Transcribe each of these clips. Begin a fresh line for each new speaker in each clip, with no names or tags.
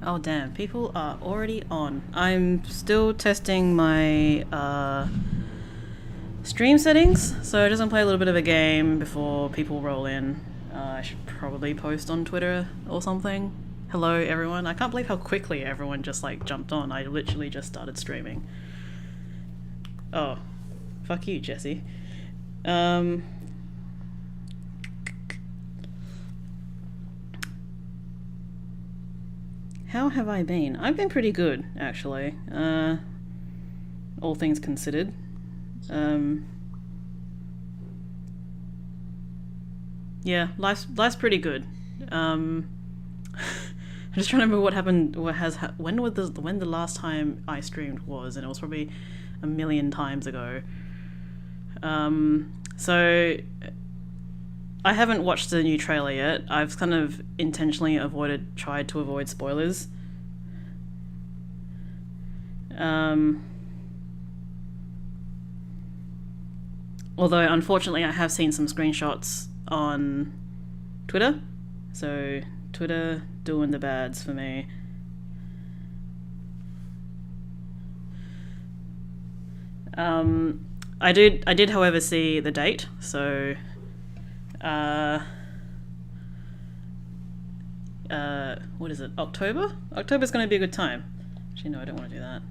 Oh damn, people are already on. I'm still testing my stream settings, so I just want to play a little bit of a game before people roll in. I should probably post on Twitter or something. Hello everyone. I can't believe how quickly everyone just like jumped on. I literally just started streaming. Oh, fuck you, Jesse. How have I been? I've been pretty good, actually. All things considered. Yeah, life's pretty good. I'm just trying to remember what happened. When the last time I streamed was, and it was probably a million times ago. So I haven't watched the new trailer yet. I've kind of intentionally tried to avoid spoilers. Although, unfortunately, I have seen some screenshots on Twitter. So, Twitter doing the bads for me. I did, however, see the date. So, what is it? October? October's going to be a good time. Actually, no, I don't want to do that.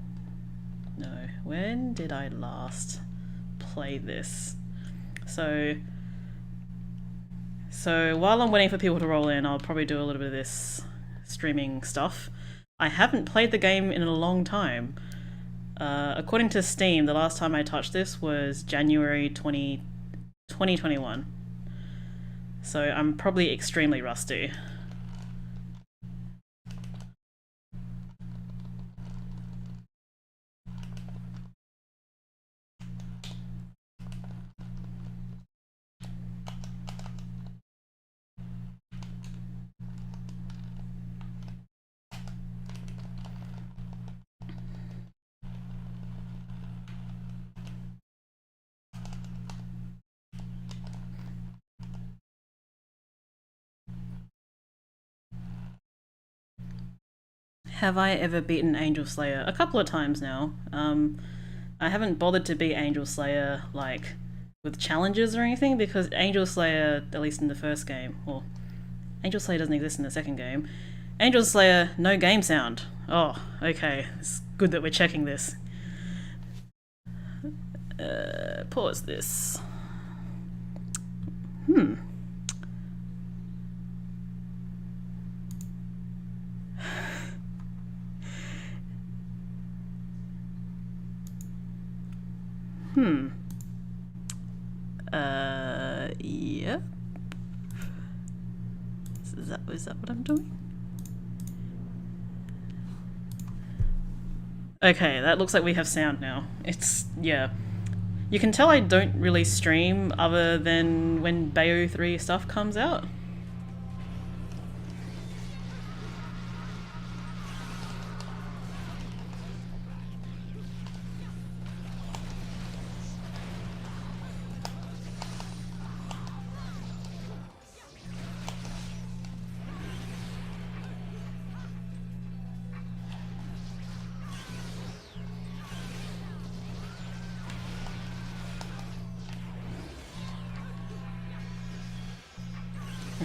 No. When did I last play this? So while I'm waiting for people to roll in, I'll probably do a little bit of this streaming stuff. I haven't played the game in a long time. According to Steam, the last time I touched this was January 2021. So I'm probably extremely rusty. Have I ever beaten Angel Slayer? A couple of times now. I haven't bothered to beat Angel Slayer like with challenges or anything because Angel Slayer, at least in the first game, well, Angel Slayer doesn't exist in the second game. Angel Slayer, no game sound. Oh, okay. It's good that we're checking this. Pause this. Yeah. Is that what I'm doing? Okay, that looks like we have sound now. Yeah. You can tell I don't really stream other than when Bayo 3 stuff comes out.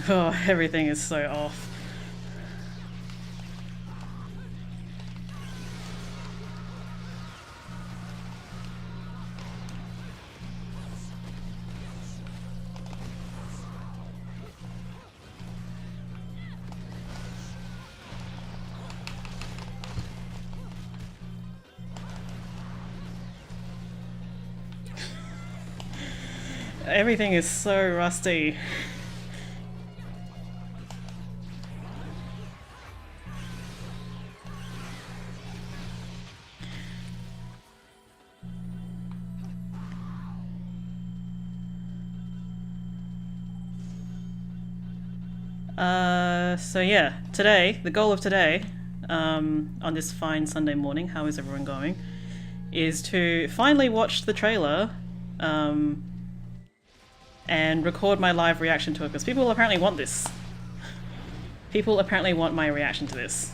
Oh, everything is so off. Everything is so rusty. So yeah, today, the goal of today, on this fine Sunday morning, how is everyone going, is to finally watch the trailer, and record my live reaction to it, because people apparently want this. People apparently want my reaction to this.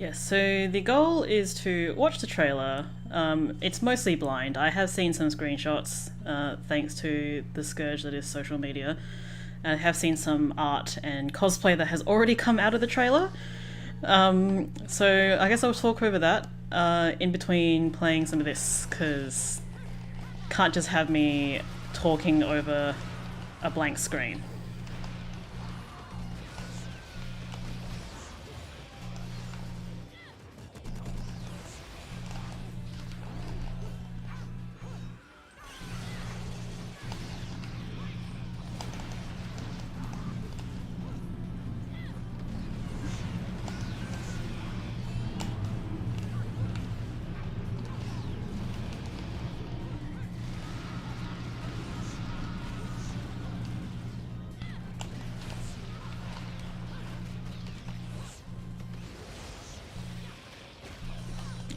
Yes, so the goal is to watch the trailer. It's mostly blind. I have seen some screenshots, thanks to the scourge that is social media. I have seen some art and cosplay that has already come out of the trailer. So I guess I'll talk over that in between playing some of this, because can't just have me talking over a blank screen.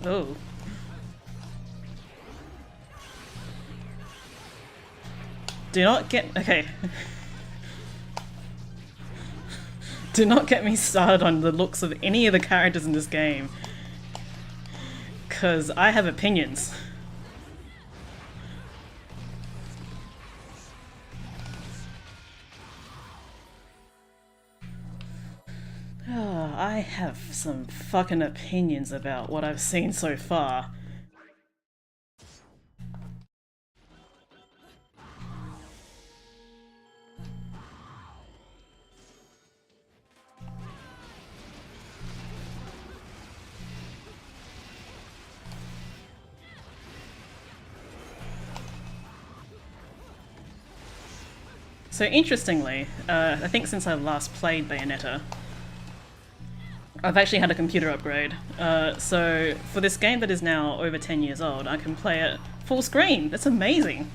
Oh. Do not get... Okay. Do not get me started on the looks of any of the characters in this game, because I have opinions. Oh, I have some fucking opinions about what I've seen so far. So interestingly, I think since I last played Bayonetta, I've actually had a computer upgrade. So for this game that is now over 10 years old, I can play it full screen. That's amazing.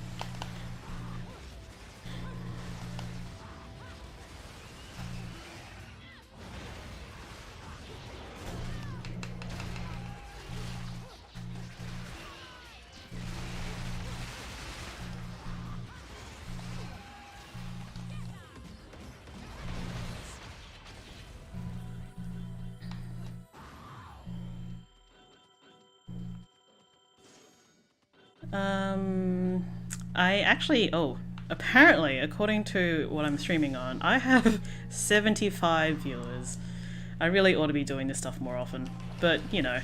I actually, apparently, according to what I'm streaming on, I have 75 viewers. I really ought to be doing this stuff more often, but you know.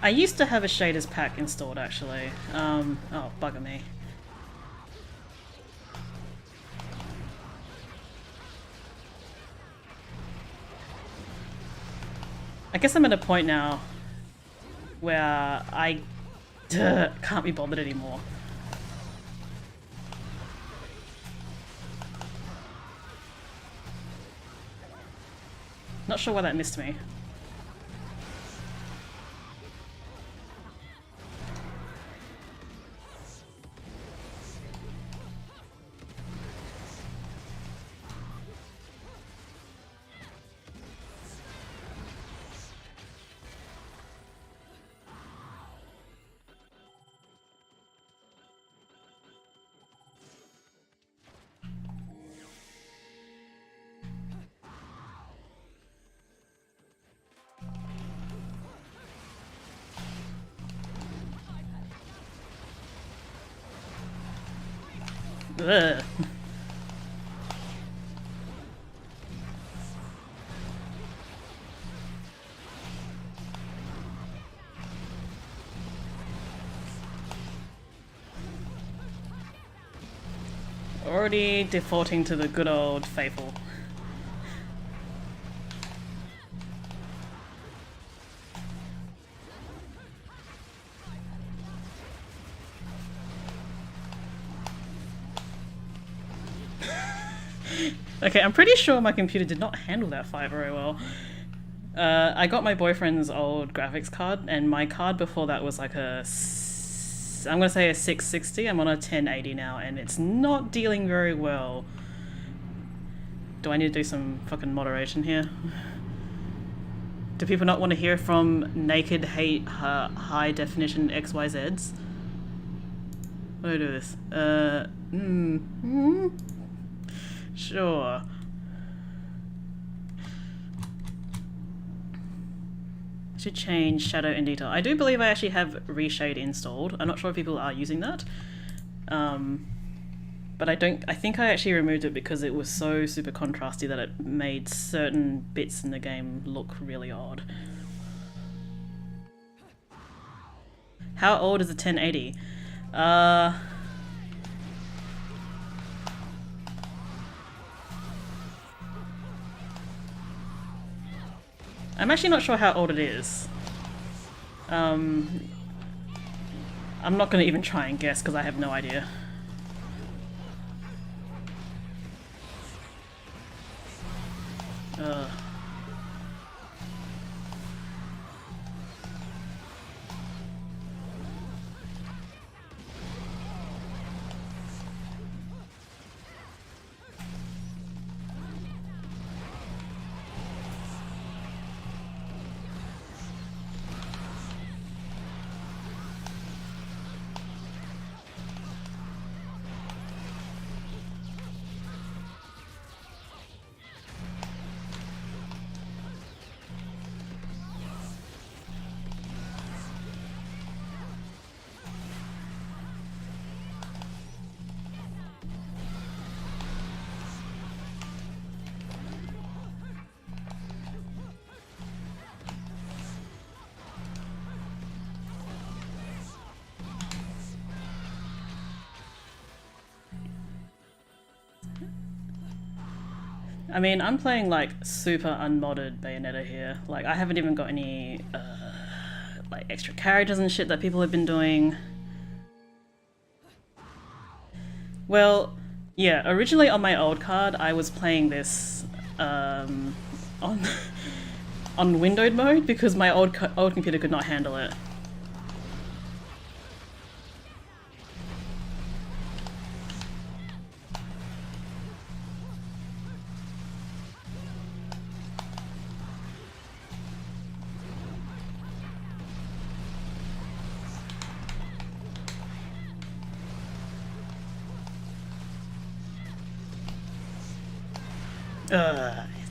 I used to have a shaders pack installed actually. Oh, bugger me. I guess I'm at a point now where I can't be bothered anymore. Not sure why that missed me. Ugh. Already defaulting to the good old faithful. Okay, I'm pretty sure my computer did not handle that fight very well. I got my boyfriend's old graphics card, and my card before that was like I'm gonna say a 660. I'm on a 1080 now, and it's not dealing very well. Do I need to do some fucking moderation here? Do people not want to hear from naked, high definition XYZs? What do I do with this? Sure. I should change shadow and detail. I do believe I actually have reshade installed. I'm not sure if people are using that. But I think I actually removed it because it was so super contrasty that it made certain bits in the game look really odd. How old is a 1080? I'm actually not sure how old it is. I'm not going to even try and guess because I have no idea. Ugh. I mean, I'm playing like super unmodded Bayonetta here. Like, I haven't even got any like extra characters and shit that people have been doing. Well, yeah, originally on my old card, I was playing this on on windowed mode because my old computer could not handle it.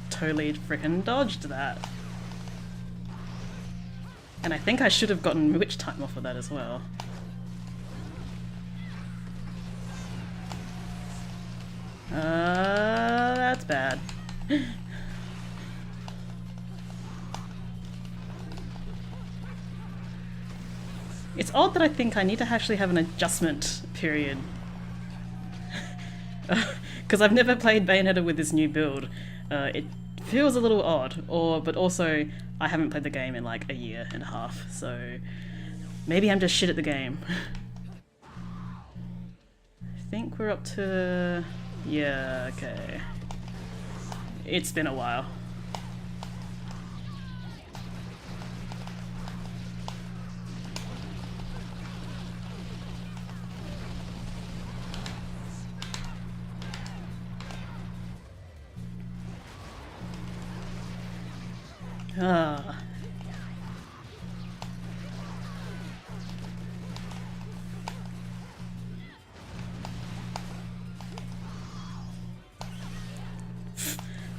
Totally freaking dodged that. And I think I should have gotten witch time off of that as well. That's bad. It's odd that I think I need to actually have an adjustment period. Because I've never played Bayonetta with this new build. It feels a little odd, but also I haven't played the game in like a year and a half, so maybe I'm just shit at the game. I think we're up to... yeah, okay. It's been a while. Ah.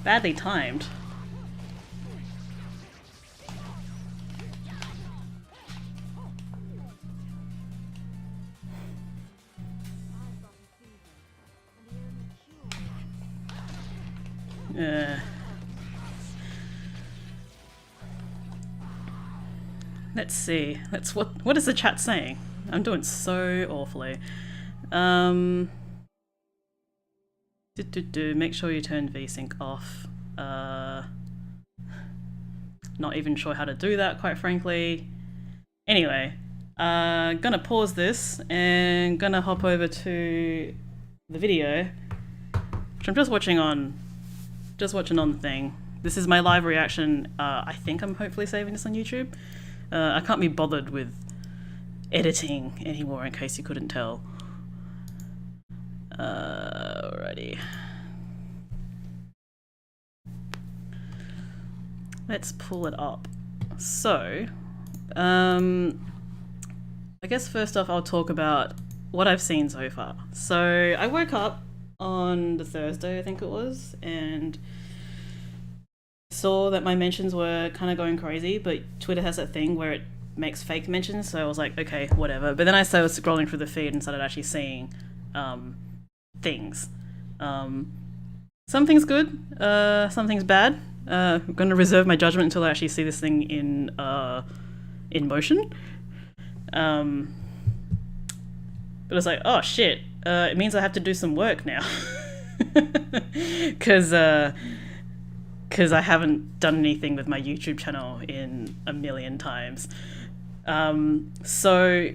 Badly timed. Let's see. What is the chat saying? I'm doing so awfully. Make sure you turn VSync off. Not even sure how to do that, quite frankly. Anyway, gonna pause this and gonna hop over to the video, which I'm just watching on the thing. This is my live reaction. I think I'm hopefully saving this on YouTube. I can't be bothered with editing anymore, in case you couldn't tell. Alrighty. Let's pull it up. So, I guess first off I'll talk about what I've seen so far. So I woke up on the Thursday, I think it was, and saw that my mentions were kind of going crazy, but Twitter has that thing where it makes fake mentions, so I was like, okay, whatever. But then I started scrolling through the feed and started actually seeing things. Something's good, something's bad. I'm going to reserve my judgment until I actually see this thing in motion. But it's like, oh shit, it means I have to do some work now. Because I haven't done anything with my YouTube channel in a million times. So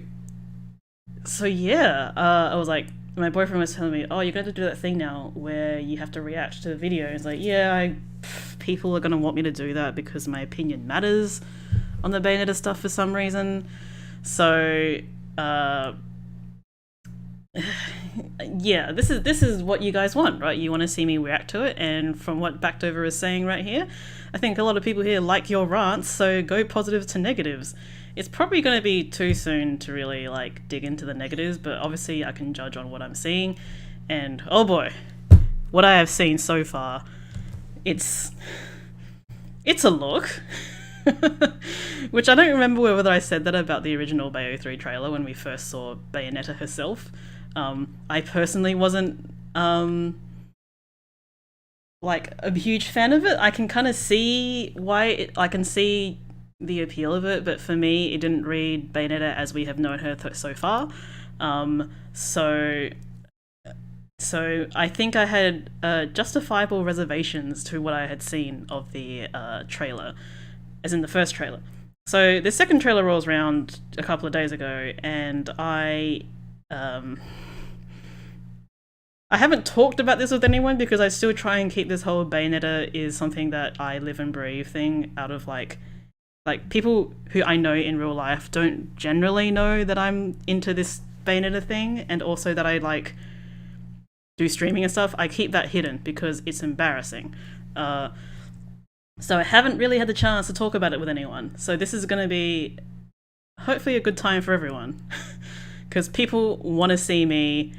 yeah, I was like, my boyfriend was telling me, oh, you're going to do that thing now where you have to react to the video. It's like, yeah, people are going to want me to do that because my opinion matters on the Bayonetta stuff for some reason. So, yeah, this is what you guys want, right? You want to see me react to it, and from what Backdover is saying right here, I think a lot of people here like your rants, so go positives to negatives. It's probably going to be too soon to really like dig into the negatives, but obviously I can judge on what I'm seeing, and oh boy, what I have seen so far, it's a look. Which I don't remember whether I said that about the original Bayo 3 trailer when we first saw Bayonetta herself. I personally wasn't like a huge fan of it. I can kind of see why I can see the appeal of it, but for me it didn't read Bayonetta as we have known her so far. So I think I had justifiable reservations to what I had seen of the trailer, as in the first trailer. So the second trailer rolls around a couple of days ago, and I haven't talked about this with anyone because I still try and keep this whole Bayonetta is something that I live and breathe thing out of like people who I know in real life don't generally know that I'm into this Bayonetta thing, and also that I like do streaming and stuff. I keep that hidden because it's embarrassing. So I haven't really had the chance to talk about it with anyone. So this is going to be hopefully a good time for everyone. Because people want to see me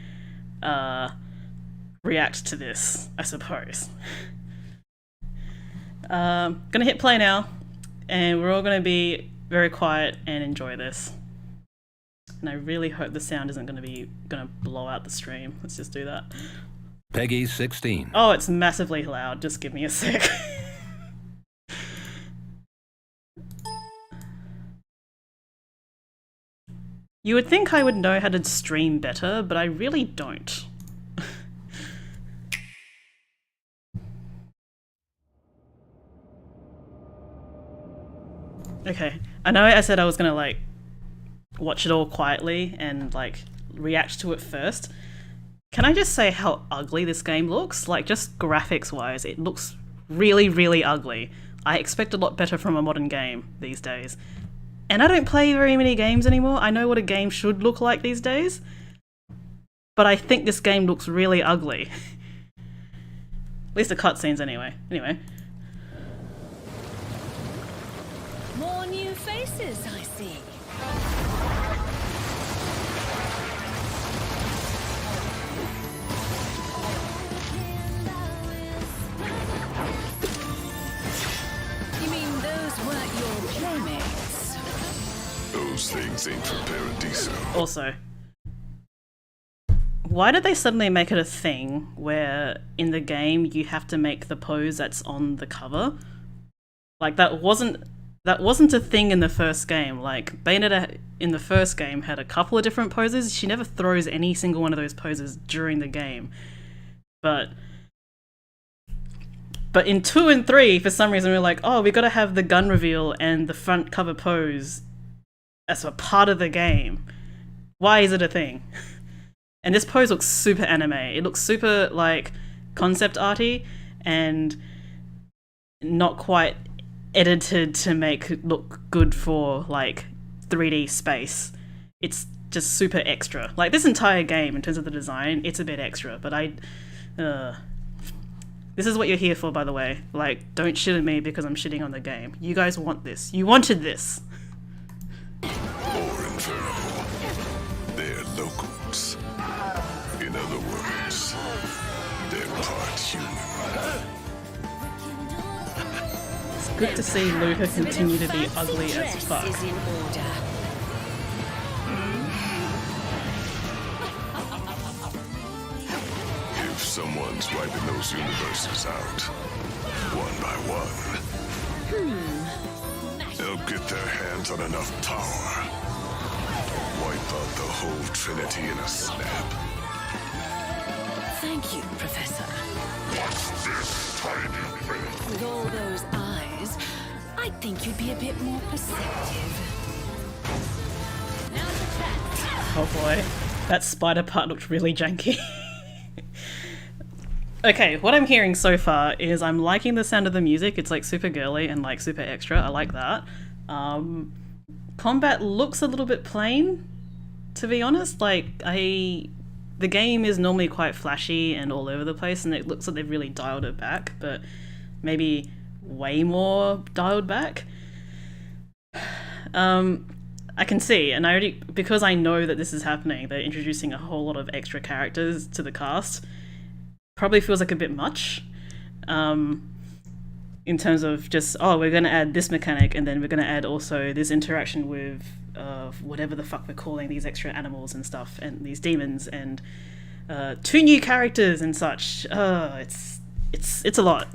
react to this, I suppose. Gonna hit play now, and we're all going to be very quiet and enjoy this. And I really hope the sound isn't going to blow out the stream. Let's just do that.
Peggy 16.
Oh, it's massively loud. Just give me a sec. You would think I would know how to stream better, but I really don't. Okay, I know I said I was gonna like watch it all quietly and like react to it first. Can I just say how ugly this game looks? Like, just graphics wise, it looks really, really ugly. I expect a lot better from a modern game these days. And I don't play very many games anymore. I know what a game should look like these days. But I think this game looks really ugly. At least the cutscenes anyway. Anyway.
More new faces, I see. You mean those weren't your playmates?
Those things ain't from Paradiso.
Also, why did they suddenly make it a thing where in the game you have to make the pose that's on the cover? Like that wasn't a thing in the first game. Like Bayonetta in the first game had a couple of different poses. She never throws any single one of those poses during the game. But in 2 and 3, for some reason, we're like, oh, we gotta have the gun reveal and the front cover pose as a part of the game. Why is it a thing? And this pose looks super anime. It looks super, like, concept arty and not quite edited to make it look good for, like, 3D space. It's just super extra. Like, this entire game, in terms of the design, it's a bit extra, but this is what you're here for, by the way. Like, don't shit at me because I'm shitting on the game. You guys want this. You wanted this.
Or infernal. They're locals. In other words, they're part human.
It's good to see Luca continue to be ugly as fuck.
Is in order.
If someone's wiping those universes out, one by one, they'll get their hands on enough power to wipe out the whole Trinity in a snap.
Thank you, Professor.
What's this tiny thing?
With all those eyes, I think you'd be a bit more perceptive. Now's the test.
Oh boy. That spider part looked really janky. Okay, what I'm hearing so far is I'm liking the sound of the music. It's like super girly and like super extra. I like that. Combat looks a little bit plain, to be honest. Like, the game is normally quite flashy and all over the place, and it looks like they've really dialed it back, but maybe way more dialed back. I can see, and because I know that this is happening, they're introducing a whole lot of extra characters to the cast. Probably feels like a bit much, in terms of just, oh, we're going to add this mechanic, and then we're going to add also this interaction with whatever the fuck we're calling these extra animals and stuff, and these demons, and 2 new characters and such. It's a lot.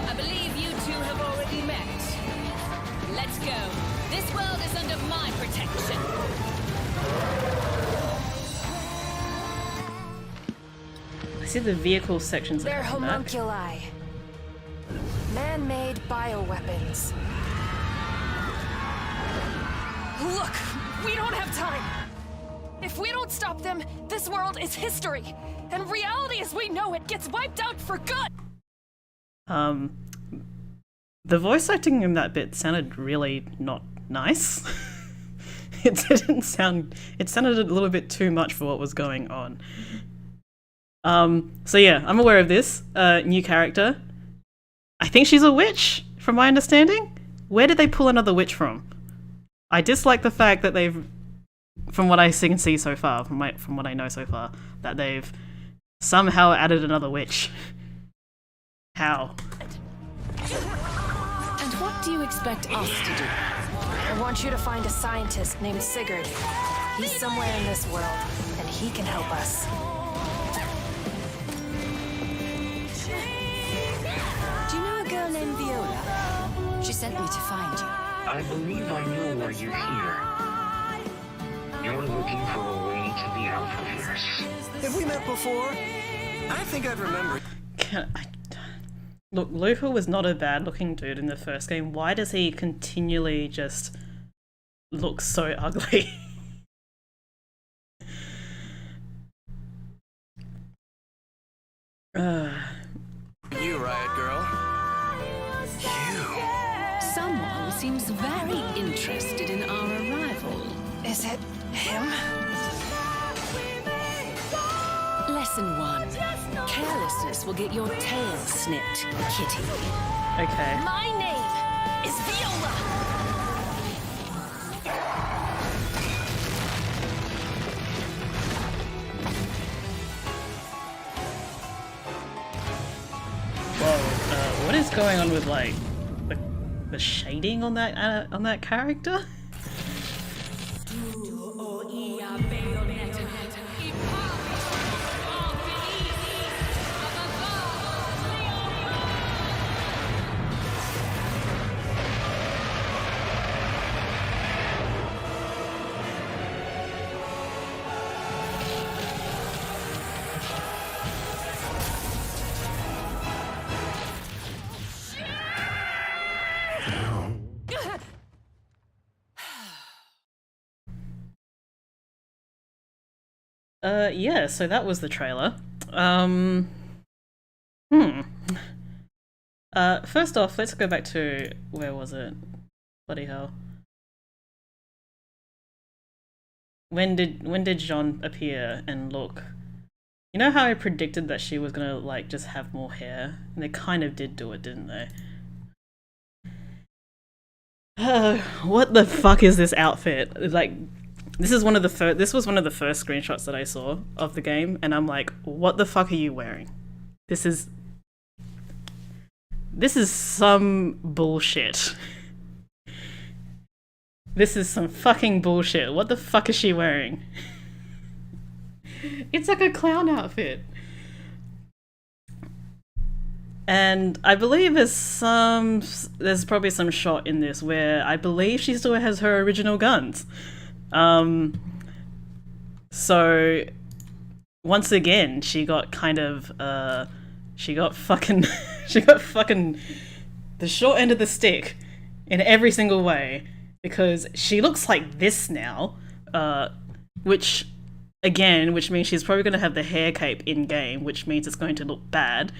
I believe you two have already met. Let's go. This world is under my protection.
I see the vehicle sections.
They're
back.
homunculi. Man-made bioweapons. Look, we don't have time. If we don't stop them, this world is history. And reality as we know it gets wiped out for good.
The voice acting in that bit sounded really not nice. It didn't sound. It sounded a little bit too much for what was going on. So yeah, I'm aware of this new character. I think she's a witch, from my understanding. Where did they pull another witch from? I dislike the fact that they've, from what I can see so far, from what I know so far, that they've somehow added another witch. How?
And what do you expect us to do?
I want you to find a scientist named Sigurd. He's somewhere in this world, and he can help us.
Do you know a girl named Viola? She sent me to find you.
I believe I know why you're here. You're looking for a way to the Alphaverse.
Have we met before? I think I'd remember.
Look, Luca was not a bad-looking dude in the first game. Why does he continually just look so ugly?
You, Riot Girl. You.
Someone seems very interested in our arrival.
Is it him?
Lesson 1. Carelessness will get your tail snipped, kitty.
Okay.
My name is Viola.
Whoa, what is going on with like the shading on that character? Yeah, so that was the trailer. Um, hmm. First off, let's go back to, where was it? Bloody hell. When did Jean appear and look? You know how I predicted that she was gonna like just have more hair? And they kind of did do it, didn't they? What the fuck is this outfit? Like, this was one of the first screenshots that I saw of the game, and I'm like, what the fuck are you wearing? This is some bullshit. This is some fucking bullshit. What the fuck is she wearing? It's like a clown outfit. And I believe there's probably some shot in this where I believe she still has her original guns. So once again, she got kind of she got fucking the short end of the stick in every single way, because she looks like this now, which means she's probably going to have the hair cape in game, which means it's going to look bad.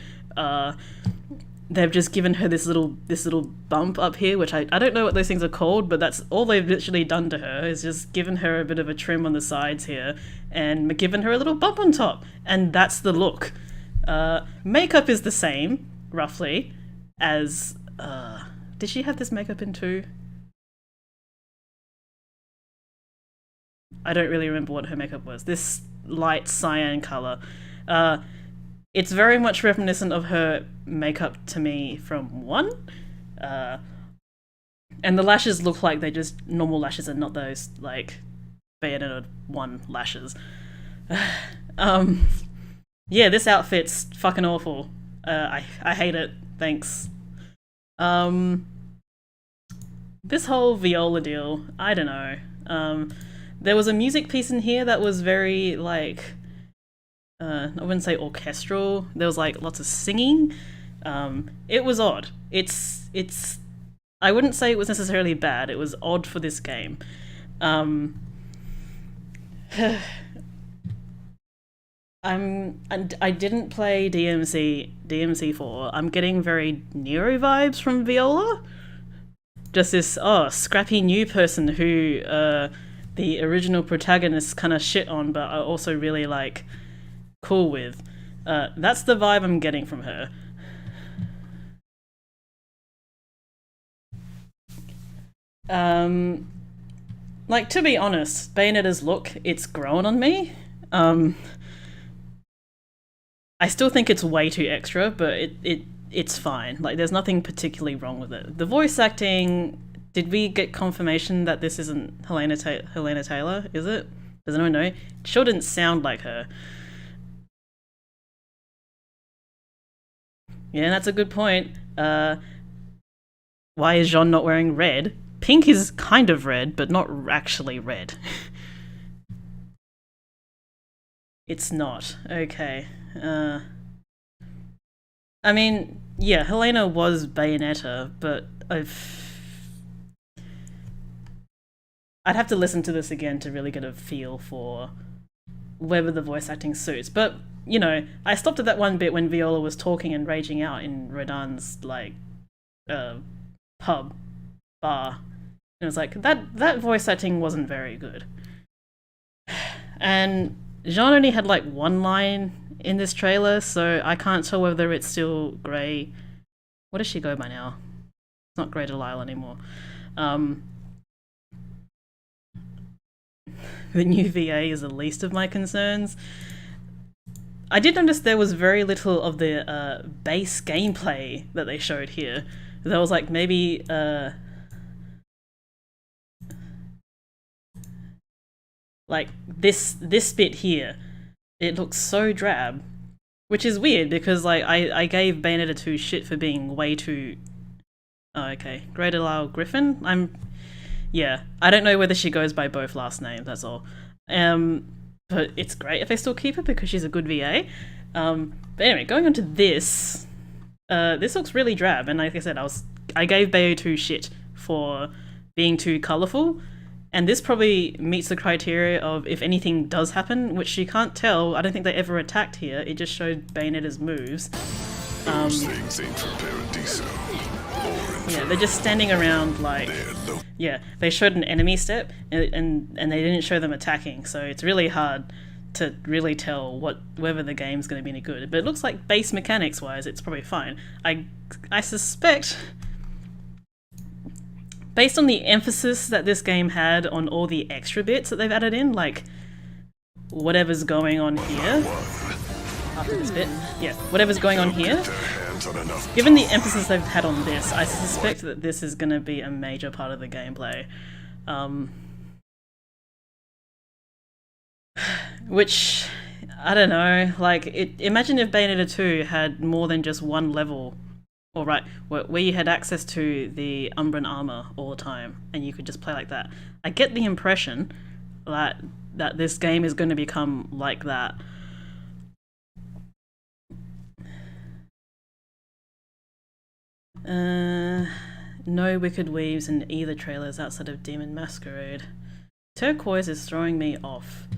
They've just given her this little bump up here, which I don't know what those things are called, but that's all they've literally done to her, is just given her a bit of a trim on the sides here and given her a little bump on top, and that's the look. Makeup is the same, roughly, as did she have this makeup in 2? I don't really remember what her makeup was. This light cyan color. It's very much reminiscent of her makeup to me from 1. And the lashes look like they're just normal lashes and not those, like, Bayonetta 1 lashes. Yeah, this outfit's fucking awful. I hate it. Thanks. This whole Viola deal, I don't know. There was a music piece in here that was very, like, I wouldn't say orchestral. There was, like, lots of singing. It was odd. It's I wouldn't say it was necessarily bad. It was odd for this game. I didn't play DMC4. I'm getting very Nero vibes from Viola. Just this scrappy new person who the original protagonist kind of shit on, but are also really like cool with. That's the vibe I'm getting from her. Like, to be honest, Bayonetta's look, it's grown on me. I still think it's way too extra, but it's fine. Like, there's nothing particularly wrong with it. The voice acting, did we get confirmation that this isn't Helena Taylor, is it? Does anyone know? It sure didn't sound like her. Yeah, that's a good point. Why is Jean not wearing red? Pink is kind of red, but not actually red. It's not. Okay. I mean, yeah, Helena was Bayonetta, but I'd have to listen to this again to really get a feel for whether the voice acting suits. But, you know, I stopped at that one bit when Viola was talking and raging out in Rodan's, like, bar. And it was like, that voice acting wasn't very good. And Jean only had, like, one line in this trailer, so I can't tell whether it's still Grey. What does she go by now? It's not Grey Delisle anymore. The new VA is the least of my concerns. I did notice there was very little of the base gameplay that they showed here. There was like maybe like this bit here. It looks so drab, which is weird because like I gave Bayonetta 2 shit for being way too. Oh, okay, Grey Delisle Griffin. Yeah, I don't know whether she goes by both last names, that's all. But it's great if they still keep her because she's a good VA. But anyway, going on to this. This looks really drab, and like I said, I gave Bayo 2 shit for being too colourful, And this probably meets the criteria of if anything does happen, which you can't tell. I don't think they ever attacked here. It just showed Bayonetta's moves.
Those things ain't for Paradiso.
Yeah, they're just standing around like... Yeah, they showed an enemy step and they didn't show them attacking, so it's really hard to really tell whether the game's going to be any good. But it looks like base mechanics wise, it's probably fine. I suspect, based on the emphasis that this game had on all the extra bits that they've added in, like whatever's going on here, after this bit, yeah, whatever's going on here, given the emphasis they've had on this, I suspect that this is going to be a major part of the gameplay. Which, I don't know, like, imagine if Bayonetta 2 had more than just one level, or right, where you had access to the Umbran armor all the time, and you could just play like that. I get the impression that this game is going to become like that. No Wicked Weaves in either trailers outside of Demon Masquerade. Turquoise is throwing me off.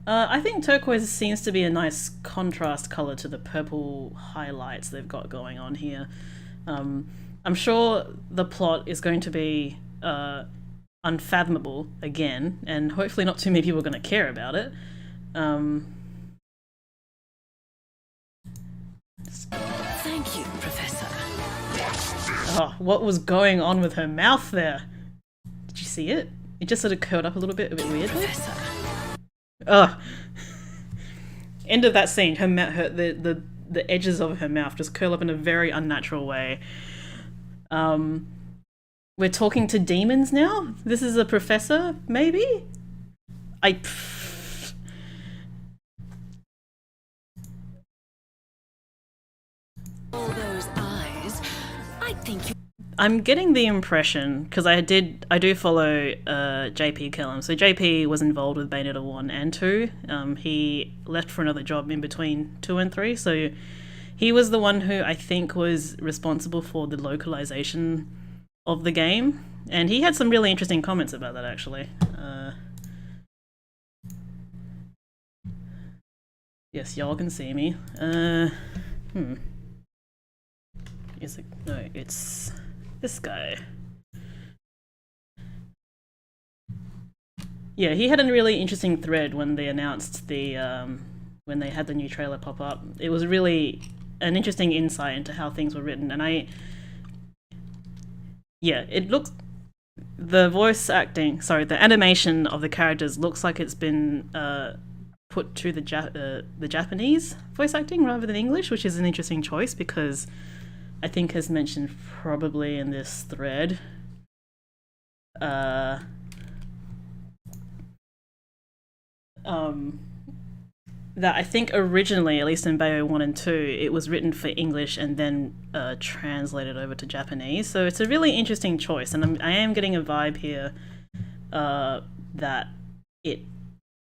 I think turquoise seems to be a nice contrast colour to the purple highlights they've got going on here. I'm sure the plot is going to be unfathomable again, and hopefully not too many people are going to care about it.
Thank you, Professor.
Oh, what was going on with her mouth there? Did you see it? It just sort of curled up a little bit weirdly.
Professor.
Ugh. End of that scene. The edges of her mouth just curl up in a very unnatural way. We're talking to demons now? This is a professor, maybe?
All those eyes. I think you.
I'm getting the impression, because I do follow JP Kellum. So JP was involved with Bayonetta 1 and 2. He left for another job in between 2 and 3, so he was the one who I think was responsible for the localization of the game. And he had some really interesting comments about that, actually. Yes, y'all can see me. Is it? No, it's this guy. Yeah, he had a really interesting thread when they announced the when they had the new trailer pop up. It was really an interesting insight into how things were written, and it looks, the the animation of the characters looks like it's been put to the Japanese voice acting rather than English, which is an interesting choice because I think, as mentioned probably in this thread, that I think originally, at least in Bayo 1 and 2, it was written for English and then translated over to Japanese. So it's a really interesting choice, and I am getting a vibe here that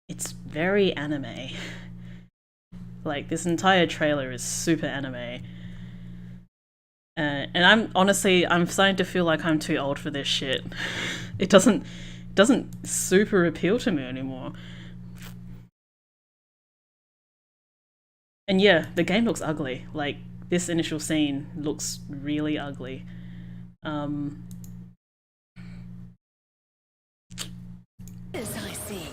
it's very anime. Like, this entire trailer is super anime. And I'm starting to feel like I'm too old for this shit. It doesn't super appeal to me anymore. And yeah, the game looks ugly. Like, this initial scene looks really ugly.
As I see.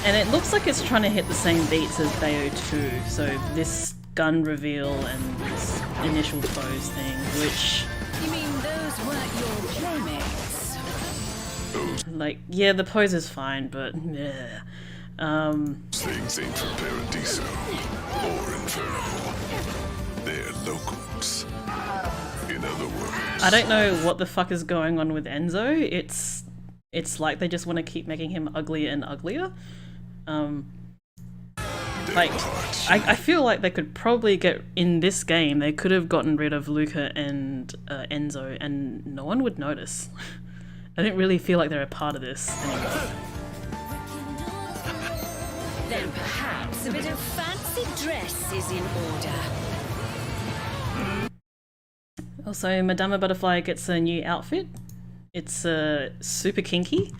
And it looks like it's trying to hit the same beats as Bayo 2, so this gun reveal and this initial pose thing, which...
You mean those weren't your playmates?
Like, yeah, the pose is fine, but... yeah.
Things ain't from Paradiso or Inferno. They're locals. In other words...
I don't know what the fuck is going on with Enzo. It's like they just want to keep making him uglier and uglier. Like, I feel like they could probably in this game, they could have gotten rid of Luca and Enzo and no one would notice. I don't really feel like they're a part of this anymore.
Then perhaps a bit of fancy dress is in order.
Also, Madama Butterfly gets a new outfit. It's super kinky.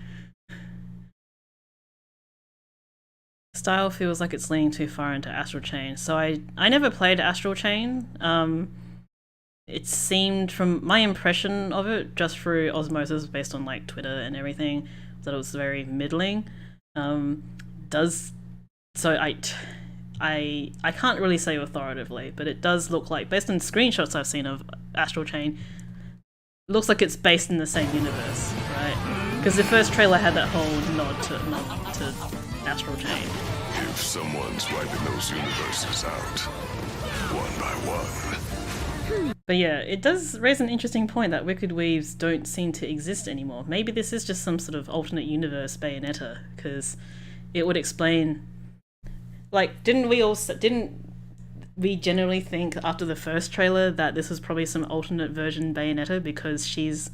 Style feels like it's leaning too far into Astral Chain. So I never played Astral Chain. It seemed, from my impression of it, just through osmosis based on like Twitter and everything, that it was very middling. I can't really say authoritatively, but it does look like, based on screenshots I've seen of Astral Chain, it looks like it's based in the same universe, right? Because the first trailer had that whole nod to Astral Chain.
If someone's wiping those universes out, one by one.
But yeah, it does raise an interesting point that Wicked Weaves don't seem to exist anymore. Maybe this is just some sort of alternate universe Bayonetta, because it would explain... Like, didn't we generally think after the first trailer that this was probably some alternate version Bayonetta because she's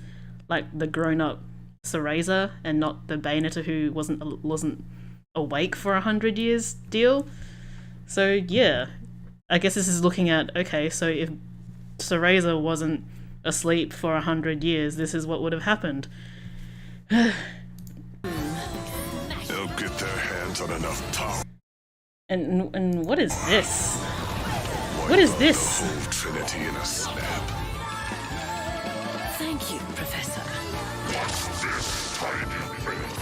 like the grown-up Cereza and not the Bayonetta who wasn't awake for 100 years deal? So yeah, I guess this is looking at, okay, so if Cereza wasn't asleep for 100 years, this is what would have happened.
They'll get their hands on enough power.
And what is this? What is this?
The whole Trinity in a snap.
Thank you, Professor.
What's this, tiny thing?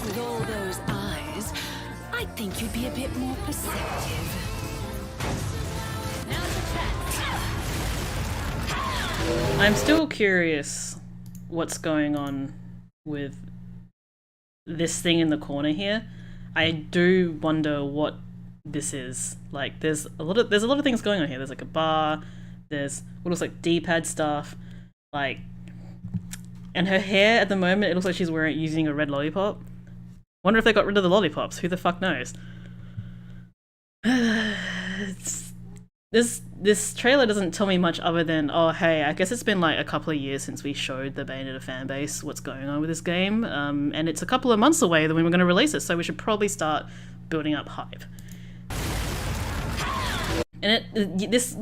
With all those eyes, I think you'd be a bit more perceptive. Now to chat.
I'm still curious what's going on with this thing in the corner here. I do wonder what this is. Like, there's a lot of things going on here. There's like a bar, there's what looks like D-pad stuff, like, and her hair at the moment, it looks like she's using a red lollipop. Wonder if they got rid of the lollipops. Who the fuck knows? This trailer doesn't tell me much other than, oh hey, I guess it's been like a couple of years since we showed the Bayonetta fanbase what's going on with this game, and it's a couple of months away when we're going to release it, so we should probably start building up hype. And this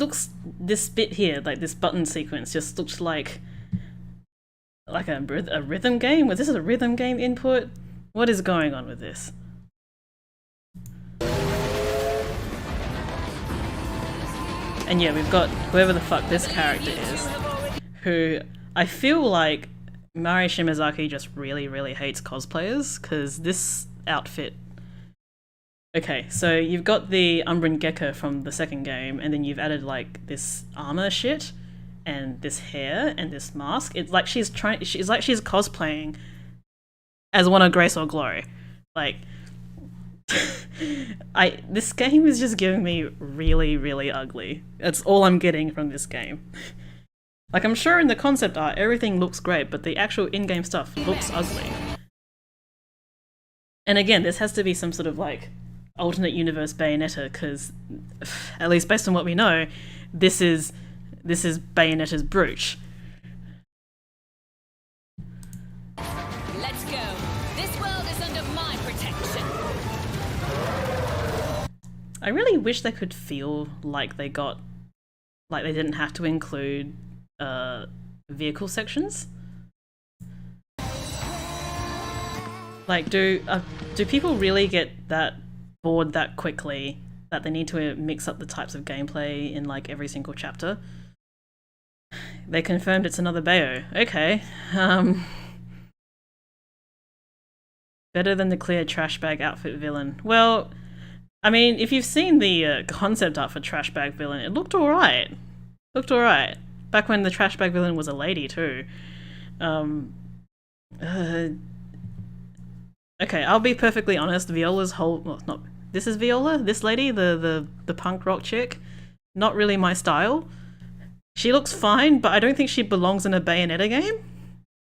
bit here, like this button sequence, just looks like a rhythm game. Was this a rhythm game input? What is going on with this? And yeah, we've got whoever the fuck this character is, who I feel like Mari Shimazaki just really, really hates cosplayers, because this outfit... Okay, so you've got the Umbran Gecko from the second game, and then you've added like this armor shit, and this hair, and this mask. It's like she's cosplaying as one of Grace or Glory. Like, this game is just giving me really, really ugly. That's all I'm getting from this game. Like, I'm sure in the concept art everything looks great, but the actual in-game stuff looks ugly. And again, this has to be some sort of like alternate universe Bayonetta, because at least based on what we know, this is Bayonetta's brooch.
Let's go. This world is under my protection.
I really wish they could feel like they didn't have to include vehicle sections. Like, do people really get that bored that quickly that they need to mix up the types of gameplay in like every single chapter? They confirmed it's another Bayo. Okay. Better than the clear trash bag outfit villain. Well, I mean, if you've seen the concept art for trash bag villain, it looked alright. Back when the trash bag villain was a lady too. Okay, I'll be perfectly honest, Viola's whole... Well, not... This is Viola? This lady? The punk rock chick? Not really my style. She looks fine, but I don't think she belongs in a Bayonetta game.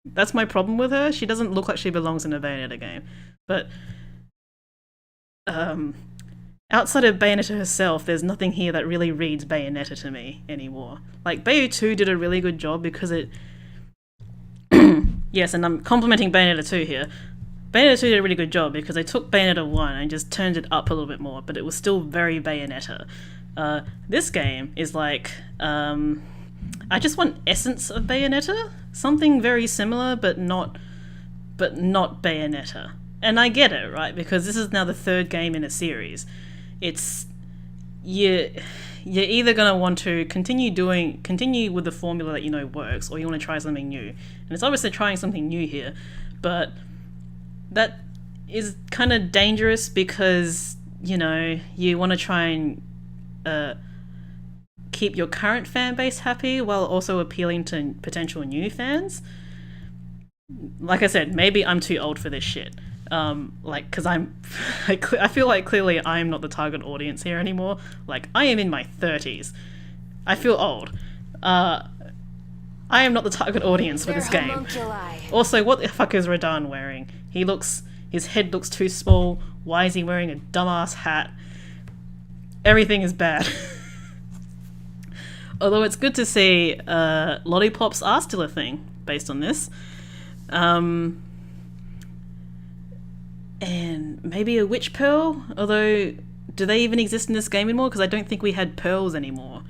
That's my problem with her. She doesn't look like she belongs in a Bayonetta game. But... outside of Bayonetta herself, there's nothing here that really reads Bayonetta to me anymore. Like, Bayo 2 did a really good job because it... Yes, and I'm complimenting Bayonetta 2 here. Bayonetta 2 did a really good job because they took Bayonetta 1 and just turned it up a little bit more, but it was still very Bayonetta. This game is like, I just want essence of Bayonetta, something very similar, but not Bayonetta. And I get it, right? Because this is now the third game in a series. It's you're either gonna want to continue with the formula that you know works, or you want to try something new. And it's obviously trying something new here, but that is kind of dangerous because you know you want to try and keep your current fan base happy while also appealing to potential new fans. Like I said, maybe I'm too old for this shit. Because I feel like clearly I'm not the target audience here anymore. Like, I am in my 30s. I feel old. I am not the target audience for this game.
Homunculi.
Also, what the fuck is Radahn wearing? His head looks too small. Why is he wearing a dumbass hat? Everything is bad. Although it's good to see lollipops are still a thing based on this. And maybe a witch pearl? Although, do they even exist in this game anymore? Because I don't think we had pearls anymore.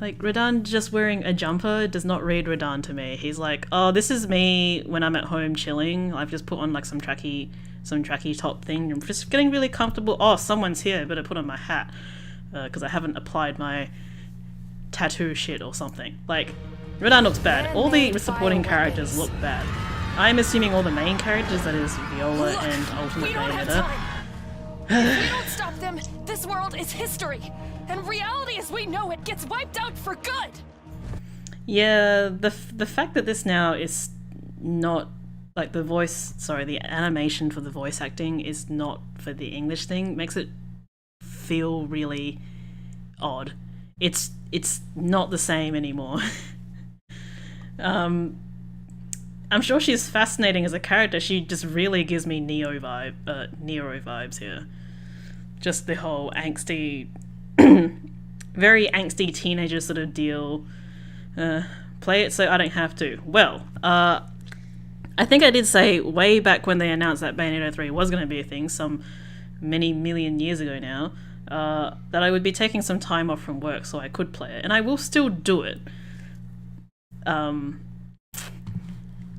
Like, Radahn just wearing a jumper does not read Radahn to me. He's like, oh, this is me when I'm at home chilling. I've just put on like some tracky top thing. I'm just getting really comfortable. Oh, someone's here. Better put on my hat because I haven't applied my tattoo shit or something. Like, Radahn looks bad. All the supporting characters look bad. I'm assuming all the main characters, that is Viola and Ultimate
We don't have
Bayonetta.
time. If we don't stop them, this world is history. And reality as we know it gets wiped out for good.
Yeah, the fact that this now is not like the animation for the voice acting is not for the English thing makes it feel really odd. It's not the same anymore. I'm sure she's fascinating as a character. She just really gives me Nero vibes here. Just the whole angsty, very angsty teenager sort of deal. Play it so I don't have to. Well, I think I did say way back when they announced that Bayonetta 3 was going to be a thing, some many million years ago now, that I would be taking some time off from work so I could play it, and I will still do it.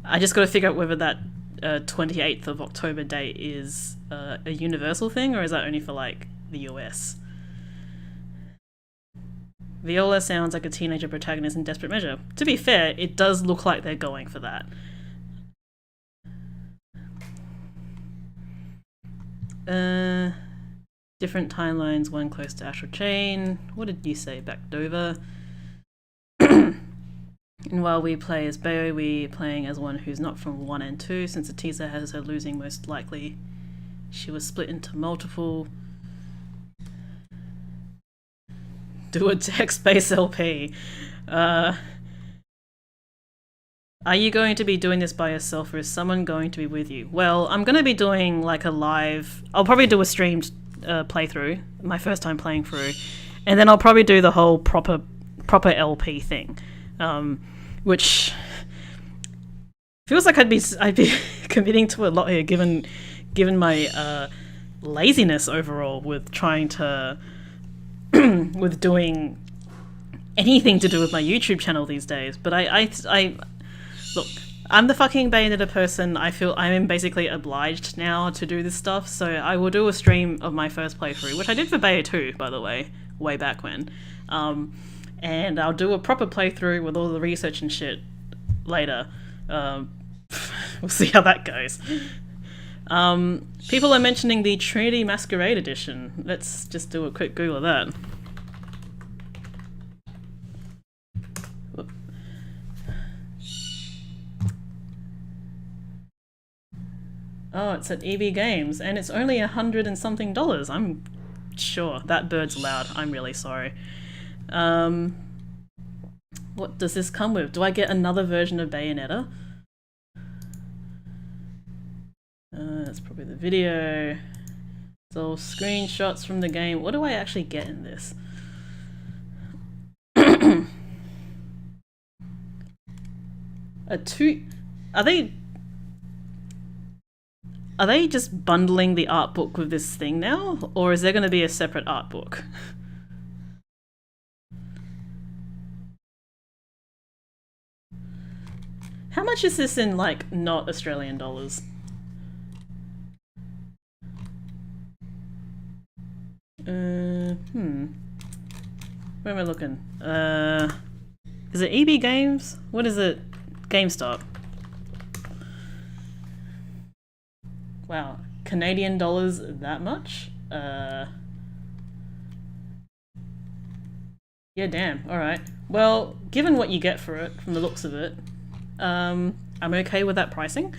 I just got to figure out whether that 28th of October date is a universal thing, or is that only for like the US? Viola sounds like a teenager protagonist in Desperate Measure. To be fair, it does look like they're going for that. Different timelines, one close to Astral Chain. What did you say, Backdover? And while we play as Bayo, we're playing as one who's not from 1 and 2, since the teaser has her losing most likely. She was split into multiple. Do a text-based LP. Are you going to be doing this by yourself, or is someone going to be with you? Well, I'm going to be doing like a live... I'll probably do a streamed playthrough, my first time playing through, and then I'll probably do the whole proper LP thing. Which feels like I'd be committing to a lot here, given my laziness overall with trying to with doing anything to do with my YouTube channel these days. But I look, I'm the fucking Bayonetta person. I feel I'm basically obliged now to do this stuff, so I will do a stream of my first playthrough, which I did for Bayo 2, by the way, way back when. And I'll do a proper playthrough with all the research and shit later. We'll see how that goes. People are mentioning the Trinity Masquerade Edition. Let's just do a quick Google of that. Whoop. Oh, it's at EB Games, and it's only $100 and something. I'm sure. That bird's loud. I'm really sorry. What does this come with? Do I get another version of Bayonetta? That's probably the video. It's all screenshots from the game. What do I actually get in this? A two... Are they... Are they just bundling the art book with this thing now? Or is there going to be a separate art book? How much is this in, like, not Australian dollars? Where am I looking? Is it EB Games? What is it? GameStop. Wow. Canadian dollars that much? Yeah, damn. Alright. Well, given what you get for it, from the looks of it, I'm okay with that pricing.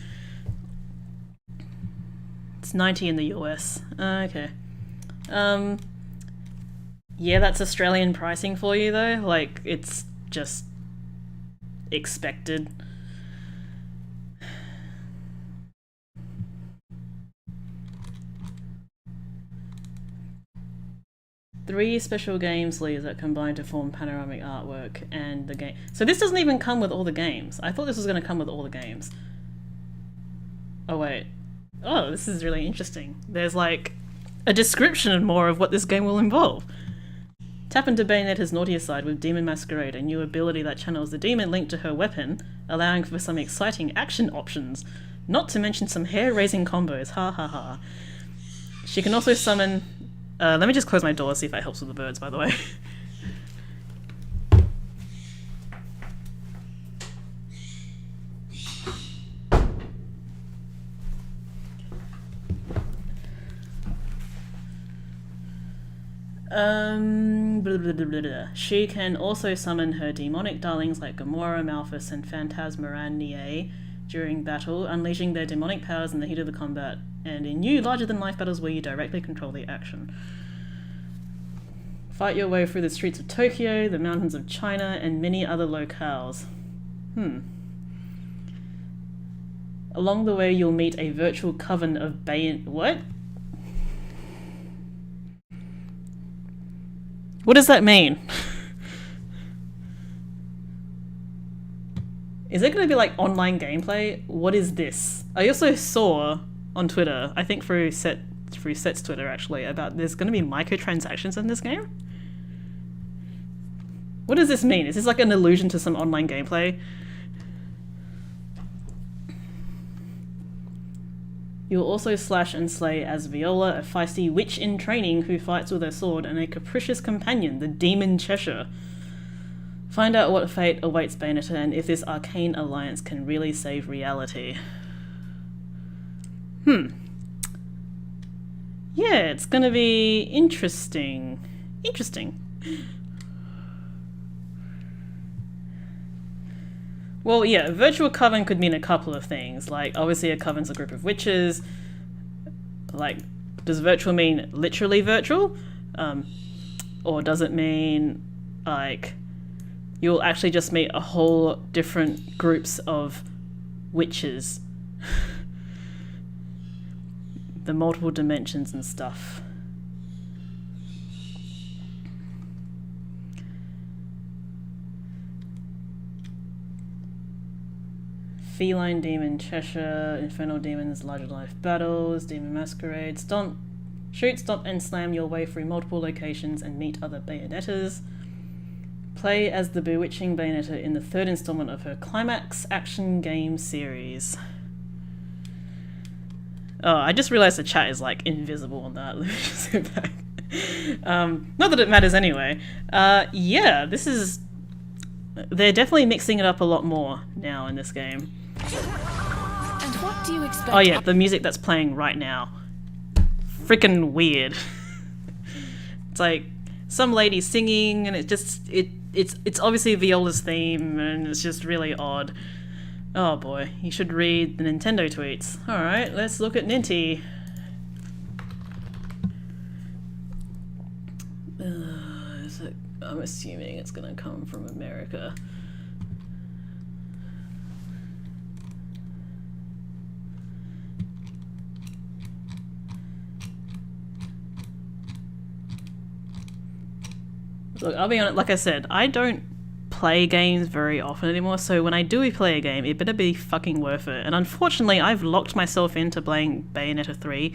It's 90 in the US. Okay. Yeah, that's Australian pricing for you though. Like, it's just expected. Three special game sleeves that combine to form panoramic artwork and the game. So this doesn't even come with all the games. I thought this was going to come with all the games. Oh wait. Oh, this is really interesting. There's like a description and more of what this game will involve. Tap into Bayonetta's naughtier side with Demon Masquerade, a new ability that channels the demon linked to her weapon, allowing for some exciting action options, not to mention some hair-raising combos, ha ha ha. She can also summon... let me just close my door, see if that helps with the birds, by the way. Blah, blah, blah, blah, blah. She can also summon her demonic darlings like Gamora, Malphus, and Phantasmarania during battle, unleashing their demonic powers in the heat of the combat, and in new, larger-than-life battles where you directly control the action. Fight your way through the streets of Tokyo, the mountains of China, and many other locales. Along the way, you'll meet a virtual coven of What? What does that mean? Is it going to be like online gameplay? What is this? I also saw on Twitter, I think through Set's Twitter actually, about there's going to be microtransactions in this game? What does this mean? Is this like an allusion to some online gameplay? You'll also slash and slay as Viola, a feisty witch in training who fights with her sword, and a capricious companion, the Demon Cheshire. Find out what fate awaits Bayonetta and if this arcane alliance can really save reality. Yeah, it's gonna be interesting. Well, yeah, virtual coven could mean a couple of things. Like, obviously a coven's a group of witches. Like, does virtual mean literally virtual? Or does it mean, like, you'll actually just meet a whole different groups of witches? The multiple dimensions and stuff. Feline Demon Cheshire, Infernal Demons, Larger Life Battles, Demon Masquerade, shoot, stop and slam your way through multiple locations and meet other Bayonettas. Play as the bewitching Bayonetta in the third installment of her Climax action game series. Oh, I just realized the chat is like invisible on that. Let me just go back. Not that it matters anyway. Yeah, this is... They're definitely mixing it up a lot more now in this game.
And what do you expect?
Oh yeah, the music that's playing right now. Freaking weird. It's like some lady singing and it's obviously Viola's theme and it's just really odd. Oh boy, you should read the Nintendo tweets. Alright, let's look at Ninty. I'm assuming it's gonna come from America. Look, I'll be honest, like I said, I don't play games very often anymore, so when I do play a game, it better be fucking worth it. And unfortunately, I've locked myself into playing Bayonetta 3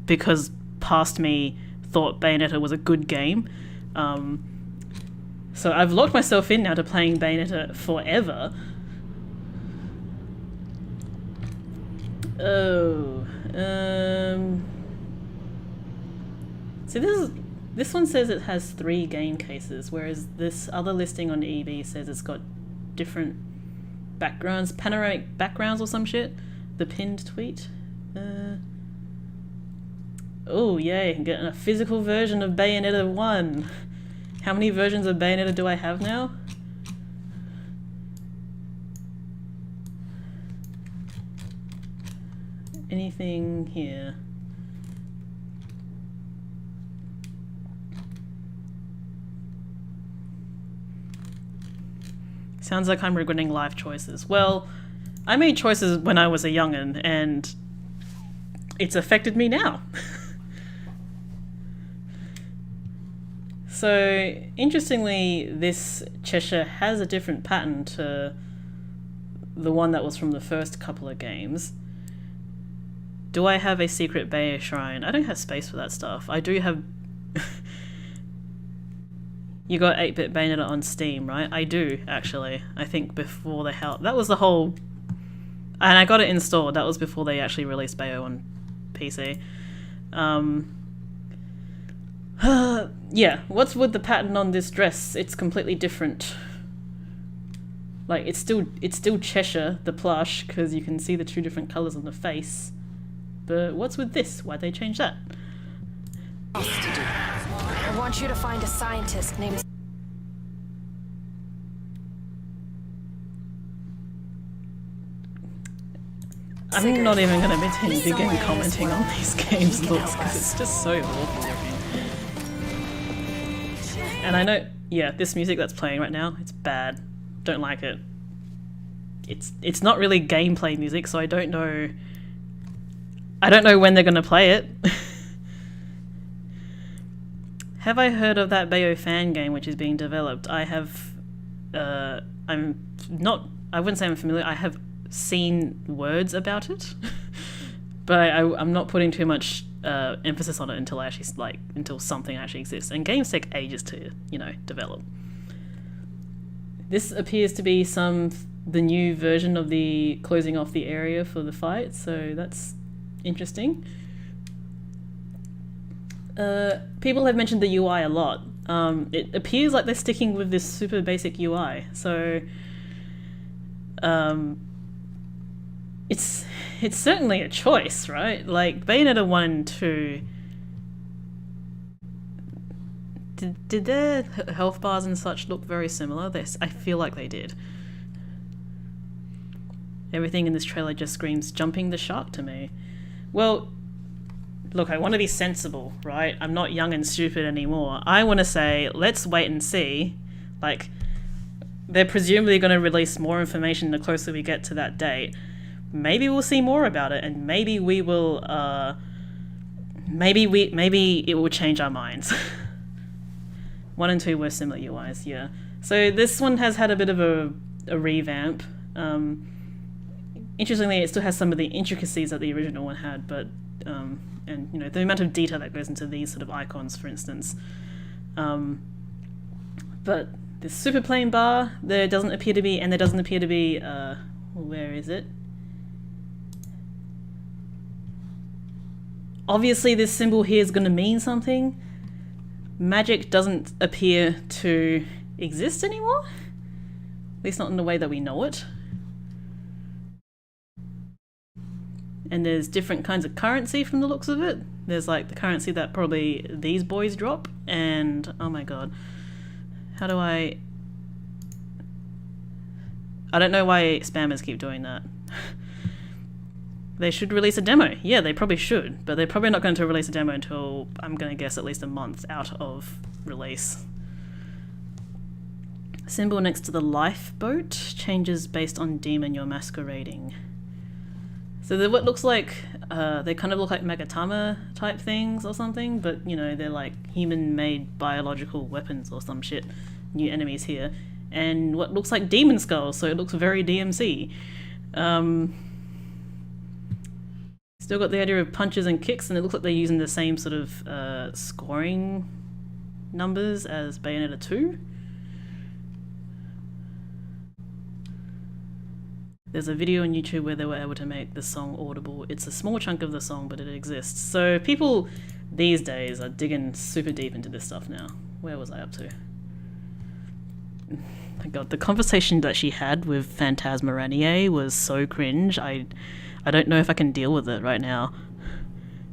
because past me thought Bayonetta was a good game. So I've locked myself in now to playing Bayonetta forever. Oh, so this one says it has 3 game cases, whereas this other listing on EB says it's got different backgrounds, panoramic backgrounds or some shit. The pinned tweet. Oh yay, I'm getting a physical version of Bayonetta 1. How many versions of Bayonetta do I have now? Anything here? Sounds like I'm regretting life choices. Well, I made choices when I was a young'un, and it's affected me now. So, interestingly, this Cheshire has a different pattern to the one that was from the first couple of games. Do I have a secret Bayo shrine? I don't have space for that stuff. I do have... You got 8-bit Bayonetta on Steam, right? I do, actually. I think before they helped. That was the whole... And I got it installed. That was before they actually released Bayo on PC. Yeah, what's with the pattern on this dress? It's completely different. Like, it's still Cheshire, the plush, because you can see the 2 different colours on the face. But what's with this? Why'd they change that?
I want you to find a scientist named...
I'm not even going to begin commenting on these games' looks because it's just so awful looking. And I know, yeah, this music that's playing right now, it's bad. Don't like it. It's not really gameplay music, so I don't know when they're going to play it. Have I heard of that Bayo fan game which is being developed? I have, I wouldn't say I'm familiar, I have seen words about it, but I'm not putting too much emphasis on it until until something actually exists. And games take ages to, develop. This appears to be the new version of the closing off the area for the fight, so that's interesting. People have mentioned the UI a lot. It appears like they're sticking with this super basic UI, so it's certainly a choice, right? Like Bayonetta 1 and 2, did their health bars and such look very similar? I feel like they did. Everything in this trailer just screams jumping the shark to me. Well, look, I want to be sensible, right? I'm not young and stupid anymore. I want to say, let's wait and see. Like, they're presumably going to release more information the closer we get to that date. Maybe we'll see more about it, and maybe we will, maybe it will change our minds. 1 and 2 were similar UIs, yeah. So this one has had a bit of a revamp. Interestingly, it still has some of the intricacies that the original one had, but and the amount of detail that goes into these sort of icons, for instance. But this super plain bar, there doesn't appear to be, where is it? Obviously this symbol here is going to mean something. Magic doesn't appear to exist anymore, at least not in the way that we know it. And there's different kinds of currency from the looks of it. There's like the currency that probably these boys drop, and oh my god, how do I don't know why spammers keep doing that. They should release a demo. Yeah, they probably should, but they're probably not going to release a demo until, I'm going to guess, at least a month out of release. Symbol next to the lifeboat changes based on demon you're masquerading. So they're what looks like, they kind of look like Magatama type things or something, but they're like human-made biological weapons or some shit. New enemies here. and what looks like demon skulls, so it looks very DMC. Still got the idea of punches and kicks, and it looks like they're using the same sort of scoring numbers as Bayonetta 2. There's a video on YouTube where they were able to make the song audible. It's a small chunk of the song, but it exists. So people these days are digging super deep into this stuff now. Where was I up to? My god, the conversation that she had with Phantasma Ranier was so cringe. I don't know if I can deal with it right now.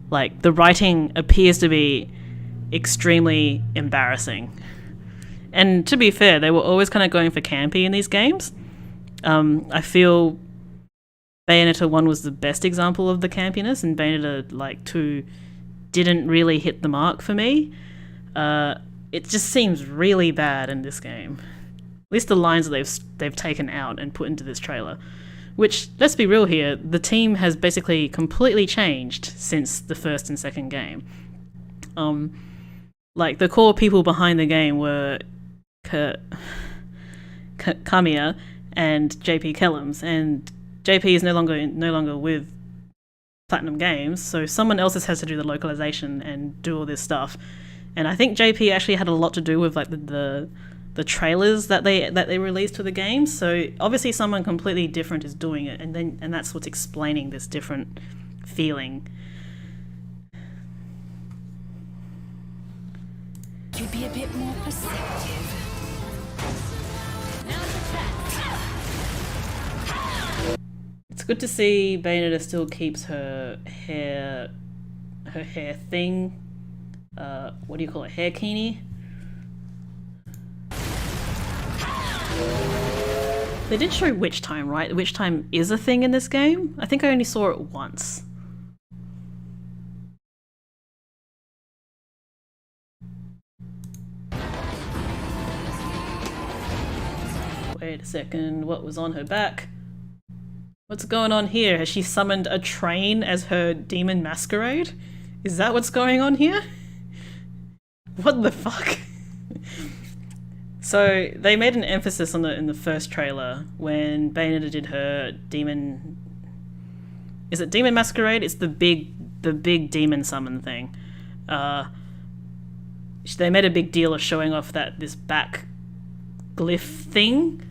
Like, the writing appears to be extremely embarrassing. And to be fair, they were always kind of going for campy in these games. I feel Bayonetta 1 was the best example of the campiness, and Bayonetta like 2 didn't really hit the mark for me. It just seems really bad in this game. At least the lines that they've taken out and put into this trailer. Which, let's be real here, the team has basically completely changed since the first and second game. Like, the core people behind the game were Kamiya and JP Kellums, and JP is no longer with Platinum Games, so someone else has to do the localization and do all this stuff. And I think JP actually had a lot to do with like the trailers that they released to the game. So obviously someone completely different is doing it, and that's what's explaining this different feeling.
You'd be a bit more perceptive. Now
It's good to see Bayonetta still keeps her hair thing. What do you call it? Hair kini? They did show Witch Time, right? Witch Time is a thing in this game. I think I only saw it once. Wait a second, what was on her back? What's going on here? Has she summoned a train as her demon masquerade? Is that what's going on here? What the fuck? So they made an emphasis on in the first trailer when Bayonetta did her demon. Is it demon masquerade? It's the big demon summon thing. They made a big deal of showing off this back glyph thing.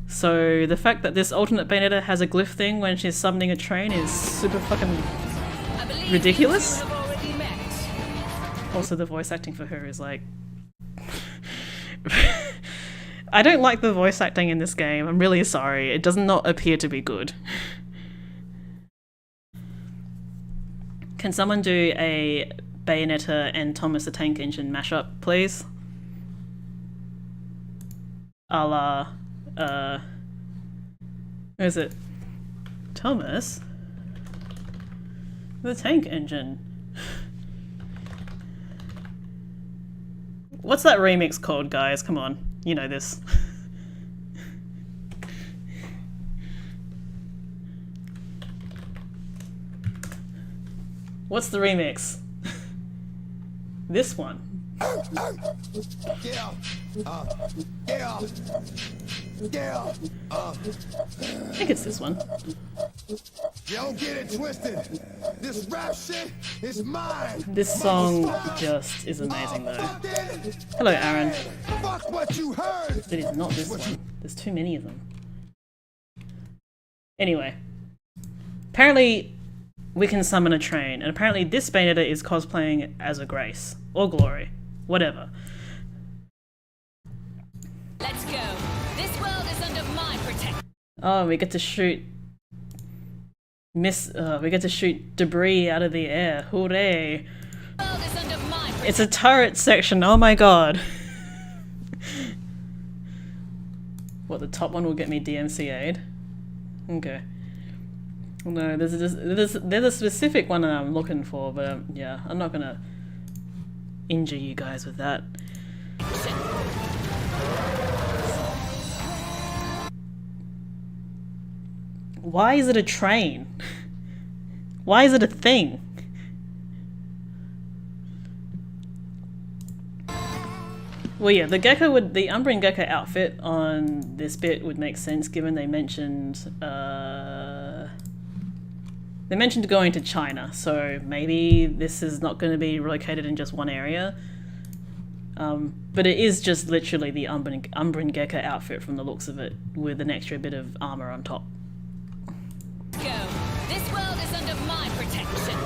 So the fact that this alternate Bayonetta has a glyph thing when she's summoning a train is super fucking ridiculous. Also, the voice acting for her is like... I don't like the voice acting in this game. I'm really sorry. It does not appear to be good. Can someone do a Bayonetta and Thomas the Tank Engine mashup, please? A la... who is it? Thomas? The Tank Engine. What's that remix called, guys? Come on. You know this. What's the remix? This one. I think it's this one.
Don't get it twisted. This rap shit is mine.
This song just is amazing though. Hello, Aaron.
Fuck what you heard.
It is not this one. There's too many of them. Anyway. Apparently we can summon a train, and apparently this Bayonetta is cosplaying as a Grace. Or Glory. Whatever.
let's go. This world is under my protection.
Oh, we get to shoot we get to shoot debris out of the air. Hooray.
The world is under my protection.
It's a turret section. Oh my god. What, the top one will get me DMCA'd? Okay. No, there's a specific one that I'm looking for, but yeah, I'm not gonna injure you guys with that. Why is it a train? Why is it a thing? Well, yeah, the Umbran Gecko outfit on this bit would make sense given they mentioned going to China, so maybe this is not going to be located in just one area. But it is just literally the Umbran Gecko outfit from the looks of it, with an extra bit of armor on top.
Go. This world is under my protection.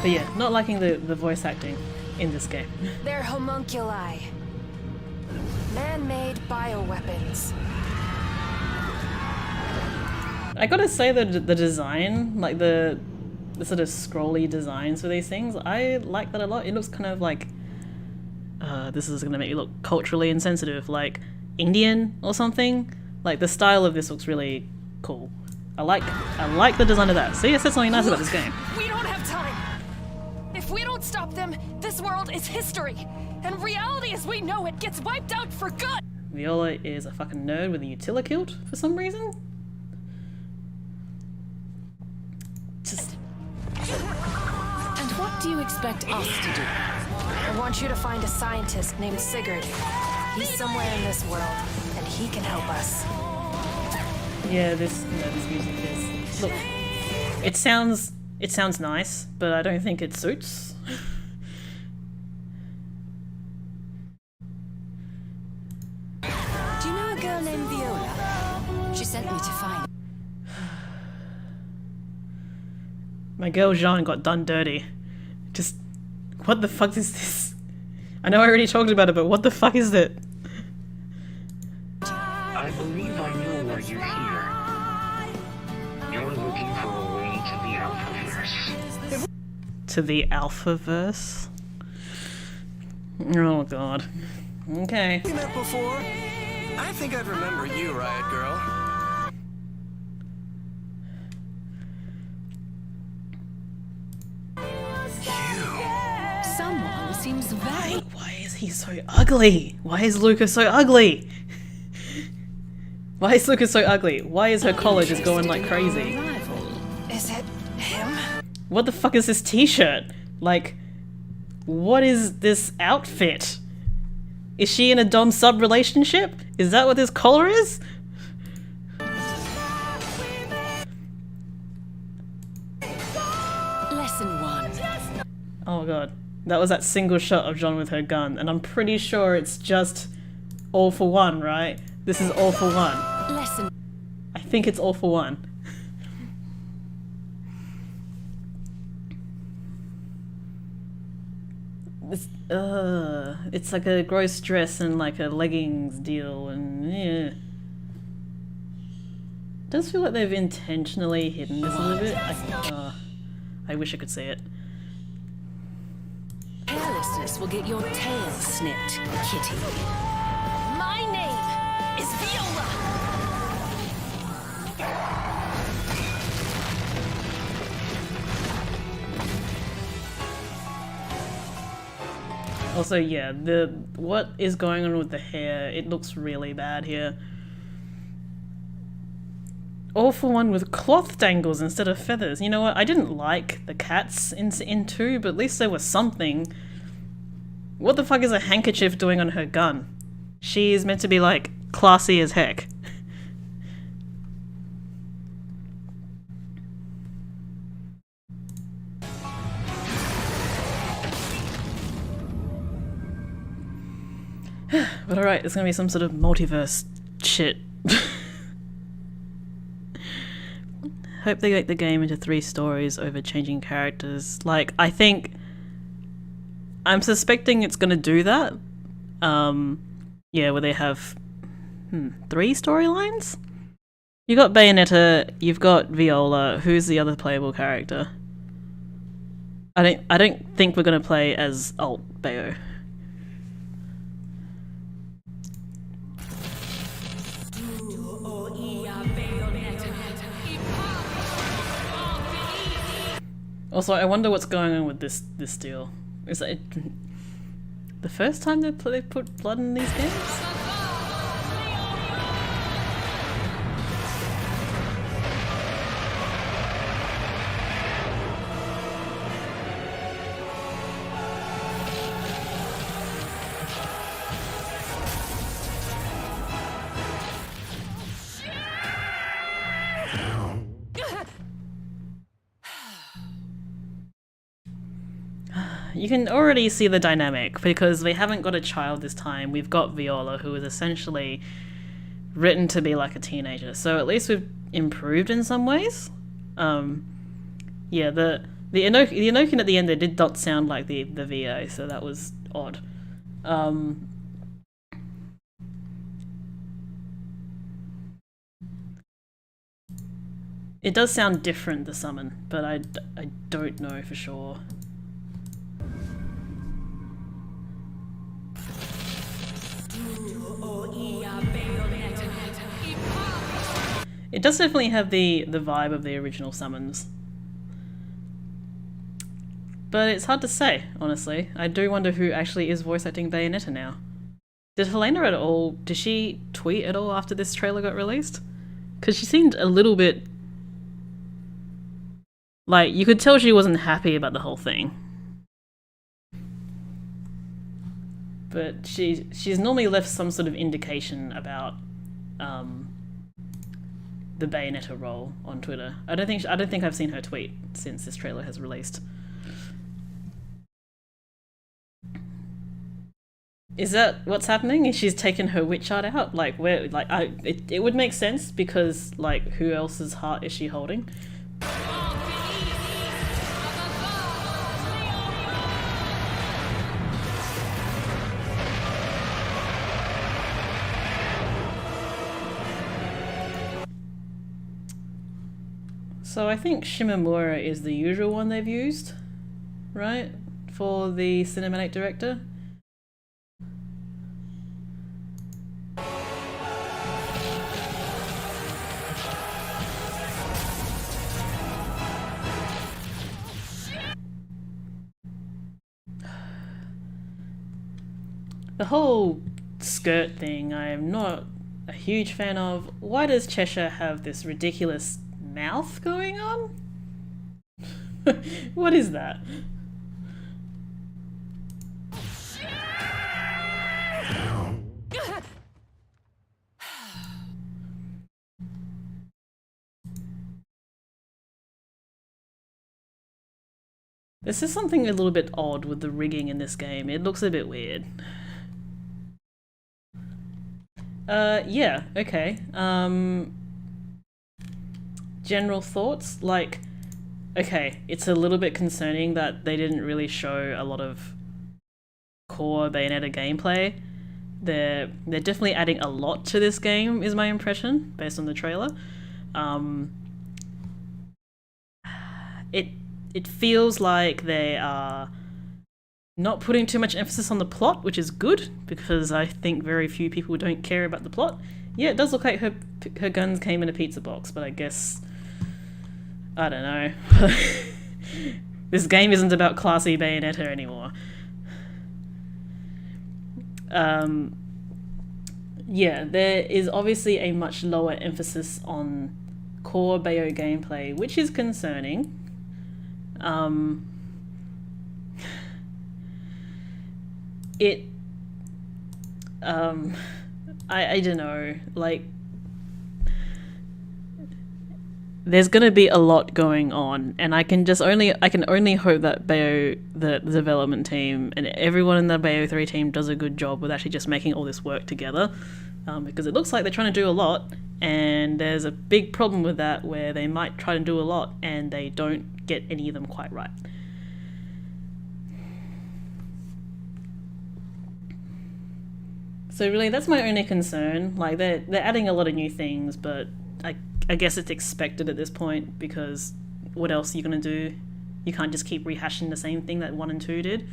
But yeah, not liking the voice acting in this game.
They're homunculi. Man-made bioweapons.
I gotta say that the design, like the sort of scrolly designs for these things, I like that a lot. It looks kind of like, this is gonna make me look culturally insensitive, like Indian or something. Like the style of this looks really cool. I like the design of that. See, I said something nice about this game.
We don't have time. If we don't stop them, this world is history. And reality as we know it gets wiped out for good.
Viola is a fucking nerd with a utilikilt for some reason. Just...
And what do you expect us to do? I want you to find a scientist named Sigurd. He's somewhere in this world, and he can help us.
Yeah, this music is... Look, it sounds nice, but I don't think it suits.
Do you know a girl named Viola? She sent me to find.
My girl Jean got done dirty. Just... What the fuck is this? I know I already talked about it, but what the fuck is it?
I believe I know why you're here. You're looking for a way to the Alphaverse.
To the Alphaverse? Oh god. Okay.
We met before. I think I'd remember you, Riot Girl.
Someone seems very...
Why is he so ugly? Why is Lucas so ugly? Why is Lucas so ugly? Why is her collar just going like crazy?
Is it him?
What the fuck is this t-shirt? Like, what is this outfit? Is she in a dom-sub relationship? Is that what this collar is?
Lesson 1.
Oh god. That was that single shot of John with her gun, and I'm pretty sure it's just all for one, right? This is all for one.
Lesson.
I think it's all for one. It's like a gross dress and like a leggings deal, and yeah. It does feel like they've intentionally hidden this a little bit. I wish I could see it.
Carelessness will get your tail snipped, kitty.
My name is Viola.
Also, yeah, what is going on with the hair? It looks really bad here. All for one with cloth dangles instead of feathers. You know what? I didn't like the cats in 2, but at least there was something. What the fuck is a handkerchief doing on her gun? She is meant to be like classy as heck. But alright, it's gonna be some sort of multiverse shit. Hope they make the game into 3 stories over changing characters. Like, I'm suspecting it's gonna do that. Yeah, where they have 3 storylines? You got Bayonetta, you've got Viola, who's the other playable character? I don't think we're gonna play as alt Bayo. Also, I wonder what's going on with this deal. Is it the first time they put blood in these games? you can already see the dynamic because we haven't got a child this time. We've got Viola, who is essentially written to be like a teenager. So at least we've improved in some ways. Yeah, the Enochian at the end there did not sound like the VA, so that was odd. It does sound different, the summon, but I don't know for sure. It does definitely have the vibe of the original summons. But it's hard to say, honestly. I do wonder who actually is voice acting Bayonetta now. Did she tweet at all after this trailer got released? Because she seemed a little bit... like, you could tell she wasn't happy about the whole thing. But she's normally left some sort of indication about the Bayonetta role on Twitter. I don't think I've seen her tweet since this trailer has released. Is that what's happening? Is she's taken her witch art out? Like where? Like it would make sense because like who else's heart is she holding? So I think Shimamura is the usual one they've used, right? For the cinematic director. The whole skirt thing I am not a huge fan of. Why does Cheshire have this ridiculous mouth going on? What is that? This is something a little bit odd with the rigging in this game. It looks a bit weird. Yeah, okay. General thoughts? Like, okay, it's a little bit concerning that they didn't really show a lot of core Bayonetta gameplay. They're definitely adding a lot to this game, is my impression, based on the trailer. It feels like they are not putting too much emphasis on the plot, which is good, because I think very few people don't care about the plot. Yeah, it does look like her guns came in a pizza box, but I guess... I don't know. This game isn't about classy Bayonetta anymore. Yeah, there is obviously a much lower emphasis on core Bayo gameplay, which is concerning. I don't know, like, there's gonna be a lot going on, and I can only hope that Bayo, the development team, and everyone in the Bayo 3 team does a good job with actually just making all this work together, because it looks like they're trying to do a lot, and there's a big problem with that where they might try to do a lot and they don't get any of them quite right. So really, that's my only concern. Like, they're adding a lot of new things, but I guess it's expected at this point, because what else are you going to do? You can't just keep rehashing the same thing that 1 and 2 did.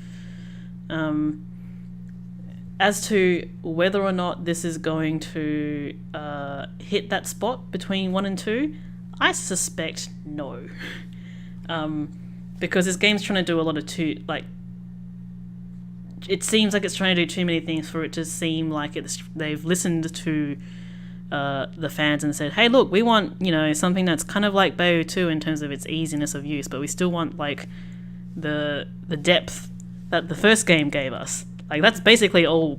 As to whether or not this is going to hit that spot between 1 and 2, I suspect no. Because this game's trying to do a lot of it seems like it's trying to do too many things for it to seem like they've listened to the fans and said, hey look, we want, something that's kind of like Bayo 2 in terms of its easiness of use, but we still want like the depth that the first game gave us. Like, that's basically all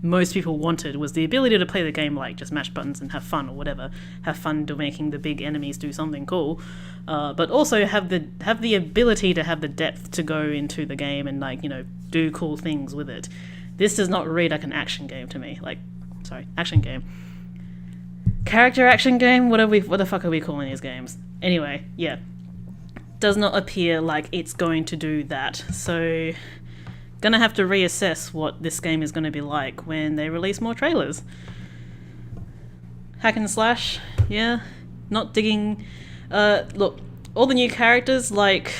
most people wanted was the ability to play the game like just mash buttons and have fun or whatever, have fun to making the big enemies do something cool, but also have the ability to have the depth to go into the game and like, you know, do cool things with it. This does not read like an action game to me. Action game, character action game. What the fuck are we calling these games? Anyway, yeah, does not appear like it's going to do that. So gonna have to reassess what this game is going to be like when they release more trailers. Hack and slash, yeah, not digging. Look, all the new characters, like,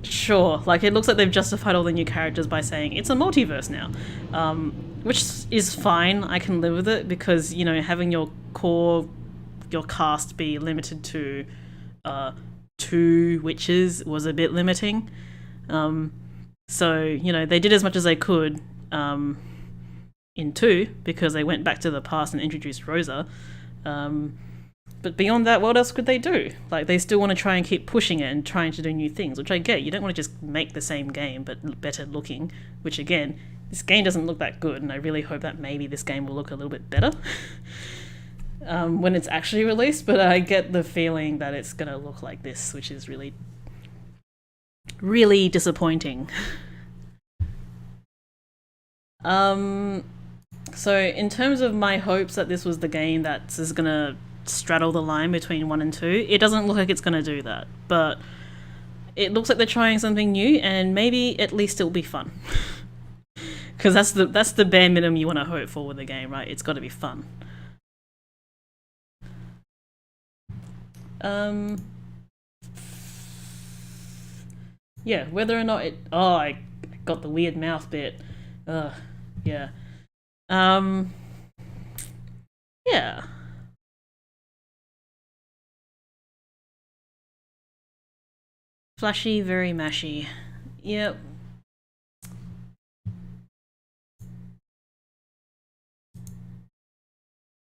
sure, like it looks like they've justified all the new characters by saying it's a multiverse now, which is fine. I can live with it because, you know, having your cast be limited to 2 witches was a bit limiting. So, you know, they did as much as they could in 2 because they went back to the past and introduced Rosa. But beyond that, what else could they do? Like, they still want to try and keep pushing it and trying to do new things, which I get. You don't want to just make the same game but better looking, which again, this game doesn't look that good, and I really hope that maybe this game will look a little bit better when it's actually released, but I get the feeling that it's going to look like this, which is really, really disappointing. So in terms of my hopes that this was the game that is going to straddle the line between 1 and 2, it doesn't look like it's going to do that, but it looks like they're trying something new, and maybe at least it'll be fun. Because that's the bare minimum you want to hope for with the game, right? It's got to be fun. Yeah, whether or not it... Oh, I got the weird mouth bit. Yeah. Yeah. Flashy, very mashy. Yep.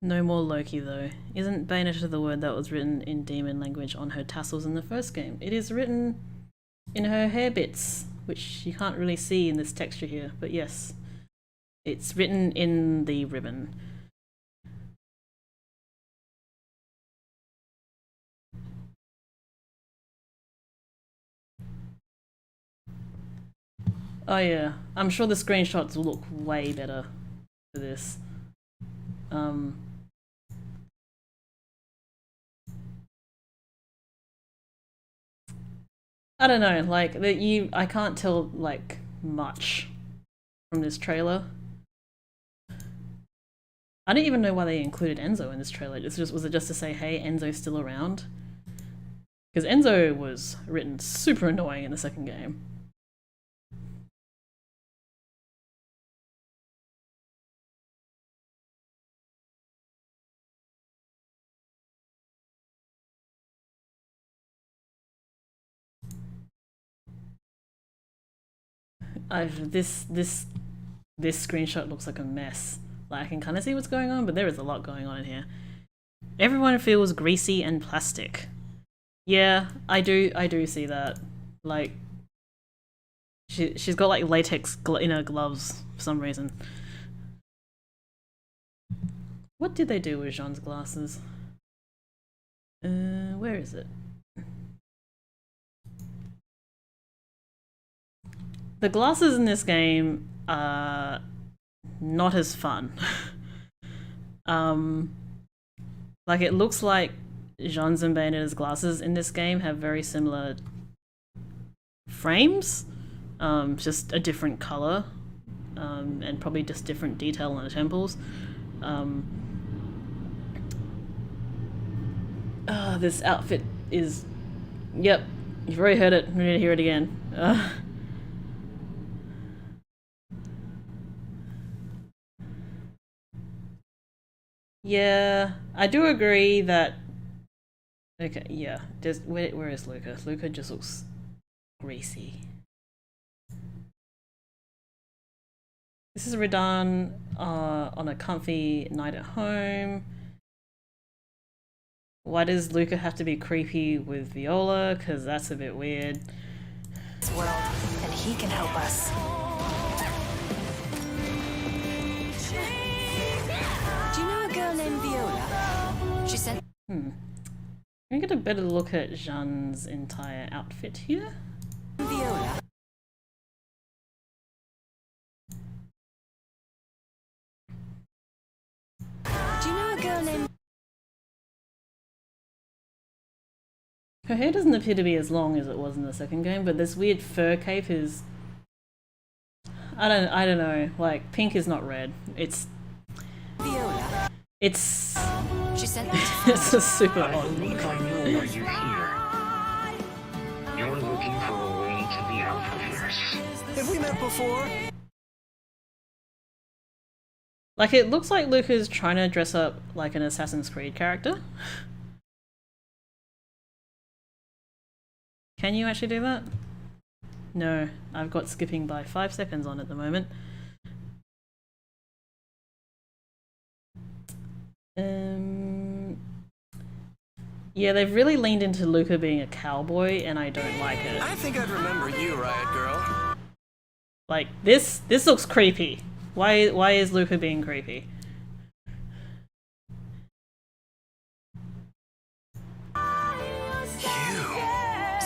No more Loki though. Isn't Bayonetta the word that was written in demon language on her tassels in the first game? It is written in her hair bits, which you can't really see in this texture here, but yes. It's written in the ribbon. Oh yeah, I'm sure the screenshots will look way better for this. I don't know, like I can't tell like much from this trailer. I don't even know why they included Enzo in this trailer. Was it just to say, hey, Enzo's still around? Because Enzo was written super annoying in the second game. This screenshot looks like a mess. Like, I can kind of see what's going on, but there is a lot going on in here. Everyone feels greasy and plastic. Yeah, I do see that. Like, she's got like latex in her gloves for some reason. What did they do with Jean's glasses? Where is it? The glasses in this game are not as fun. Like, it looks like Jean's and Bayonetta's glasses in this game have very similar frames, just a different color, and probably just different detail on the temples. This outfit is... Yep, you've already heard it. We need to hear it again. Yeah, I do agree that... Okay, yeah. Where is Luca? Luca just looks greasy. This is Radahn on a comfy night at home. Why does Luca have to be creepy with Viola? Because that's a bit weird.
World, and he can help us.
Viola. She sent.
Can we get a better look at Jeanne's entire outfit here?
Viola. Do you know a girl named?
Her hair doesn't appear to be as long as it was in the second game, but this weird fur cape is... I don't know, like, pink is not red. It's...
Viola.
It's...
She sent me to
it's just super
I
odd.
think I know why you're here. You're looking for a way to the Alphaverse.
Have we met before?
Like, it looks like Luca's trying to dress up like an Assassin's Creed character. Can you actually do that? No, I've got skipping by 5 seconds on at the moment. Yeah, they've really leaned into Luca being a cowboy, and I don't like it.
I think I'd remember you, Riot Girl.
Like, this looks creepy. Why is Luca being creepy?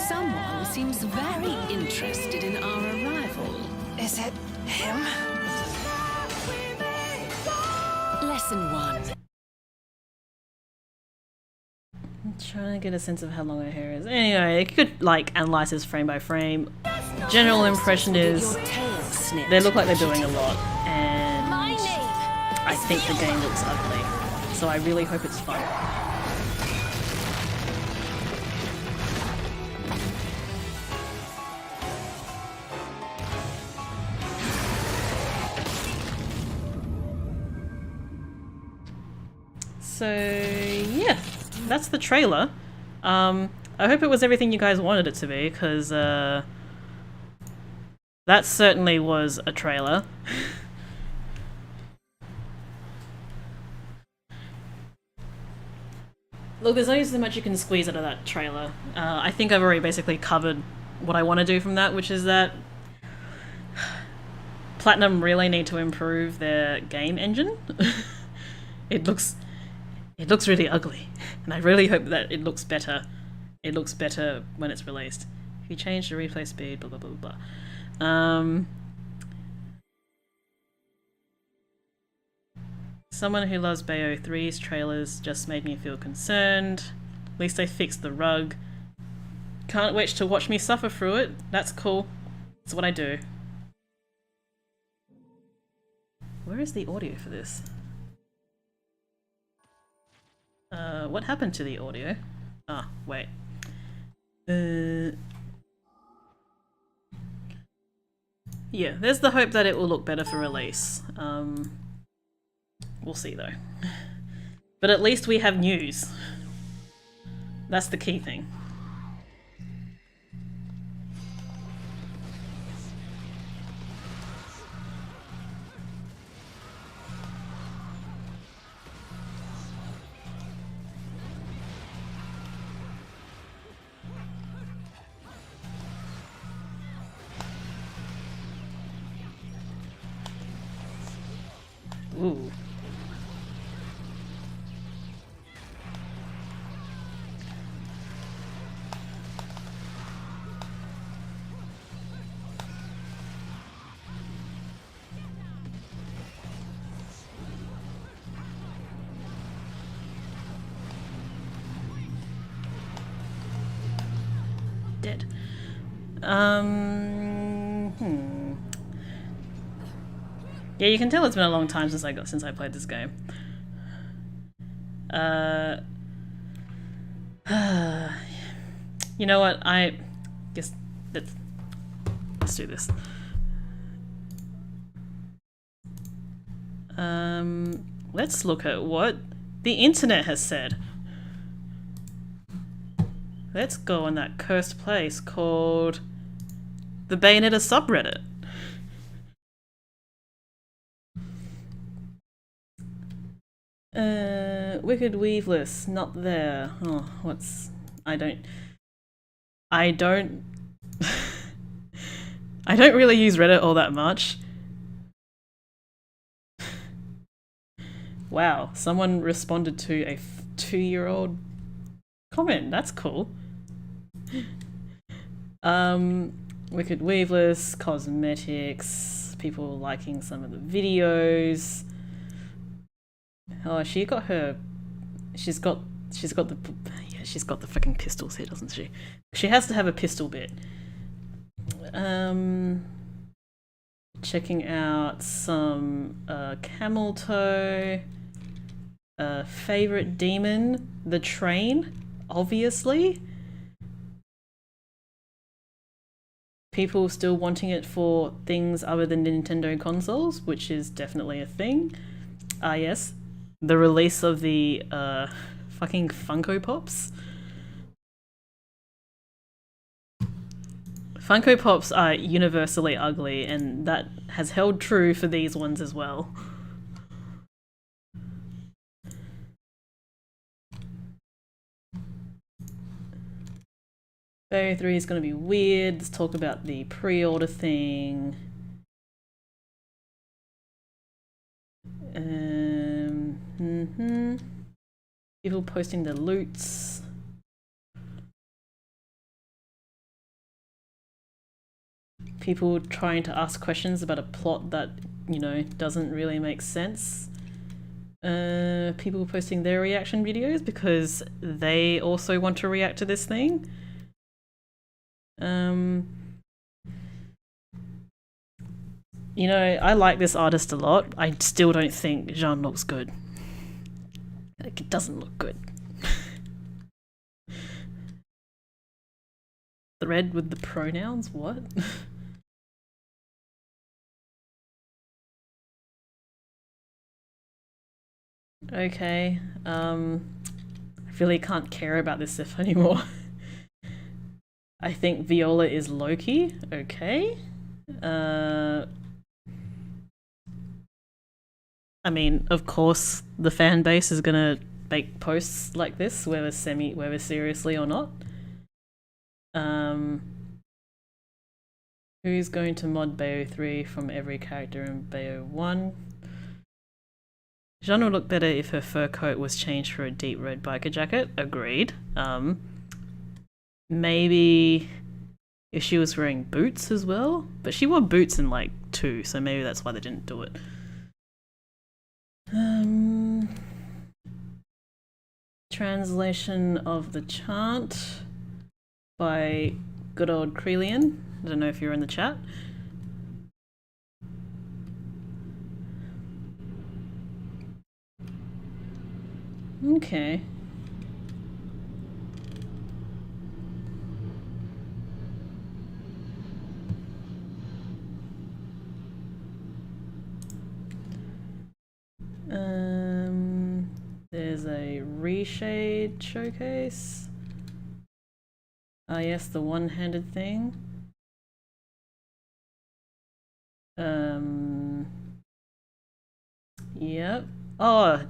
Someone seems very interested in our arrival.
Is it him?
Lesson 1.
I'm trying to get a sense of how long her hair is. Anyway, it could, like, analyze this frame by frame. General impression is
Your tail snipped.
they look like they're doing a lot, and I think the game looks ugly. So I really hope it's fun. So yeah, that's the trailer. I hope it was everything you guys wanted it to be, because that certainly was a trailer. Look, there's only so much you can squeeze out of that trailer. I think I've already basically covered what I want to do from that, which is that Platinum really need to improve their game engine. It looks really ugly, and I really hope that it looks better. It looks better when it's released. If you change the replay speed, blah blah blah blah. Someone who loves Bayo 3's trailers just made me feel concerned. At least they fixed the rug. Can't wait to watch me suffer through it. That's cool. That's what I do. Where is the audio for this? What happened to the audio? Ah, wait. Yeah, there's the hope that it will look better for release. We'll see though. But at least we have news. That's the key thing. Ooh. Dead. Yeah, you can tell it's been a long time since I played this game. You know what? I guess let's do this. Let's look at what the internet has said. Let's go on that cursed place called the Bayonetta subreddit. Wicked Weaveless, not there. Oh, I don't I don't really use Reddit all that much. Wow, someone responded to a 2-year-old comment. That's cool. Wicked Weaveless, cosmetics, people liking some of the videos. Oh, she's got the freaking pistols here, doesn't she? She has to have a pistol bit. Checking out some camel toe. Favorite demon, the train, obviously. People still wanting it for things other than Nintendo consoles, which is definitely a thing. Yes, the release of the fucking Funko Pops. Funko Pops are universally ugly, and that has held true for these ones as well. Bayo 3 is going to be weird. Let's talk about the pre-order thing. People posting their loots. People trying to ask questions about a plot that, you know, doesn't really make sense. People posting their reaction videos because they also want to react to this thing. You know, I like this artist a lot. I still don't think Jean looks good. Like, it doesn't look good. Thread with the pronouns? What? Okay, I really can't care about this stuff anymore. I think Viola is Loki. Okay. I mean, of course, the fan base is gonna make posts like this, whether seriously or not. Who's going to mod Bayo 3 from every character in Bayo 1? Jeanne would look better if her fur coat was changed for a deep red biker jacket. Agreed. Maybe if she was wearing boots as well, but she wore boots in like 2, so maybe that's why they didn't do it. Translation of the chant by good old Krelian. I don't know if you're in the chat. Okay. There's a reshade showcase. Ah, yes, the one-handed thing. Yep. Oh,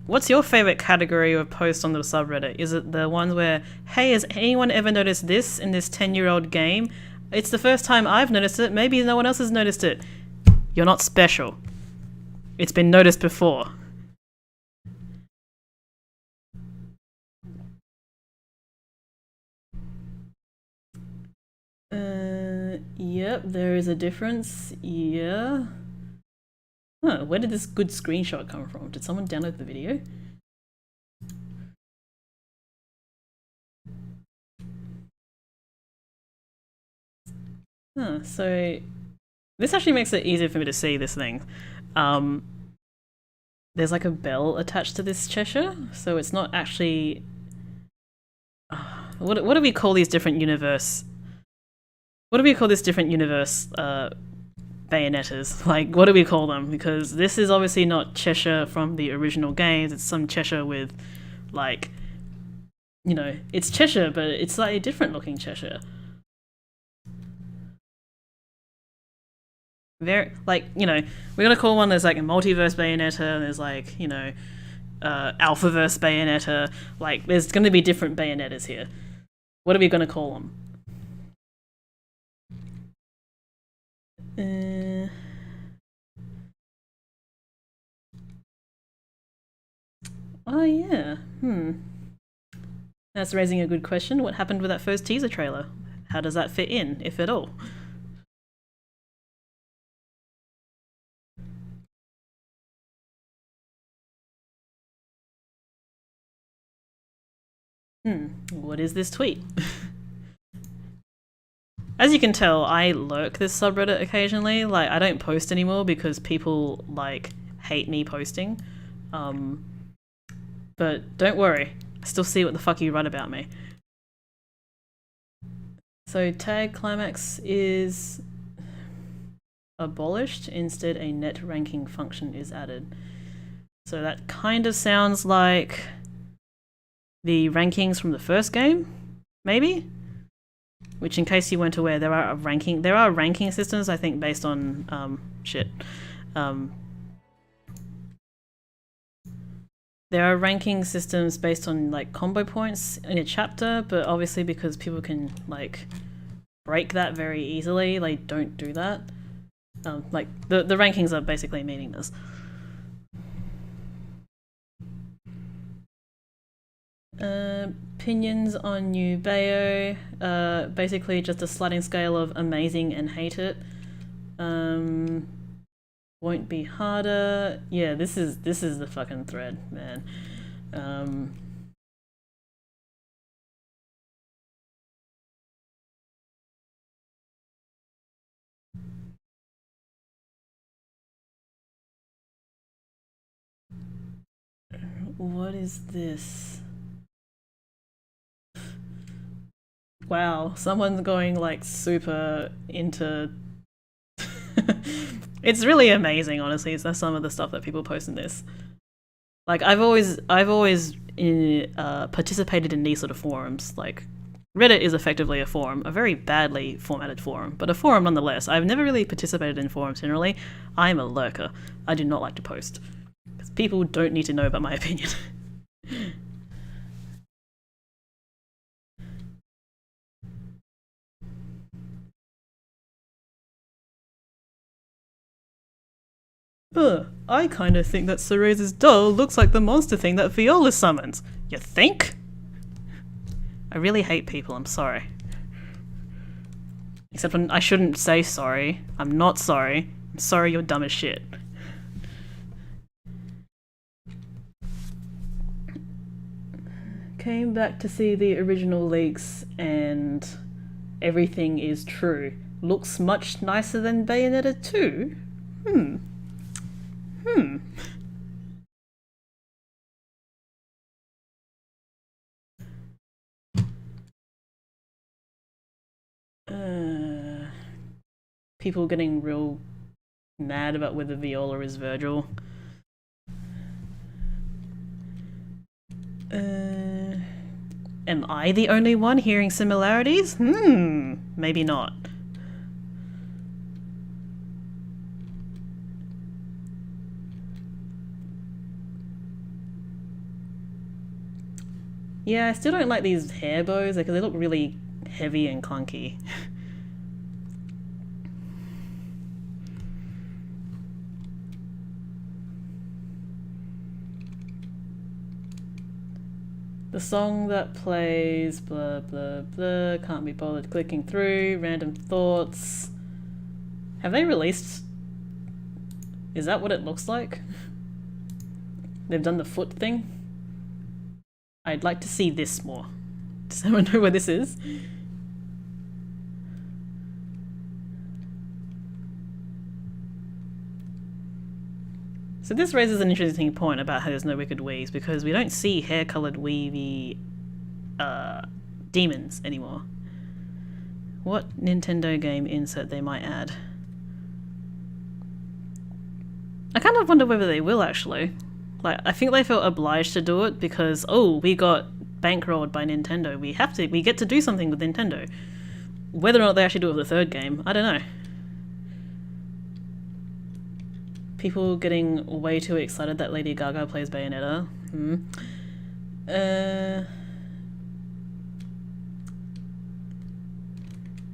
what's your favorite category of post on the subreddit? Is it the ones where, hey, has anyone ever noticed this in this 10-year-old game? It's the first time I've noticed it. Maybe no one else has noticed it. You're not special. It's been noticed before. Yep, there is a difference. Yeah. Huh, where did this good screenshot come from? Did someone download the video? Huh, so this actually makes it easier for me to see this thing. There's like a bell attached to this Cheshire, so it's not actually... what do we call these different universe? What do we call this different universe Bayonettas? Like, what do we call them? Because this is obviously not Cheshire from the original games. It's some Cheshire with, like, you know, it's Cheshire, but it's slightly different looking Cheshire. Very, like, you know, we're gonna call one there's like a multiverse Bayonetta, there's like, you know, Alphaverse Bayonetta. Like, there's gonna be different Bayonettas here. What are we gonna call them? Oh yeah. That's raising a good question. What happened with that first teaser trailer? How does that fit in, if at all? What is this tweet? As you can tell, I lurk this subreddit occasionally. Like, I don't post anymore because people, like, hate me posting. But don't worry, I still see what the fuck you write about me. So tag climax is abolished, instead a net ranking function is added. So that kind of sounds like the rankings from the first game, maybe? Which, in case you weren't aware, there are ranking systems, I think, based on there are ranking systems based on like combo points in a chapter, but obviously because people can like break that very easily, they don't do that. Like the rankings are basically meaningless. Opinions on new Bayo. Basically just a sliding scale of amazing and hate it. Won't be harder. Yeah, this is the fucking thread, man. What is this? Wow, someone's going like super into it's really amazing, honestly. That's some of the stuff that people post in this. Like, I've always participated in these sort of forums. Like, Reddit is effectively a forum, a very badly formatted forum, but a forum nonetheless. I've never really participated in forums generally. I'm a lurker. I do not like to post. Because people don't need to know about my opinion. I kind of think that Cerese's doll looks like the monster thing that Viola summons. You think? I really hate people, I'm sorry. Except when I shouldn't say sorry. I'm not sorry. I'm sorry you're dumb as shit. Came back to see the original leaks and everything is true. Looks much nicer than Bayonetta 2? People getting real mad about whether Viola is Virgil. Am I the only one hearing similarities? Maybe not. Yeah, I still don't like these hair bows because they look really heavy and clunky. The song that plays, blah blah blah, can't be bothered clicking through, random thoughts. Have they released... Is that what it looks like? They've done the foot thing? I'd like to see this more. Does anyone know where this is? So this raises an interesting point about how there's no wicked Wiis, because we don't see hair-coloured weavy demons anymore. What Nintendo game insert they might add? I kind of wonder whether they will, actually. Like, I think they felt obliged to do it because, oh, we got bankrolled by Nintendo. We get to do something with Nintendo. Whether or not they actually do it with the third game, I don't know. People getting way too excited that Lady Gaga plays Bayonetta.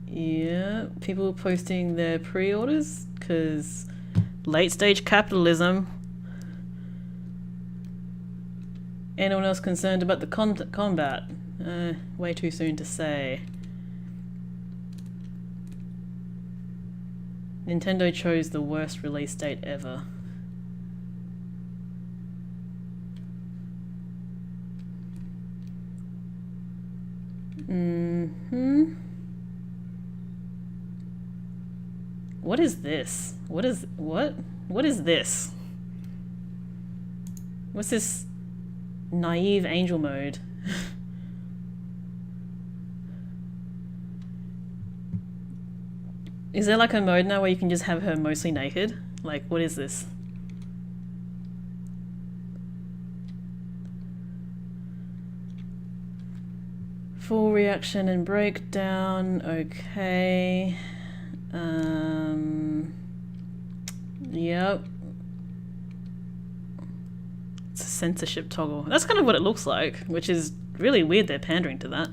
Yeah, people posting their pre-orders because late-stage capitalism. Anyone else concerned about the combat? Way too soon to say. Nintendo chose the worst release date ever. What is this? What is this? What's this naive angel mode? Is there like a mode now where you can just have her mostly naked? Like, what is this? Full reaction and breakdown, okay. Yep. It's a censorship toggle. That's kind of what it looks like, which is really weird they're pandering to that.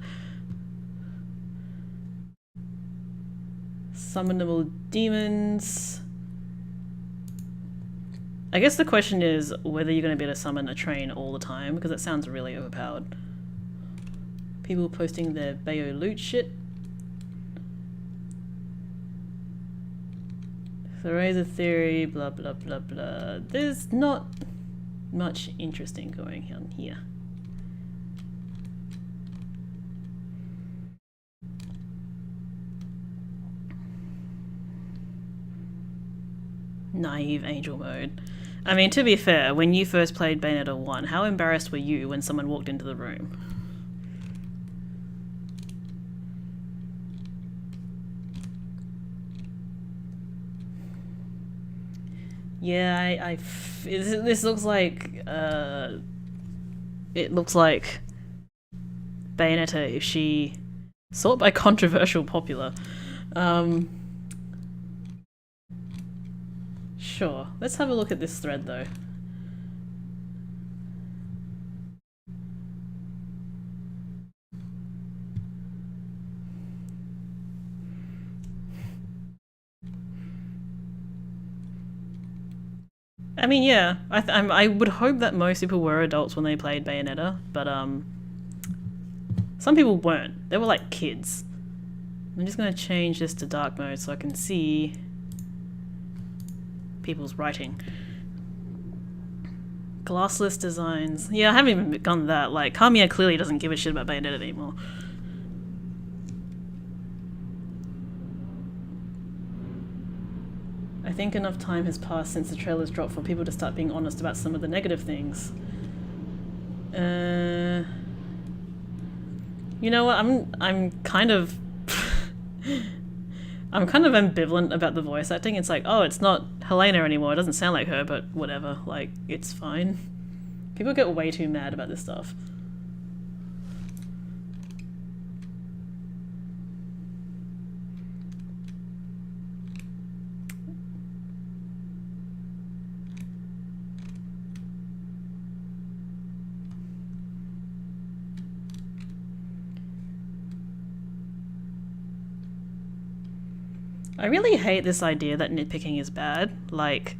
Summonable demons. I guess the question is whether you're going to be able to summon a train all the time, because it sounds really overpowered. People posting their Bayo loot shit. The Razor Theory, blah blah blah blah. There's not much interesting going on here. Naive angel mode. I mean, to be fair, when you first played Bayonetta 1, how embarrassed were you when someone walked into the room? Yeah, this looks like, it looks like Bayonetta if she, sort by controversial popular. Sure, let's have a look at this thread though. I mean, yeah, I would hope that most people were adults when they played Bayonetta, but some people weren't. They were like kids. I'm just gonna change this to dark mode so I can see people's writing. Glassless designs. Yeah, I haven't even begun that. Like, Kamiya clearly doesn't give a shit about Bayonetta anymore. I think enough time has passed since the trailers dropped for people to start being honest about some of the negative things. You know what? I'm kind of I'm kind of ambivalent about the voice acting. It's like, oh, it's not Helena anymore. It doesn't sound like her, but whatever. Like, it's fine. People get way too mad about this stuff. I really hate this idea that nitpicking is bad. Like,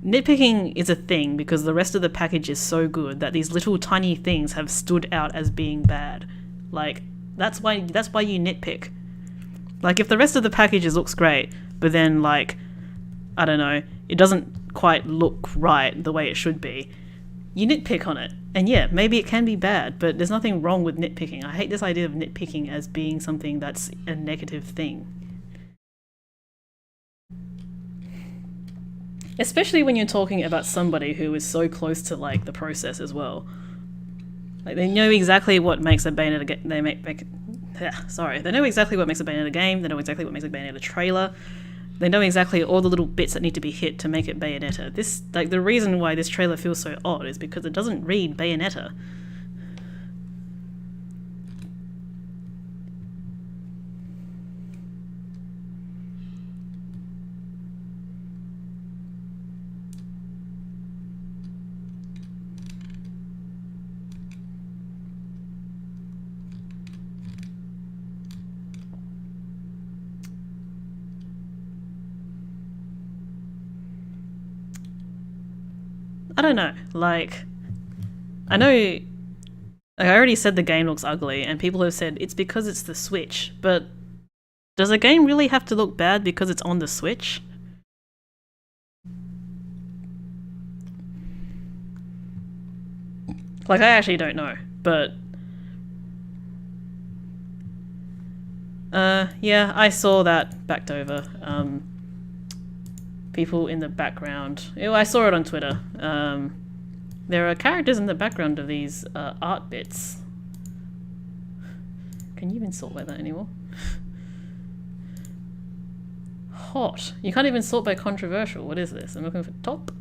nitpicking is a thing because the rest of the package is so good that these little tiny things have stood out as being bad. Like, that's why you nitpick. Like, if the rest of the package looks great, but then, like, I don't know, it doesn't quite look right the way it should be, you nitpick on it. And yeah, maybe it can be bad, but there's nothing wrong with nitpicking. I hate this idea of nitpicking as being something that's a negative thing. Especially when you're talking about somebody who is so close to, like, the process as well. Like, they know exactly what makes a Bayonetta game. They know exactly what makes a Bayonetta game. They know exactly what makes a Bayonetta trailer. They know exactly all the little bits that need to be hit to make it Bayonetta. This, like, the reason why this trailer feels so odd is because it doesn't read Bayonetta. I don't know. Like, I know, like, I already said the game looks ugly, and people have said it's because it's the Switch, but does a game really have to look bad because it's on the Switch? Like, I actually don't know, but yeah, I saw that backed over. People in the background. Ew, I saw it on Twitter. There are characters in the background of these art bits. Can you even sort by that anymore? Hot. You can't even sort by controversial. What is this? I'm looking for top.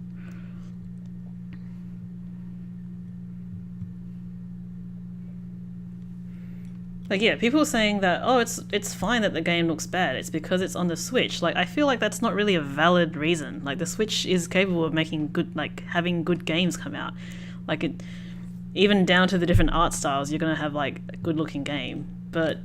Like, yeah, people are saying that, oh, it's fine that the game looks bad, it's because it's on the Switch. Like, I feel like that's not really a valid reason. Like, the Switch is capable of making good, like, having good games come out. Like, it, even down to the different art styles, you're gonna have, like, a good looking game. But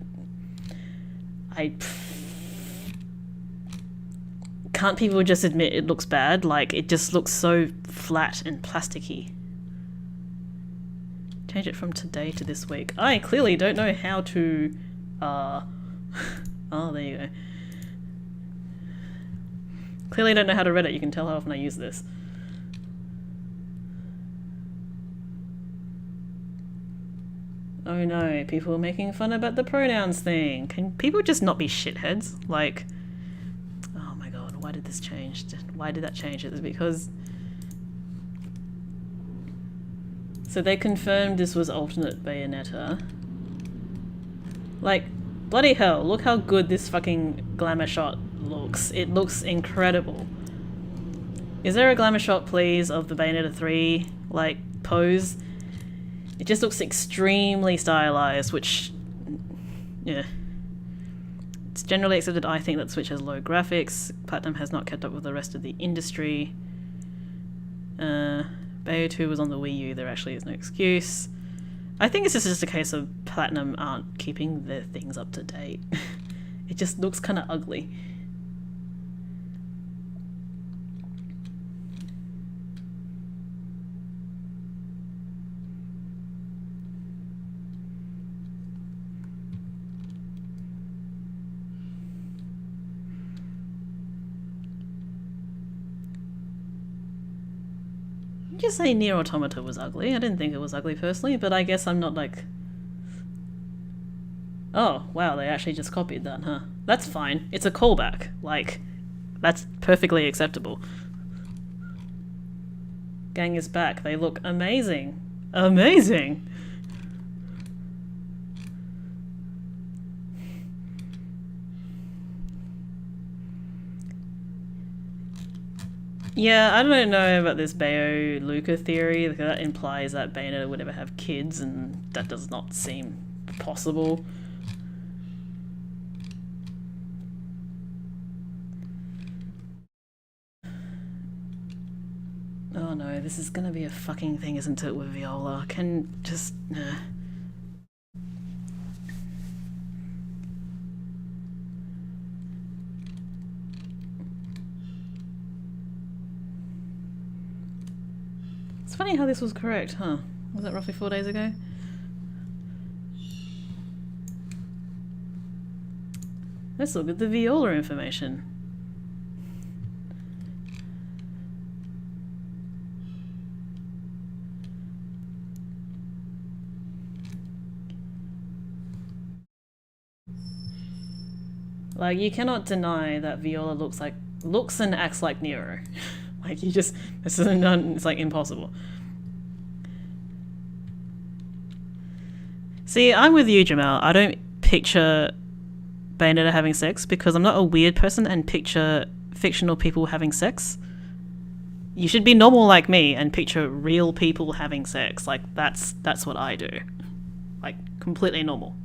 can't people just admit it looks bad? Like, it just looks so flat and plasticky. Change it from today to this week. I clearly don't know how to, oh, there you go. Clearly don't know how to Reddit, you can tell how often I use this. Oh no, people are making fun about the pronouns thing. Can people just not be shitheads? Like, oh my god, why did this change? Why did that change? It's because... So they confirmed this was alternate Bayonetta. Like, bloody hell, look how good this fucking glamour shot looks. It looks incredible. Is there a glamour shot, please, of the Bayonetta 3, like, pose? It just looks extremely stylized, which... yeah. It's generally accepted, I think, that Switch has low graphics. Platinum has not kept up with the rest of the industry. Bayo 2 was on the Wii U, there actually is no excuse. I think it's just a case of Platinum aren't keeping their things up to date. It just looks kind of ugly. Just say Nier Automata was ugly. I didn't think it was ugly personally, but I guess I'm not like... Oh, wow, they actually just copied that, huh? That's fine. It's a callback. Like, that's perfectly acceptable. Gang is back. They look amazing. Amazing! Yeah, I don't know about this Bayo Luca theory. That implies that Bayonetta would ever have kids, and that does not seem possible. Oh no, this is gonna be a fucking thing, isn't it, with Viola? Can just... It's funny how this was correct, huh? Was that roughly 4 days ago? Let's look at the Viola information. Like, you cannot deny that Viola looks and acts like Nero. Like, you just, this is it's like impossible. See, I'm with you, Jamal. I don't picture Bayonetta having sex because I'm not a weird person and picture fictional people having sex. You should be normal like me and picture real people having sex. Like, that's what I do. Like, completely normal.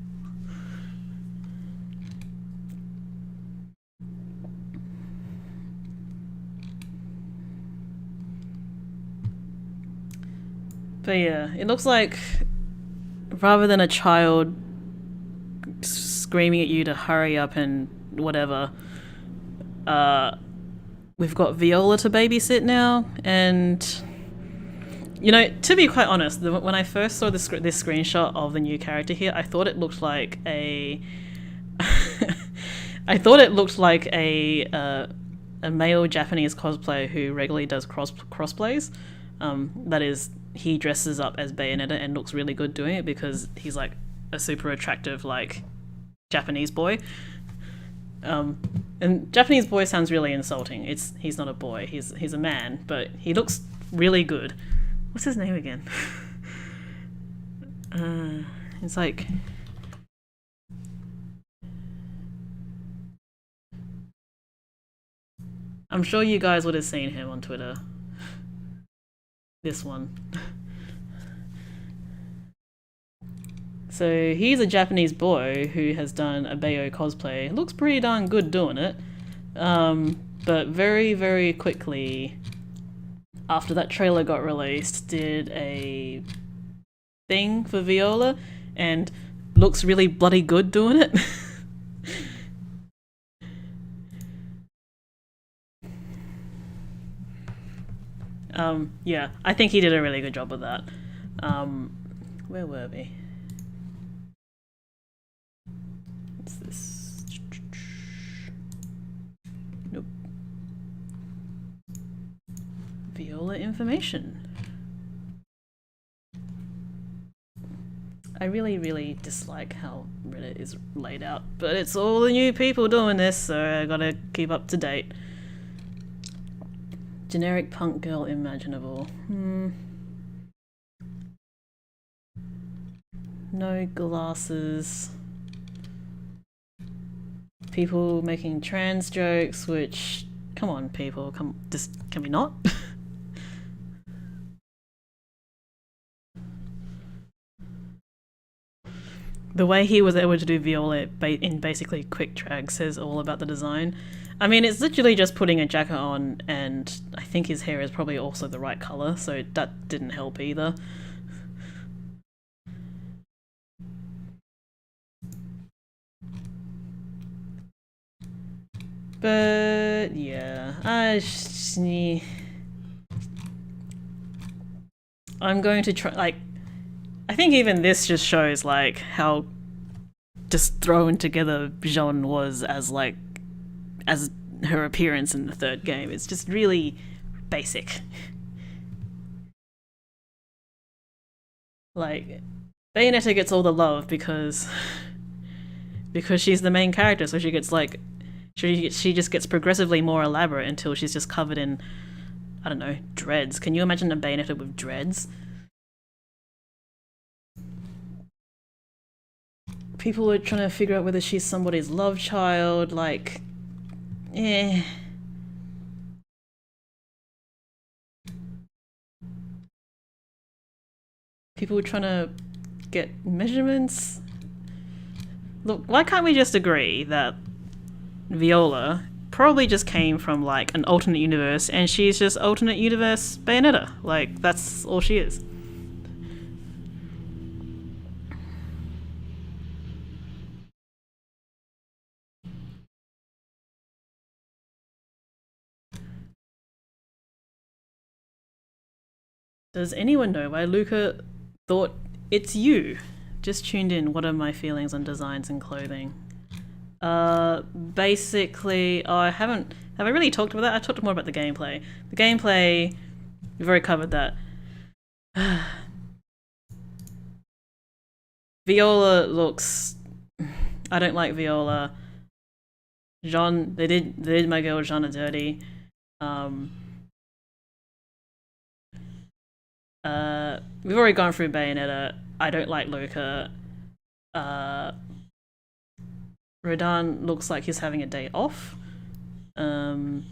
But yeah, it looks like rather than a child screaming at you to hurry up and whatever, we've got Viola to babysit now, and You know, to be quite honest, when I first saw this screenshot of the new character here, I thought it looked like a I thought it looked like a male Japanese cosplayer who regularly does crossplays. That is, he dresses up as Bayonetta and looks really good doing it because he's like a super attractive like Japanese boy. And Japanese boy sounds really insulting. He's not a boy. He's a man, but he looks really good. What's his name again? It's like. I'm sure you guys would have seen him on Twitter. This one. So he's a Japanese boy who has done a Bayo cosplay. Looks pretty darn good doing it. But very, very quickly, after that trailer got released, did a thing for Viola and looks really bloody good doing it. Yeah, I think he did a really good job with that. Where were we? What's this? Nope. Viola information. I really, really dislike how Reddit is laid out, but it's all the new people doing this, so I gotta keep up to date. Generic punk girl imaginable. No glasses. People making trans jokes, which... Come on, people. Can we not? The way he was able to do Viola in basically quick drag says all about the design. I mean, it's literally just putting a jacket on, and I think his hair is probably also the right colour, so that didn't help either. But yeah, I'm going to try, like, I think even this just shows like how just thrown together Jeanne was as her appearance in the third game. It's just really basic. Like, Bayonetta gets all the love because she's the main character, so she gets like she just gets progressively more elaborate until she's just covered in, I don't know, dreads. Can you imagine a Bayonetta with dreads? People are trying to figure out whether she's somebody's love child, like, eh. People were trying to get measurements. Look, why can't we just agree that Viola probably just came from like an alternate universe and she's just alternate universe Bayonetta? Like, that's all she is. Does anyone know why Luca thought it's you? Just tuned in. What are my feelings on designs and clothing? Basically, have I really talked about that? I talked more about the gameplay. The gameplay, we've already covered that. Viola looks... I don't like Viola. Jeanne, they did my girl Jeanne dirty. We've already gone through Bayonetta. I don't like Luca. Rodan looks like he's having a day off. And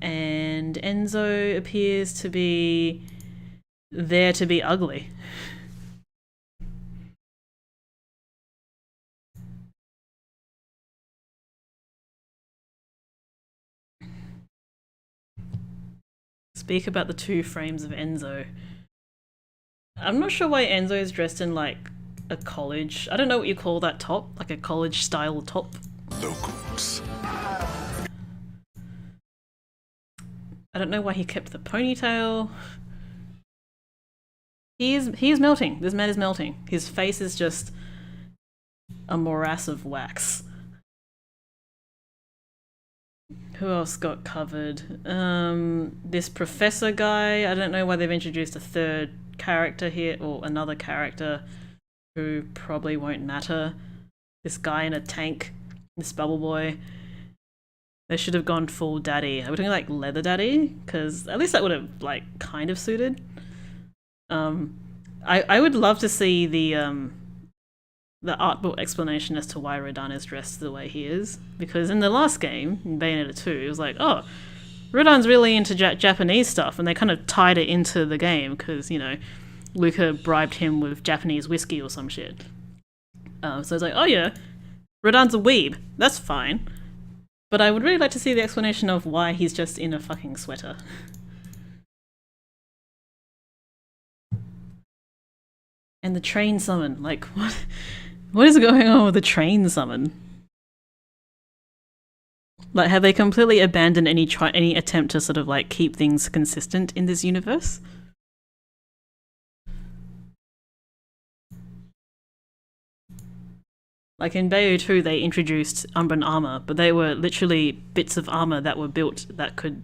Enzo appears to be there to be ugly. Speak about the 2 frames of Enzo. I'm not sure why Enzo is dressed in like a college... I don't know what you call that top, like a college style top.
Locals.
I don't know why he kept the ponytail. He is melting. This man is melting. His face is just a morass of wax. Who else got covered? This professor guy. I don't know why they've introduced a third character here, or another character who probably won't matter. This guy in a tank, this bubble boy. They should have gone full daddy. Are we talking like leather daddy? Because at least that would have like kind of suited. I would love to see the art book explanation as to why Rodan is dressed the way he is, because in the last game, in Bayonetta 2, it was like, oh, Rodan's really into Japanese stuff, and they kind of tied it into the game because, you know, Luca bribed him with Japanese whiskey or some shit. So it's like, oh yeah, Rodan's a weeb, that's fine. But I would really like to see the explanation of why he's just in a fucking sweater. And the train summon, like, what is going on with the train summon? Like, have they completely abandoned any attempt to sort of like keep things consistent in this universe? Like in Bayo 2, they introduced Umbran armor, but they were literally bits of armor that were built that could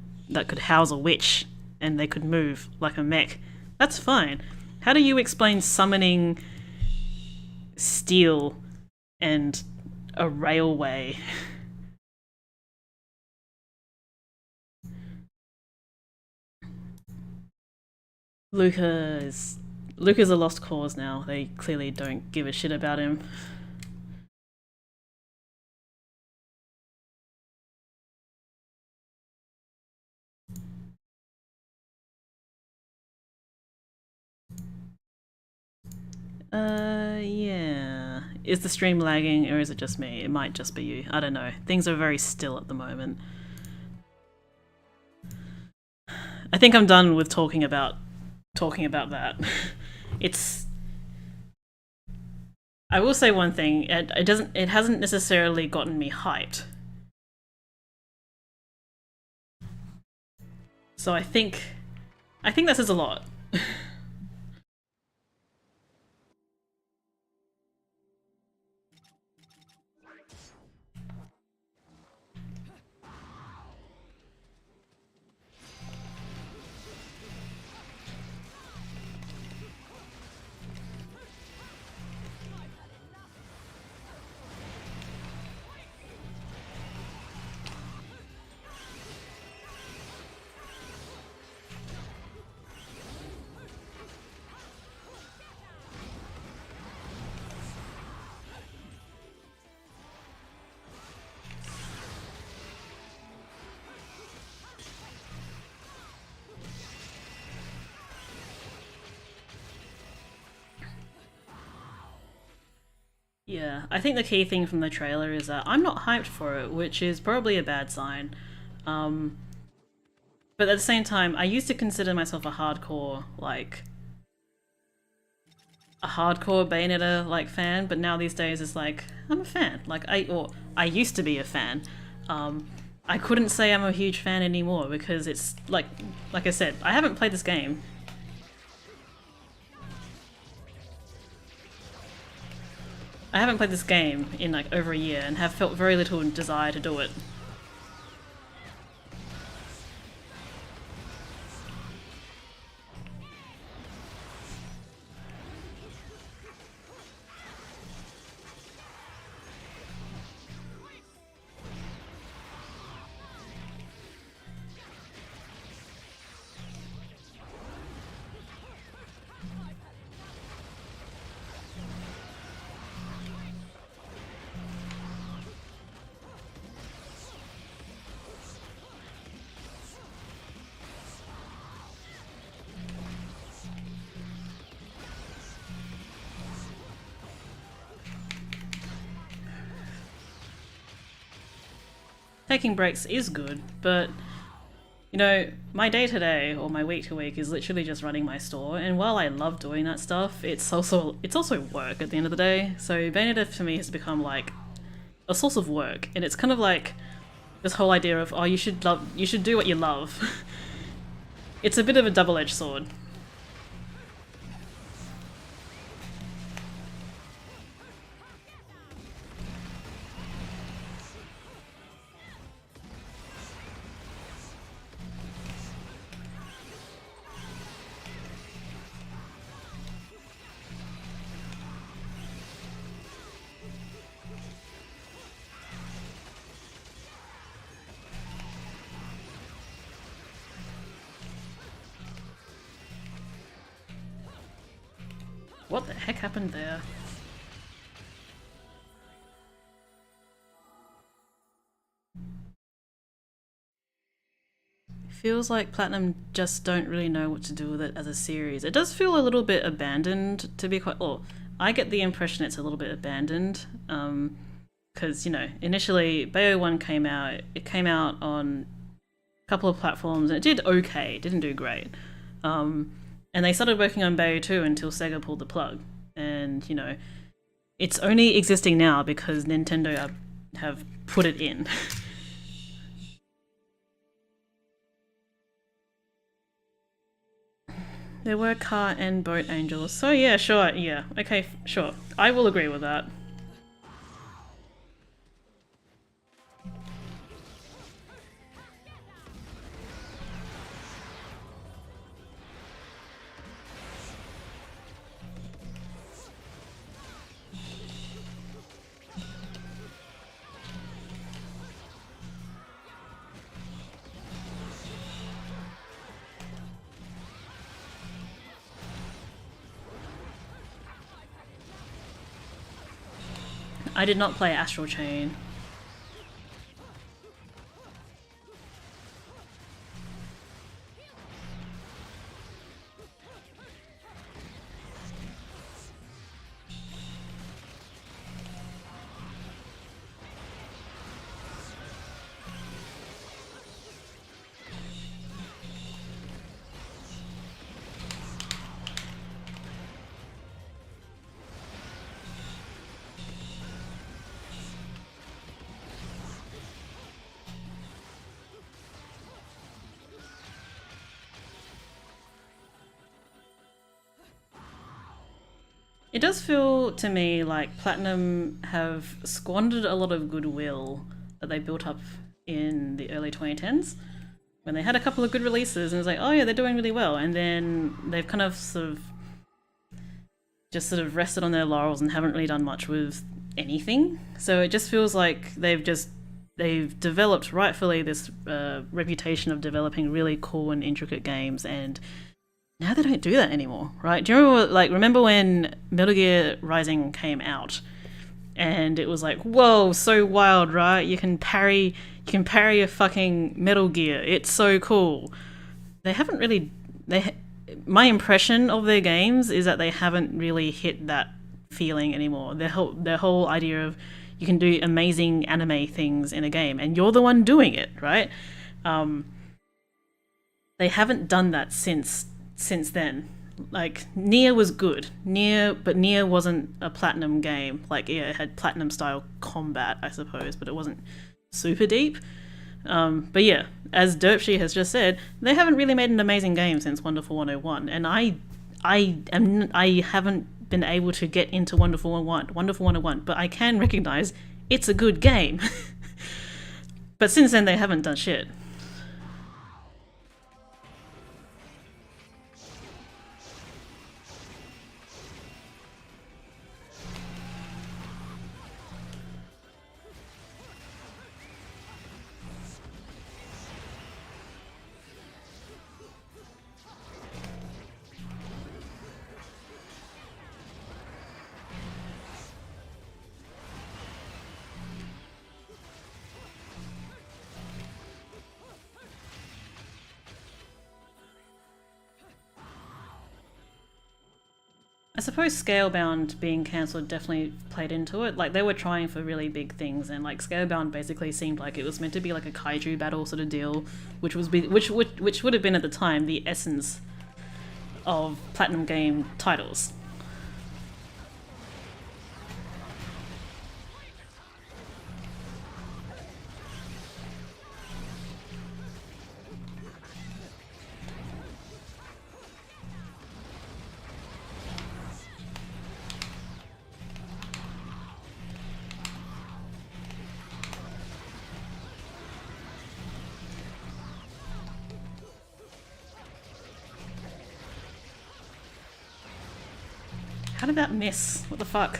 house a witch, and they could move like a mech. That's fine. How do you explain summoning steel and a railway? Luca's a lost cause now. They clearly don't give a shit about him. Yeah. Is the stream lagging or is it just me? It might just be you. I don't know. Things are very still at the moment. I think I'm done with talking about that. I will say one thing. It hasn't necessarily gotten me hyped. So I think that says a lot. Yeah, I think the key thing from the trailer is that I'm not hyped for it, which is probably a bad sign. But at the same time, I used to consider myself a hardcore Bayonetta fan, but now these days it's like I'm a fan. I used to be a fan. I couldn't say I'm a huge fan anymore because it's like I said, I haven't played this game. I haven't played this game in like over a year and have felt very little desire to do it. Taking breaks is good, but you know, my day-to-day or my week-to-week is literally just running my store, and while I love doing that stuff, it's also work at the end of the day. So Bayonetta for me has become like a source of work, and it's kind of like this whole idea of, oh, you should do what you love. It's a bit of a double-edged sword. What the heck happened there? Feels like Platinum just don't really know what to do with it as a series. It does feel a little bit abandoned, to be quite... Well, I get the impression it's a little bit abandoned, because, you know, initially Bayo 1 came out, it came out on a couple of platforms, and it did okay, it didn't do great. And they started working on Bayo 2 until Sega pulled the plug. And, you know, it's only existing now because Nintendo have put it in. There were car and boat angels. So yeah, sure, yeah. Okay, sure. I will agree with that. I did not play Astral Chain. It does feel to me like Platinum have squandered a lot of goodwill that they built up in the early 2010s when they had a couple of good releases and it was like, oh yeah, they're doing really well, and then they've kind of just sort of rested on their laurels and haven't really done much with anything. So it just feels like they've developed rightfully this reputation of developing really cool and intricate games, and now they don't do that anymore, right? Do you remember when Metal Gear Rising came out and it was like, whoa, so wild, right? You can parry a fucking Metal Gear. It's so cool. They haven't really my impression of their games is that they haven't really hit that feeling anymore. Their whole idea of you can do amazing anime things in a game and you're the one doing it, right? They haven't done that since then. Like, Nier was good. But Nier wasn't a Platinum game. Like, yeah, it had Platinum style combat, I suppose, but it wasn't super deep. But yeah, as Derpshy has just said, they haven't really made an amazing game since Wonderful 101, and I haven't been able to get into Wonderful 101, but I can recognize it's a good game. But since then, they haven't done shit. I suppose Scalebound being cancelled definitely played into it. Like, they were trying for really big things, and like Scalebound basically seemed like it was meant to be like a kaiju battle sort of deal, which would have been at the time the essence of Platinum game titles. How did that miss? What the fuck?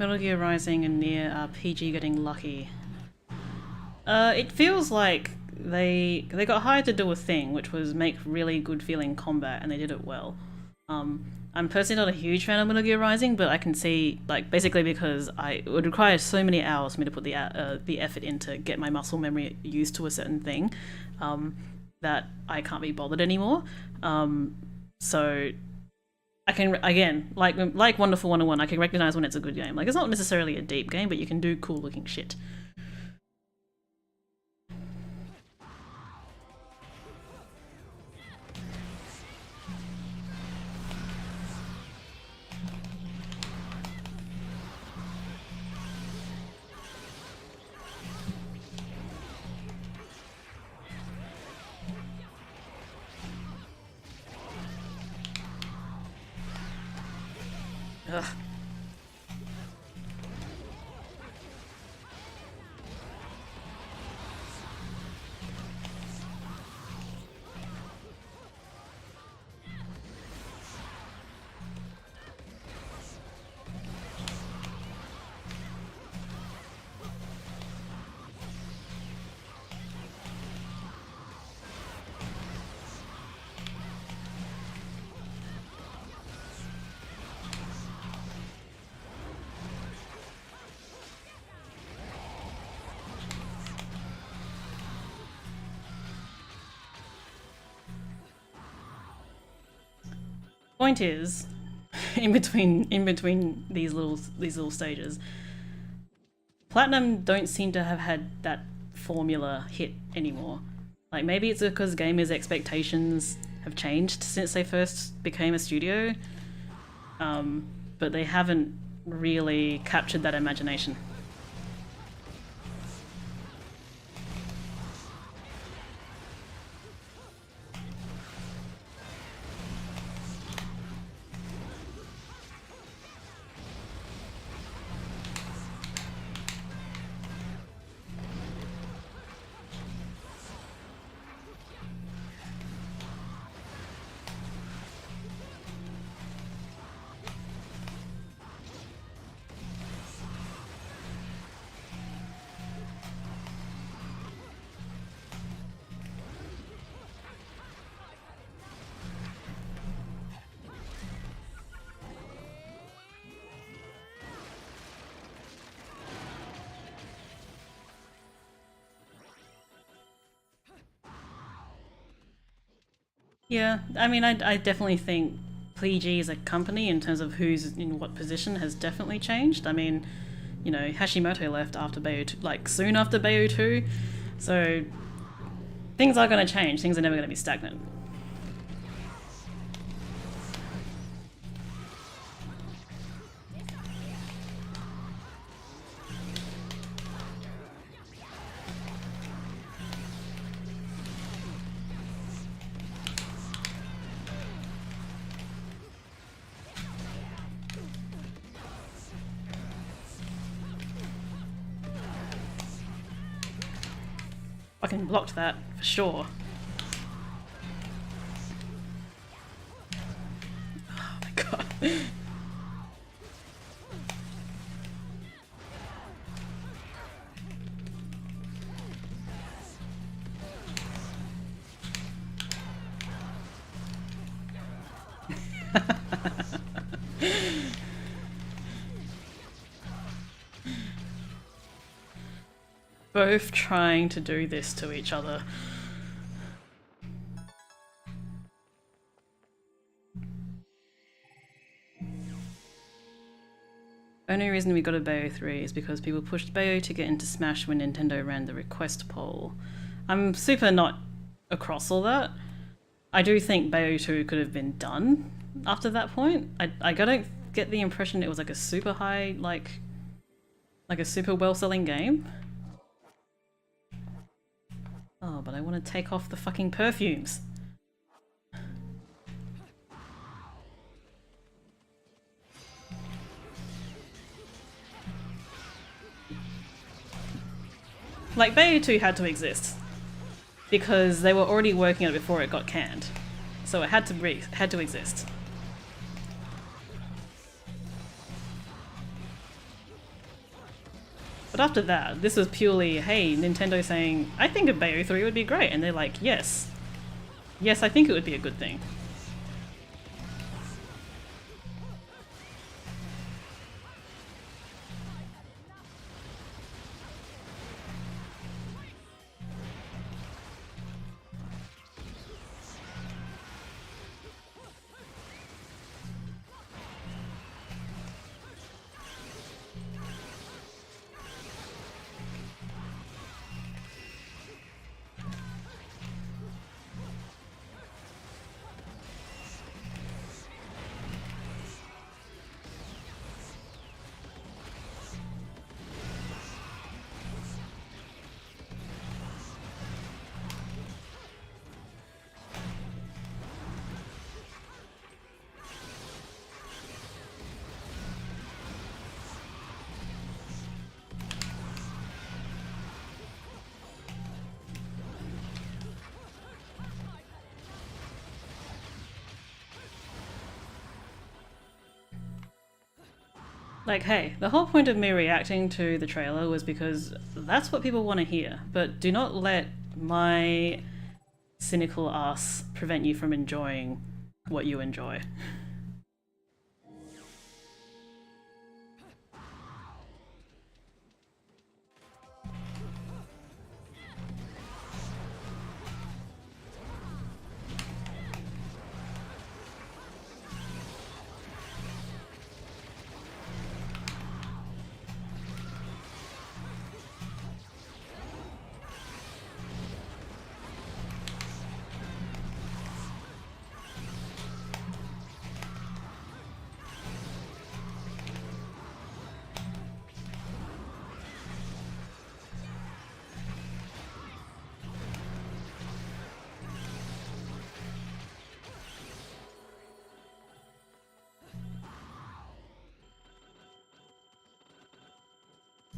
Metal Gear Rising and Nier are PG getting lucky? It feels like they got hired to do a thing, which was make really good feeling combat, and they did it well. I'm personally not a huge fan of Metal Gear Rising, but I can see, like, basically because it would require so many hours for me to put the effort in to get my muscle memory used to a certain thing, that I can't be bothered anymore. So I can, again, like Wonderful 101, I can recognize when it's a good game. Like, it's not necessarily a deep game, but you can do cool looking shit. Ugh. Point is, in between these little stages, Platinum don't seem to have had that formula hit anymore. Like, maybe it's because gamers' expectations have changed since they first became a studio, but they haven't really captured that imagination. Yeah, I mean, I definitely think PG as a company, in terms of who's in what position, has definitely changed. I mean, you know, Hashimoto left after Bayo 2, like soon after Bayo 2, so things are going to change. Things are never going to be stagnant. Fucking blocked that, for sure. Oh my god. Both trying to do this to each other. Only reason we got a Bayo 3 is because people pushed Bayo to get into Smash when Nintendo ran the request poll. I'm super not across all that. I do think Bayo 2 could have been done after that point. I don't get the impression it was like a super high, like a super well-selling game. Oh, but I want to take off the fucking perfumes. Like, Bayo 2 had to exist because they were already working on it before it got canned, so it had to exist. But after that, this was purely, hey, Nintendo saying, I think a Bayo 3 would be great. And they're like, yes. Yes, I think it would be a good thing. Like, hey, the whole point of me reacting to the trailer was because that's what people want to hear, but do not let my cynical ass prevent you from enjoying what you enjoy.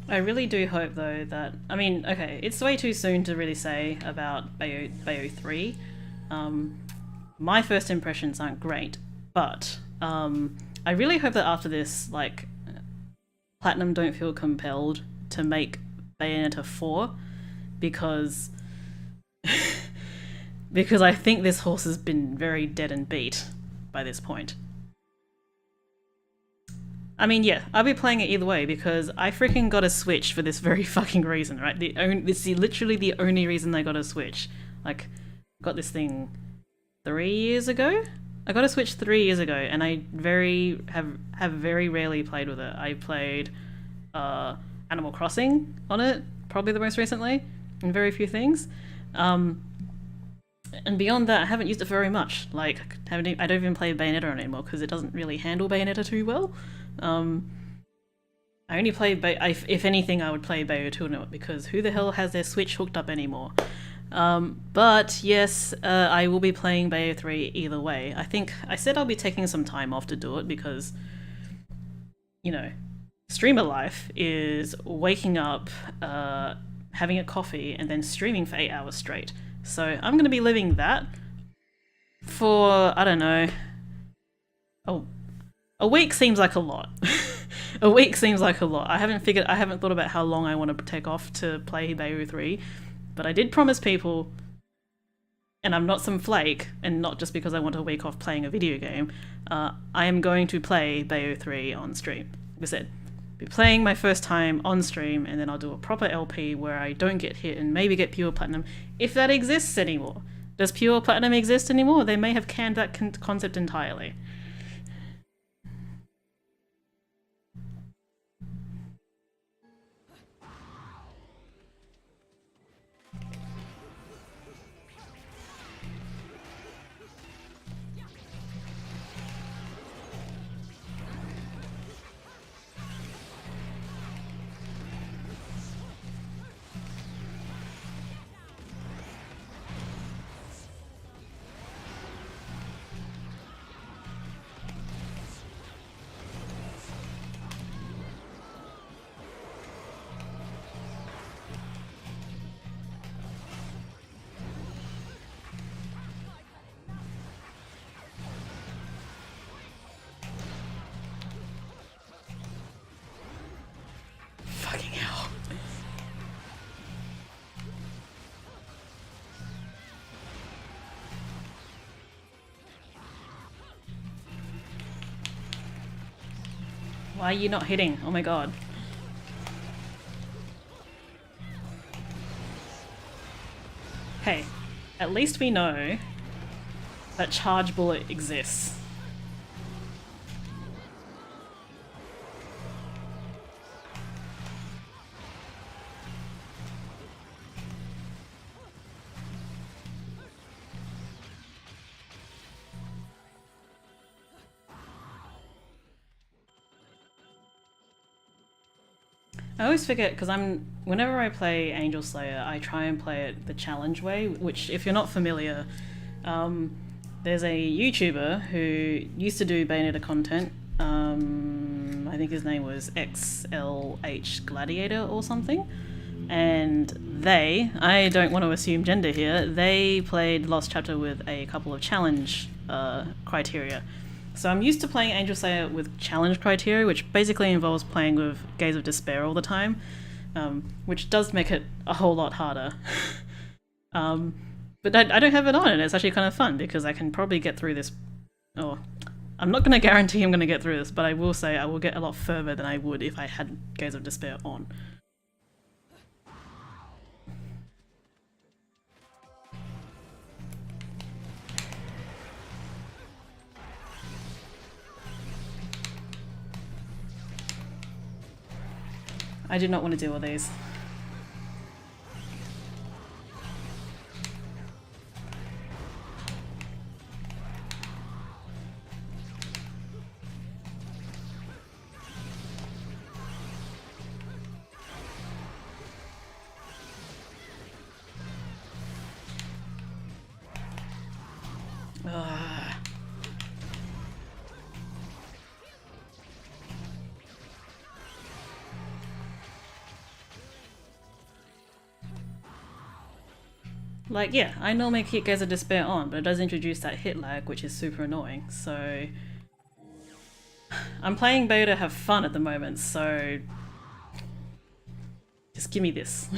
I really do hope though that, I mean, okay, it's way too soon to really say about Bayo 3. My first impressions aren't great, but I really hope that after this, like, Platinum don't feel compelled to make Bayonetta 4 because because I think this horse has been very dead and beat by this point. I mean, yeah, I'll be playing it either way because I freaking got a Switch for this very fucking reason, right? This is literally the only reason I got a Switch. Like, got this thing 3 years ago? I got a Switch 3 years ago, and I have very rarely played with it. I played Animal Crossing on it, probably the most recently, and very few things. And beyond that, I haven't used it very much. Like, I don't even play Bayonetta anymore because it doesn't really handle Bayonetta too well. I only play if anything, I would play Bayo 2 on it because who the hell has their Switch hooked up anymore? But yes, I will be playing Bayo 3 either way. I think I said I'll be taking some time off to do it because, you know, streamer life is waking up, having a coffee, and then streaming for 8 hours straight. So I'm going to be living that for, I don't know, a week seems like a lot. A week seems like a lot. I haven't thought about how long I want to take off to play Bayo 3, but I did promise people, and I'm not some flake, and not just because I want a week off playing a video game, I am going to play Bayo 3 on stream. Like I said, be playing my first time on stream, and then I'll do a proper LP where I don't get hit and maybe get Pure Platinum, if that exists anymore. Does Pure Platinum exist anymore? They may have canned that concept entirely. Why are you not hitting? Oh my god. Hey, at least we know that charge bullet exists. I always forget because whenever I play Angel Slayer, I try and play it the challenge way, which if you're not familiar, there's a YouTuber who used to do Bayonetta content. I think his name was XLH Gladiator or something. And I don't want to assume gender here, they played Lost Chapter with a couple of challenge criteria. So I'm used to playing Angel Slayer with challenge criteria, which basically involves playing with Gaze of Despair all the time, which does make it a whole lot harder. But I don't have it on, and it's actually kind of fun because I can probably get through this. Oh, I'm not going to guarantee I'm going to get through this, but I will say I will get a lot further than I would if I had Gaze of Despair on. I do not want to deal with these. Ugh. Like, yeah, I normally keep Gaze of Despair on, but it does introduce that hit lag, which is super annoying, so... I'm playing Bayonetta to have fun at the moment, so... Just give me this.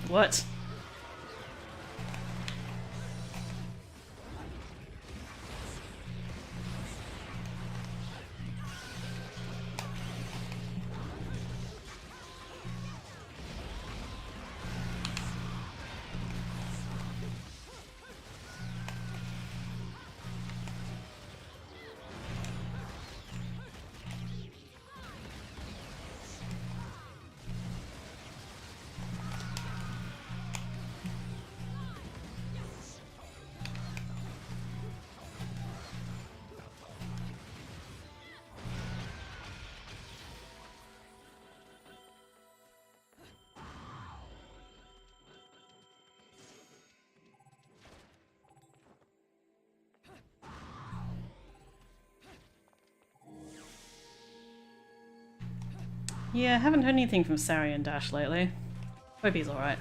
What? Yeah, I haven't heard anything from Sari and Dash lately. Hope he's alright.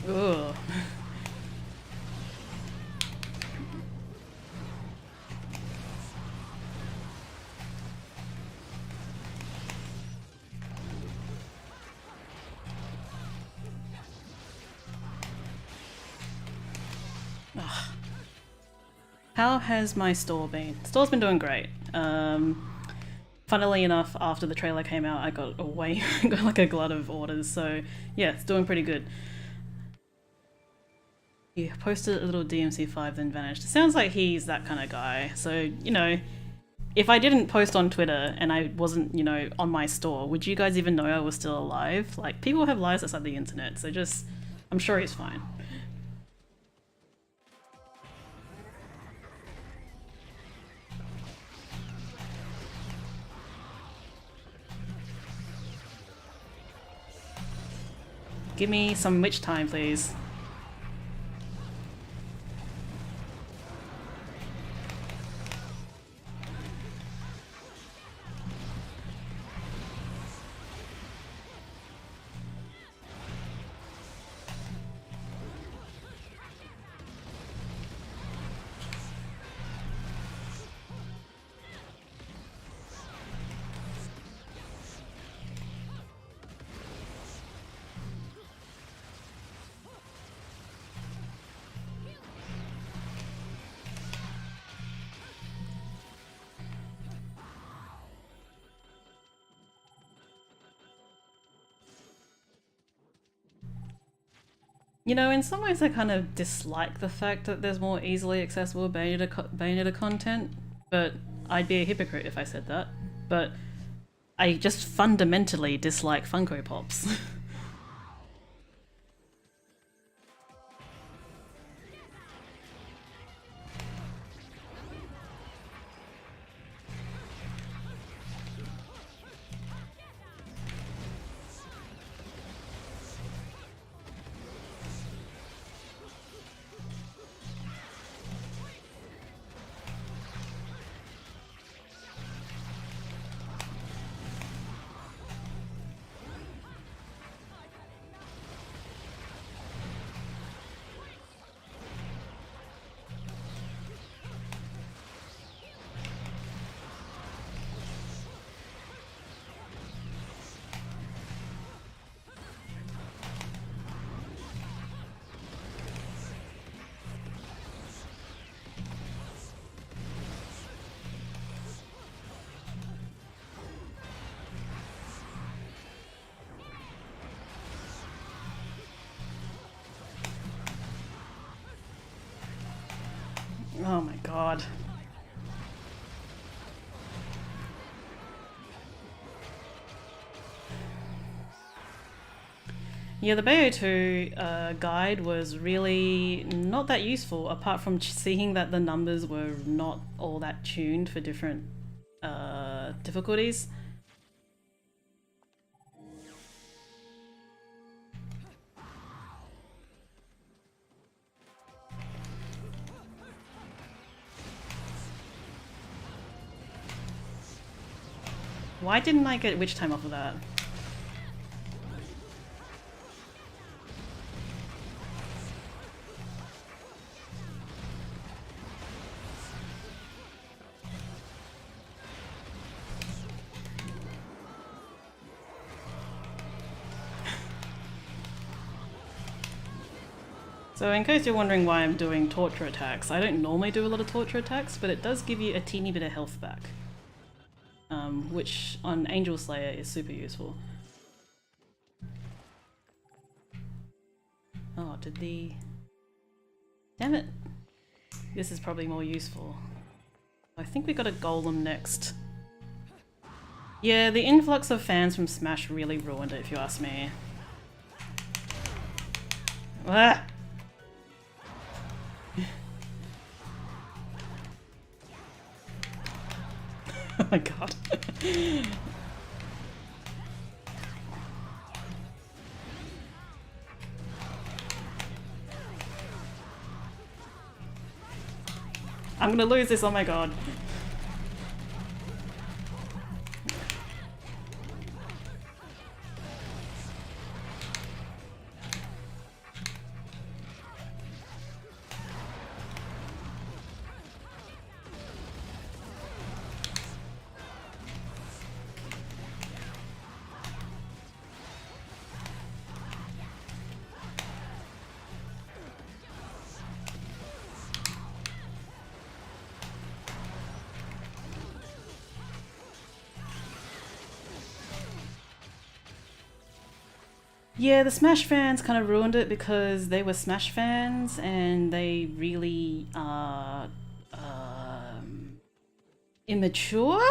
Ugh. Ugh. How has my store been? Store's been doing great. Funnily enough, after the trailer came out, I got like a glut of orders, so yeah, it's doing pretty good. He posted a little DMC5 then vanished. It sounds like he's that kind of guy. So, you know, if I didn't post on Twitter and I wasn't, you know, on my store, would you guys even know I was still alive? Like, people have lives outside the internet, so just, I'm sure he's fine. Give me some witch time, please. You know, in some ways I kind of dislike the fact that there's more easily accessible Bayonetta content, but I'd be a hypocrite if I said that. But I just fundamentally dislike Funko Pops. Oh my god. Yeah, the Bayo 2 guide was really not that useful, apart from seeing that the numbers were not all that tuned for different difficulties. Why didn't I get witch time off of that? So in case you're wondering why I'm doing torture attacks, I don't normally do a lot of torture attacks, but it does give you a teeny bit of health back. Which on Angel Slayer is super useful. Oh, damn it! This is probably more useful. I think we got a golem next. Yeah, the influx of fans from Smash really ruined it, if you ask me. Ah! Oh my god. I'm gonna lose this, oh my god. Yeah, the Smash fans kind of ruined it because they were Smash fans and they really are immature.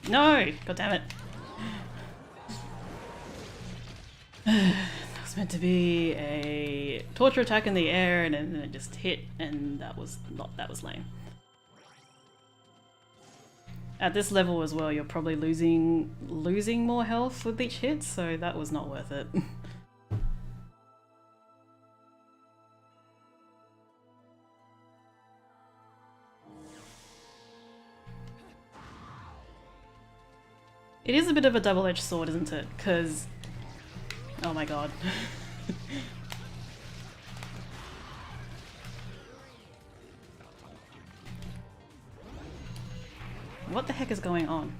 No! God damn it. That was meant to be a torture attack in the air and then it just hit and that was lame. At this level as well, you're probably losing more health with each hit, so that was not worth it. It is a bit of a double-edged sword, isn't it? Because... oh my god. What the heck is going on?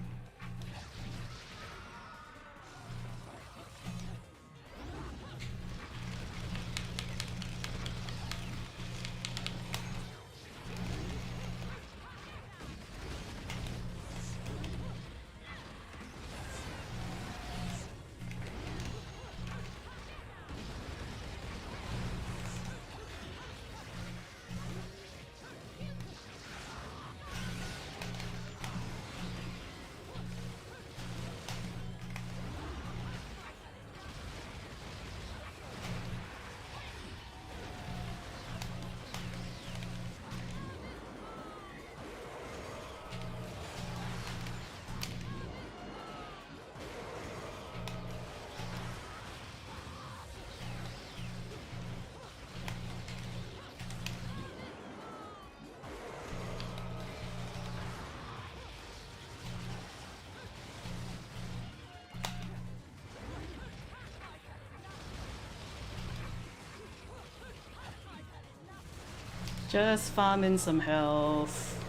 Just farming some health.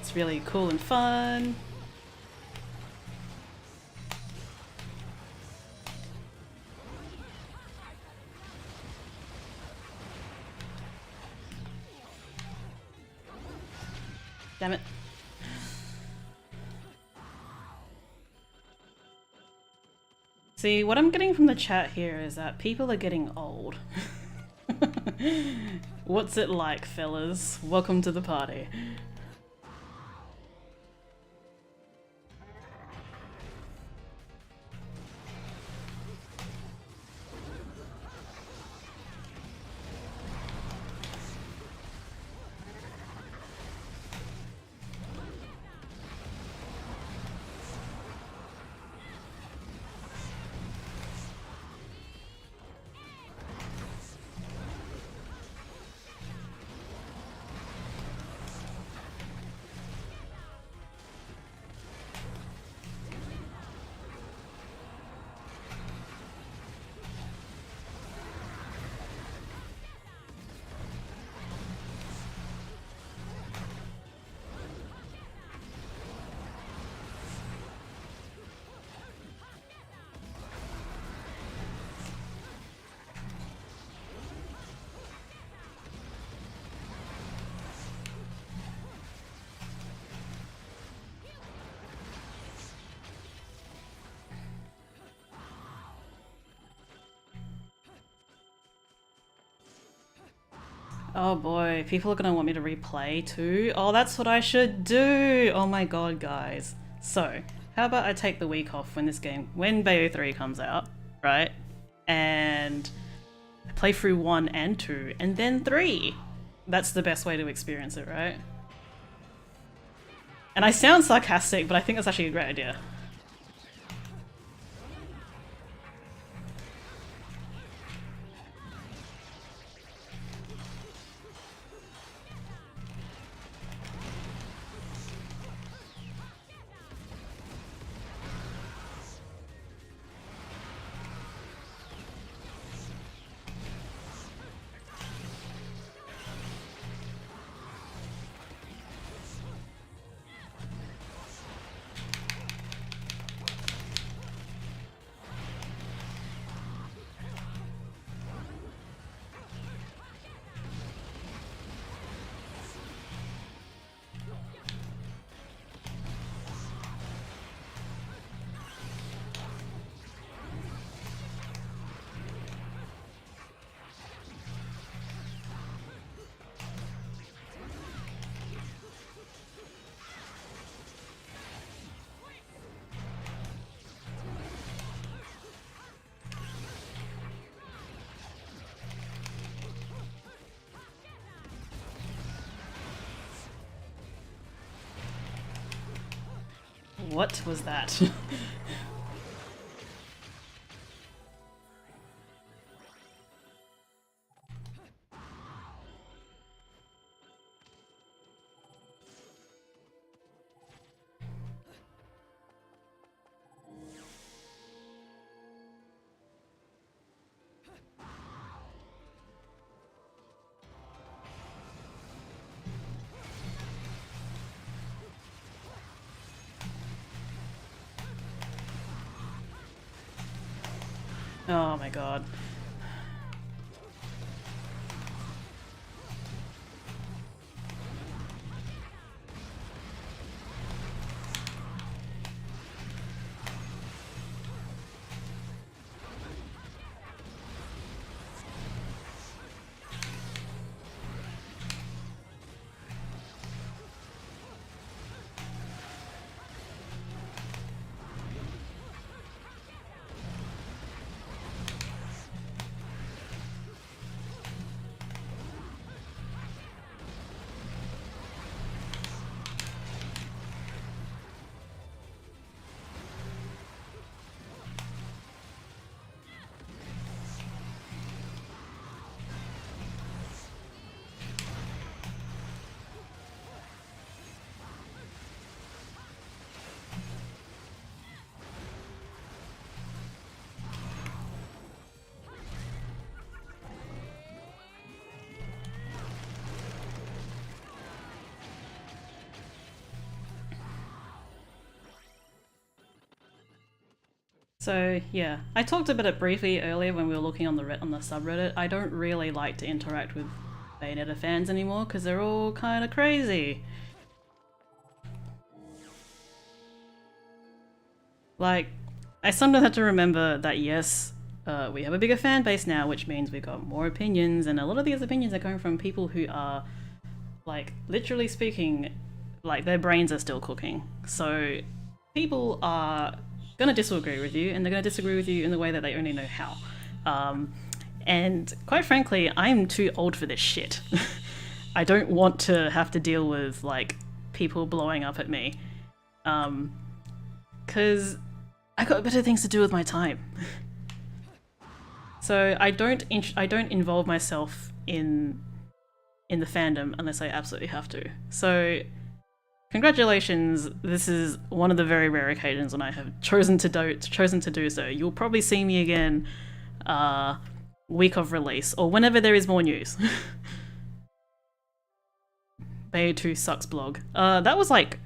It's really cool and fun. Damn it. See, what I'm getting from the chat here is that people are getting old. What's it like, fellas? Welcome to the party. Oh boy, people are gonna want me to replay too. Oh, that's what I should do. Oh my god, guys. So, how about I take the week off when Bayo 3 comes out, right? And I play through 1 and 2, and then 3. That's the best way to experience it, right? And I sound sarcastic, but I think that's actually a great idea. What was that? Oh my god. So yeah, I talked about it briefly earlier when we were looking on the subreddit. I don't really like to interact with Bayonetta fans anymore because they're all kind of crazy. Like, I sometimes have to remember that yes, we have a bigger fan base now, which means we've got more opinions, and a lot of these opinions are coming from people who are, like, literally speaking, like, their brains are still cooking. So people are gonna disagree with you, and they're gonna disagree with you in the way that they only know how. And quite frankly, I'm too old for this shit. I don't want to have to deal with, like, people blowing up at me. Because I got better things to do with my time. So I don't involve myself in the fandom unless I absolutely have to. So congratulations, this is one of the very rare occasions when I have chosen to do so. You'll probably see me again week of release, or whenever there is more news. Bayo 2 sucks blog. That was like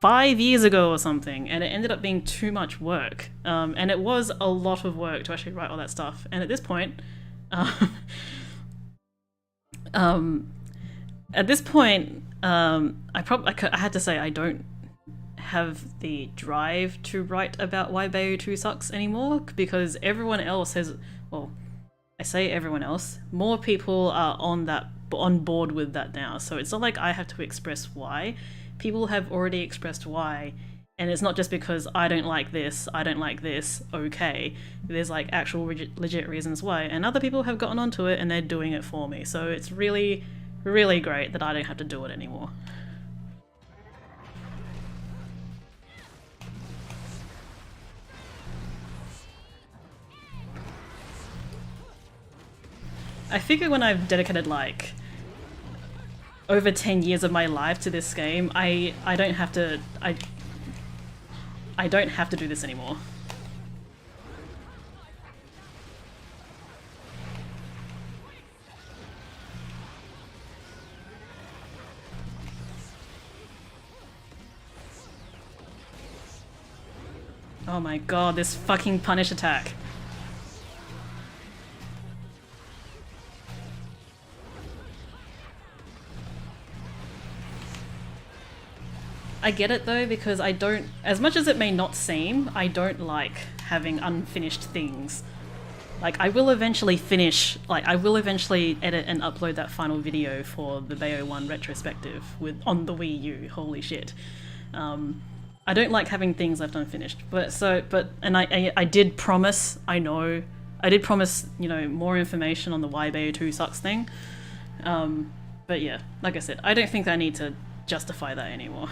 5 years ago or something, and it ended up being too much work. And it was a lot of work to actually write all that stuff. And at this point, I had to say I don't have the drive to write about why Bayo 2 sucks anymore, because everyone else has, well, I say everyone else, more people are on that on board with that now. So it's not like I have to express why. People have already expressed why, and it's not just because I don't like this, okay. There's like actual legit reasons why, and other people have gotten onto it and they're doing it for me. So it's really, really great that I don't have to do it anymore. I figure when I've dedicated like over 10 years of my life to this game, I don't have to I don't have to do this anymore. Oh my god, this fucking punish attack. I get it though, because I don't, as much as it may not seem, I don't like having unfinished things. Like, I will eventually finish, like, I will eventually edit and upload that final video for the Bayo 1 retrospective on the Wii U, holy shit. I don't like having things left unfinished, and I did promise, I did promise, you know, more information on the why Bayo 2 sucks thing. But yeah, like I said, I don't think I need to justify that anymore.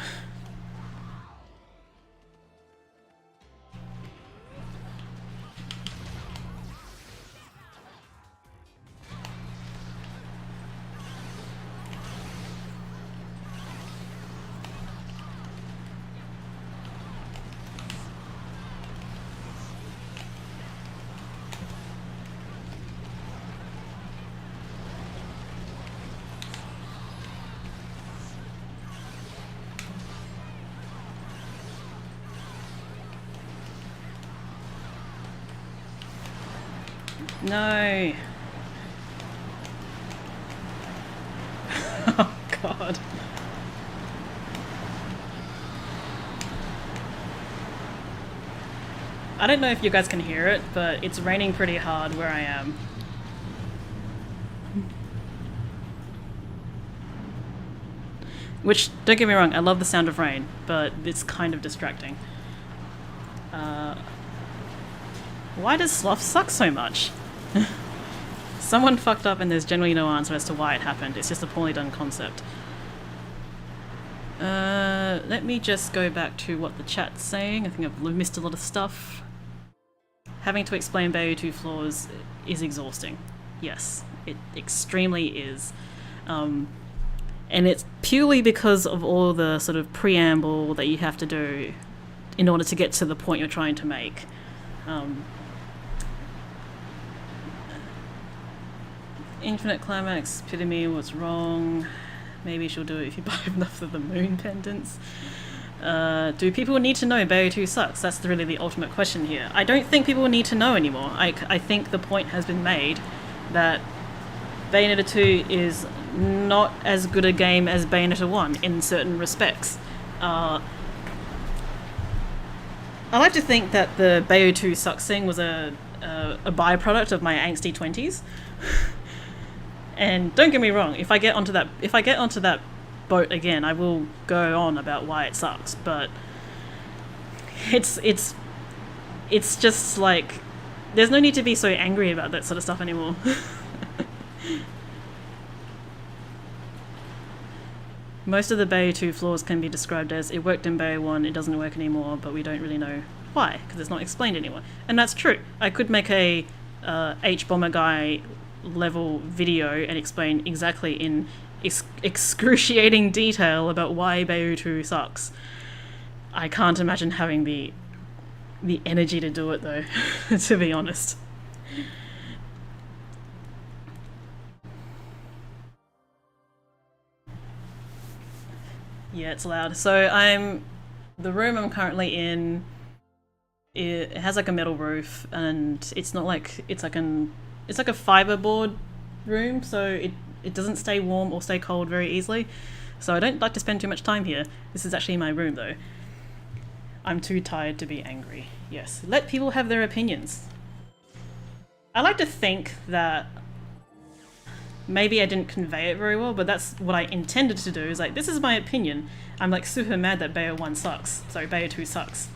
No. Oh god. I don't know if you guys can hear it, but it's raining pretty hard where I am. Which, don't get me wrong, I love the sound of rain, but it's kind of distracting. Why does sloth suck so much? Someone fucked up and there's generally no answer as to why it happened. It's just a poorly done concept. Let me just go back to what the chat's saying. I think I've missed a lot of stuff. Having to explain Bayo 2 flaws is exhausting. Yes, it extremely is. And it's purely because of all the sort of preamble that you have to do in order to get to the point you're trying to make. Infinite Climax, pity me, what's wrong? Maybe she'll do it if you buy enough of the moon pendants. Do people need to know Bayo 2 sucks? That's really the ultimate question here. I don't think people need to know anymore. I think the point has been made that Bayonetta 2 is not as good a game as Bayonetta 1 in certain respects. I like to think that the Bayo 2 sucks thing was a byproduct of my angsty 20s. And don't get me wrong, if I get onto that boat again, I will go on about why it sucks, but it's just like there's no need to be so angry about that sort of stuff anymore. Most of the Bayo 2 flaws can be described as it worked in Bayo 1, it doesn't work anymore, but we don't really know why, because it's not explained anymore. And that's true. I could make a H-Bomber Guy level video and explain exactly in excruciating detail about why Bayo 2 sucks. I can't imagine having the energy to do it though, to be honest. Yeah, it's loud. So the room I'm currently in, it has like a metal roof, and it's not like, it's like a fiberboard room, so it doesn't stay warm or stay cold very easily. So I don't like to spend too much time here. This is actually my room though. I'm too tired to be angry. Yes, let people have their opinions. I like to think that maybe I didn't convey it very well, but that's what I intended to do. Is like, this is my opinion. I'm like super mad that Bayo 1 sucks. Sorry, Bayo 2 sucks.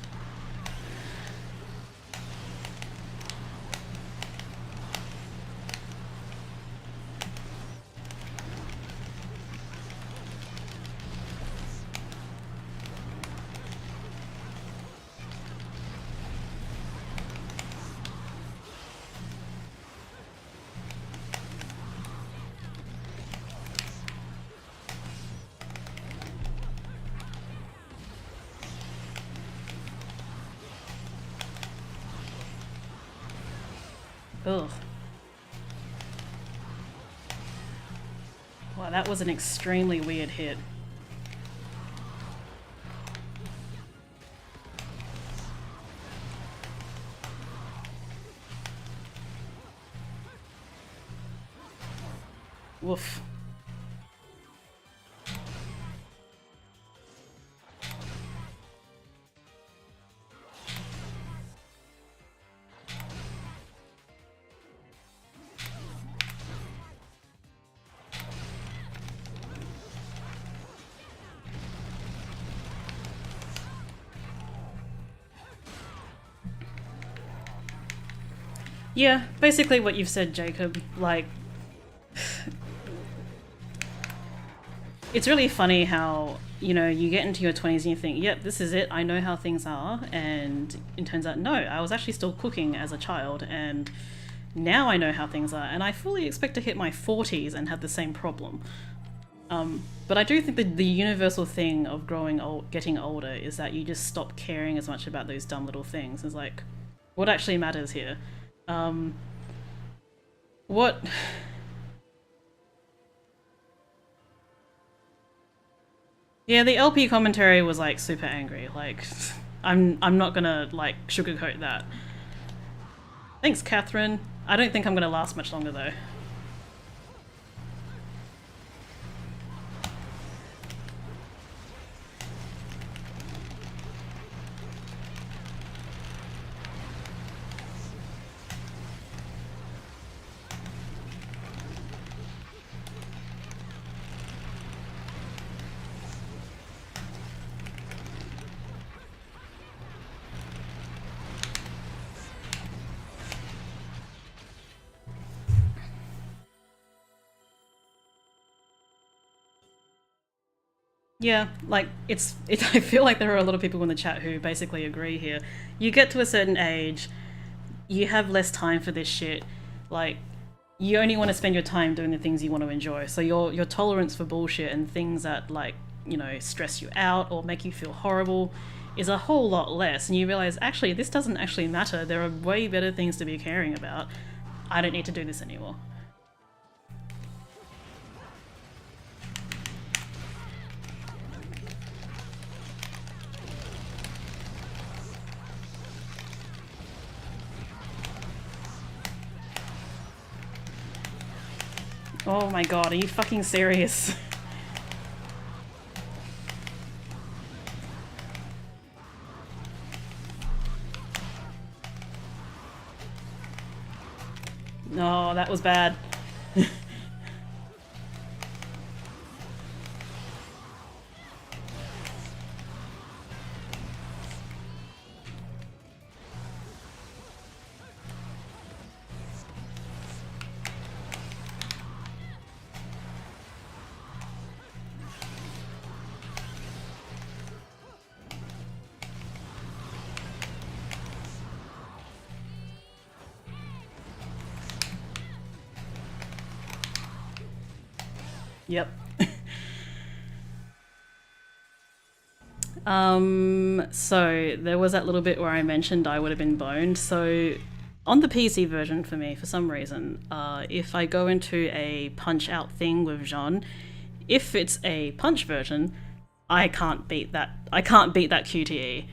Ugh. Wow, that was an extremely weird hit. Woof. Yeah, basically what you've said, Jacob. Like, it's really funny how, you know, you get into your 20s and you think, yep, this is it, I know how things are, and it turns out, no, I was actually still cooking as a child, and now I know how things are, and I fully expect to hit my 40s and have the same problem. But I do think that the universal thing of growing old, getting older, is that you just stop caring as much about those dumb little things. It's like, what actually matters here? What... Yeah, the LP commentary was like super angry. Like, I'm not gonna like sugarcoat that. Thanks, Catherine. I don't think I'm gonna last much longer though. Yeah, like, I feel like there are a lot of people in the chat who basically agree here. You get to a certain age, you have less time for this shit. Like, you only want to spend your time doing the things you want to enjoy. So your tolerance for bullshit and things that, like, you know, stress you out or make you feel horrible is a whole lot less. And you realize, actually, this doesn't actually matter. There are way better things to be caring about. I don't need to do this anymore. Oh my god, are you fucking serious? No, that was bad. Yep. So there was that little bit where I mentioned I would have been boned. So on the PC version for me, for some reason, if I go into a punch out thing with Jean, if it's a punch version, I can't beat that. I can't beat that QTE.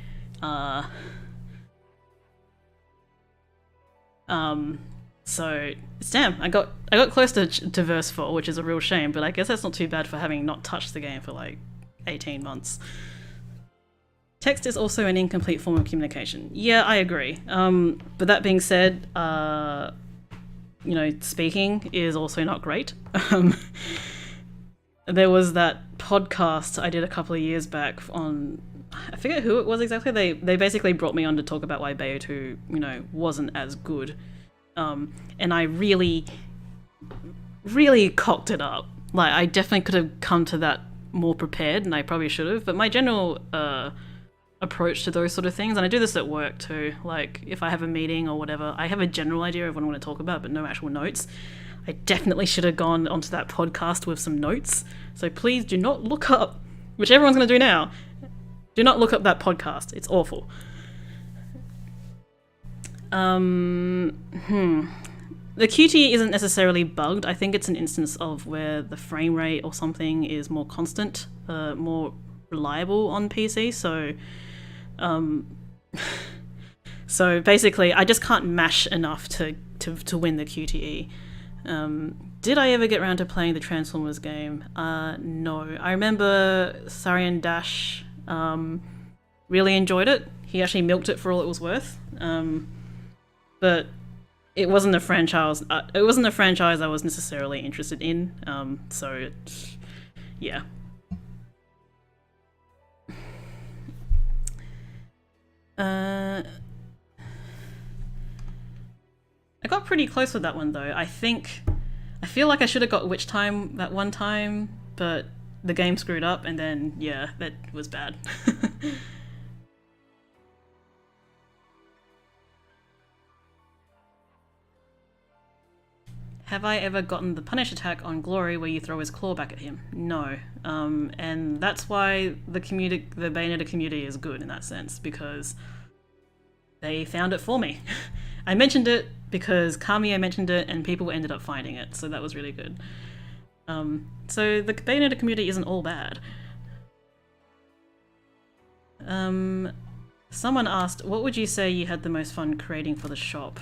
So it's damn. I got close to verse 4, which is a real shame, but I guess that's not too bad for having not touched the game for like 18 months. Text is also an incomplete form of communication. Yeah, I agree. But that being said, you know, speaking is also not great. There was that podcast I did a couple of years back on, I forget who it was exactly. They basically brought me on to talk about why Bayo 2, you know, wasn't as good. And I really cocked it up. Like, I definitely could have come to that more prepared, and I probably should have. But my general approach to those sort of things, and I do this at work too, like if I have a meeting or whatever, I have a general idea of what I want to talk about, but no actual notes. I definitely should have gone onto that podcast with some notes. So please do not look up, which everyone's going to do now, do not look up that podcast. It's awful. The QTE isn't necessarily bugged. I think it's an instance of where the frame rate or something is more constant, more reliable on PC. So basically, I just can't mash enough to win the QTE. Did I ever get around to playing the Transformers game? No. I remember Sarian Dash really enjoyed it. He actually milked it for all it was worth. But it wasn't a franchise. It wasn't a franchise I was necessarily interested in. Yeah. I got pretty close with that one though. I feel like I should have got Witch Time that one time, but the game screwed up, and then yeah, that was bad. Have I ever gotten the punish attack on Glory where you throw his claw back at him? No. And that's why the Bayonetta community is good in that sense, because they found it for me. I mentioned it because Kamiya mentioned it and people ended up finding it, so that was really good. So the Bayonetta community isn't all bad. Someone asked, what would you say you had the most fun creating for the shop?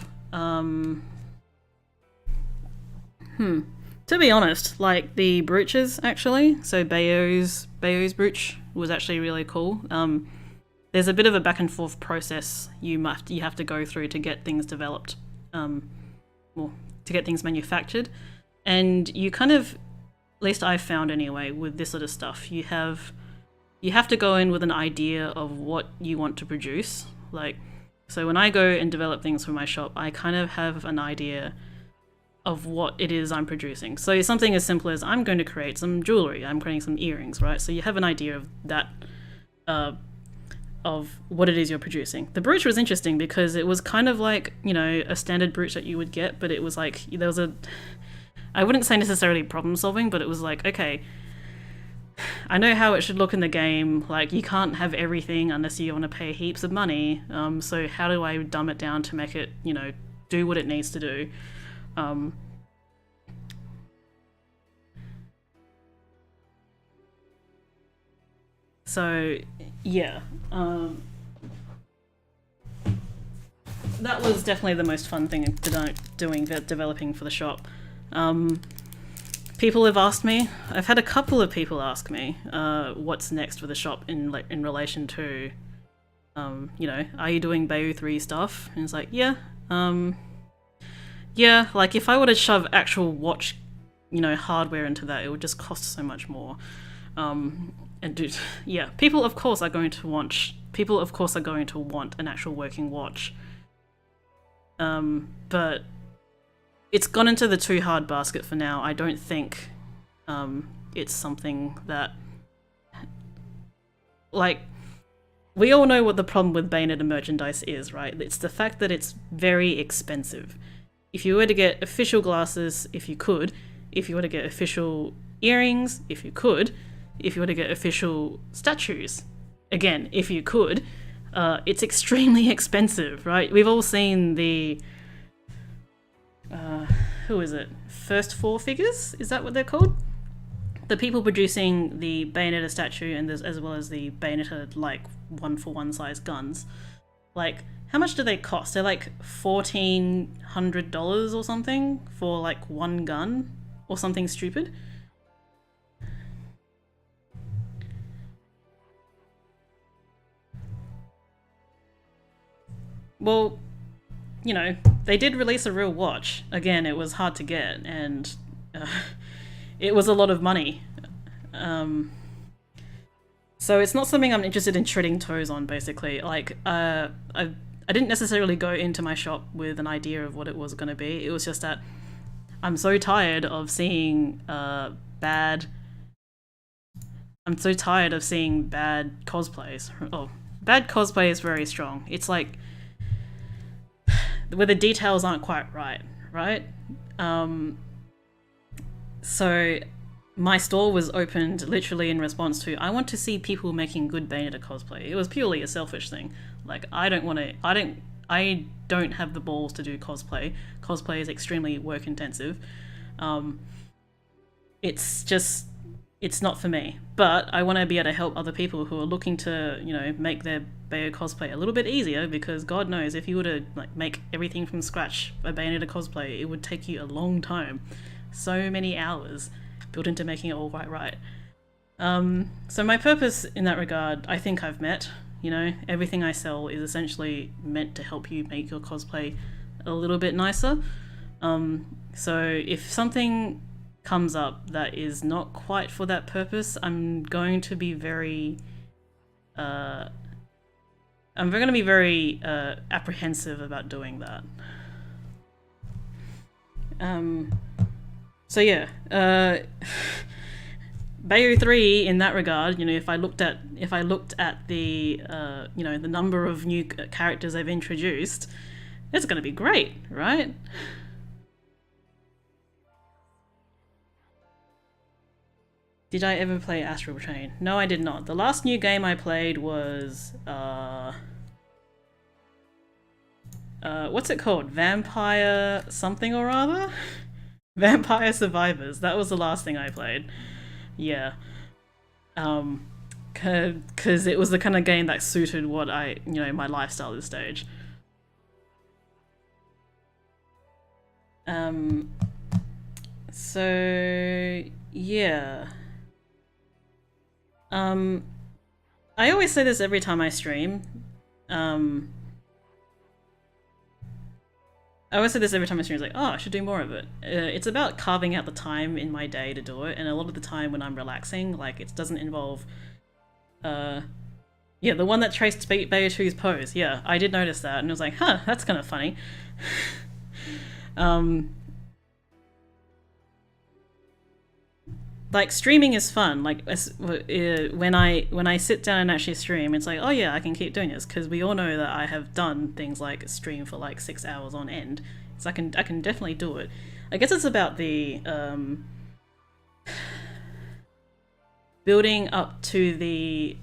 To be honest, like the brooches actually. So Bayo's brooch was actually really cool. There's a bit of a back and forth process you have to go through to get things developed, well, to get things manufactured, and you kind of, at least I've found anyway, with this sort of stuff, you have to go in with an idea of what you want to produce. Like, so when I go and develop things for my shop, I kind of have an idea of what it is I'm producing. So something as simple as I'm going to create some jewelry, I'm creating some earrings, right? So you have an idea of that, of what it is you're producing. The brooch was interesting because it was kind of like, you know, a standard brooch that you would get, but it was like, there was I wouldn't say necessarily problem solving, but it was like, okay, I know how it should look in the game, like you can't have everything unless you want to pay heaps of money, so how do I dumb it down to make it, you know, do what it needs to do? So yeah, that was definitely the most fun thing doing developing for the shop. People have asked me, I've had a couple of people ask me what's next for the shop in relation to, you know, are you doing Bayo 3 stuff? And it's like, yeah, yeah, like if I were to shove actual watch, you know, hardware into that, it would just cost so much more. And yeah, people of course are going to want an actual working watch. But it's gone into the too hard basket for now. I don't think it's something that, like, we all know what the problem with Bayonetta merchandise is, right? It's the fact that it's very expensive. If you were to get official glasses, if you were to get official earrings, if you were to get official statues, again, if you could, it's extremely expensive, right? We've all seen the, who is it? First Four Figures? Is that what they're called? The people producing the Bayonetta statue and as well as the Bayonetta, like, 1-for-1 size guns. Like, how much do they cost? They're like $1,400 or something for like one gun or something stupid. Well, you know, they did release a real watch. Again, it was hard to get, and it was a lot of money. So it's not something I'm interested in treading toes on, basically. Like, I didn't necessarily go into my shop with an idea of what it was going to be. It was just that I'm so tired of seeing bad cosplays. Oh, bad cosplay is very strong. It's like where the details aren't quite right? So my store was opened literally in response to, I want to see people making good Bayonetta cosplay. It was purely a selfish thing. Like, I don't have the balls to do cosplay. Cosplay is extremely work intensive. It's not for me. But I want to be able to help other people who are looking to, you know, make their Bayo cosplay a little bit easier, because God knows if you were to like make everything from scratch a Bayonetta cosplay, it would take you a long time. So many hours built into making it all quite right. So my purpose in that regard, I think I've met. You know, everything I sell is essentially meant to help you make your cosplay a little bit nicer. So if something comes up that is not quite for that purpose, I'm going to be very apprehensive about doing that. So yeah, Bayo 3 in that regard, you know, if I looked at the you know, the number of new characters they've introduced, it's going to be great, right? Did I ever play Astral Chain? No, I did not. The last new game I played was what's it called? Vampire something or other? Vampire Survivors. That was the last thing I played. Yeah. Cause it was the kind of game that suited what my lifestyle at this stage. So yeah. I always say this every time I stream. It's like, oh, I should do more of it. It's about carving out the time in my day to do it, and a lot of the time when I'm relaxing, like, it doesn't involve... yeah, the one that traced Bayo 2's pose, yeah, I did notice that, and I was like, huh, that's kind of funny. Like, streaming is fun. Like, when I sit down and actually stream, it's like, oh yeah, I can keep doing this, because we all know that I have done things like stream for like 6 hours on end, so I can definitely do it. I guess it's about the building up. You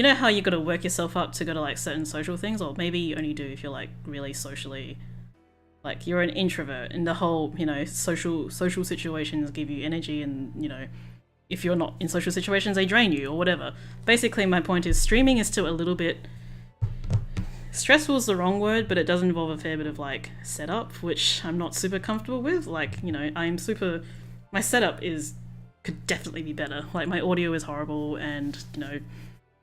know how you got to work yourself up to go to like certain social things, or maybe you only do if you're like really socially. Like, you're an introvert, and the whole, you know, social situations give you energy, and, you know, if you're not in social situations, they drain you, or whatever. Basically, my point is, streaming is still a little bit... stressful is the wrong word, but it does involve a fair bit of, like, setup, which I'm not super comfortable with. Like, you know, my setup could definitely be better. Like, my audio is horrible, and, you know,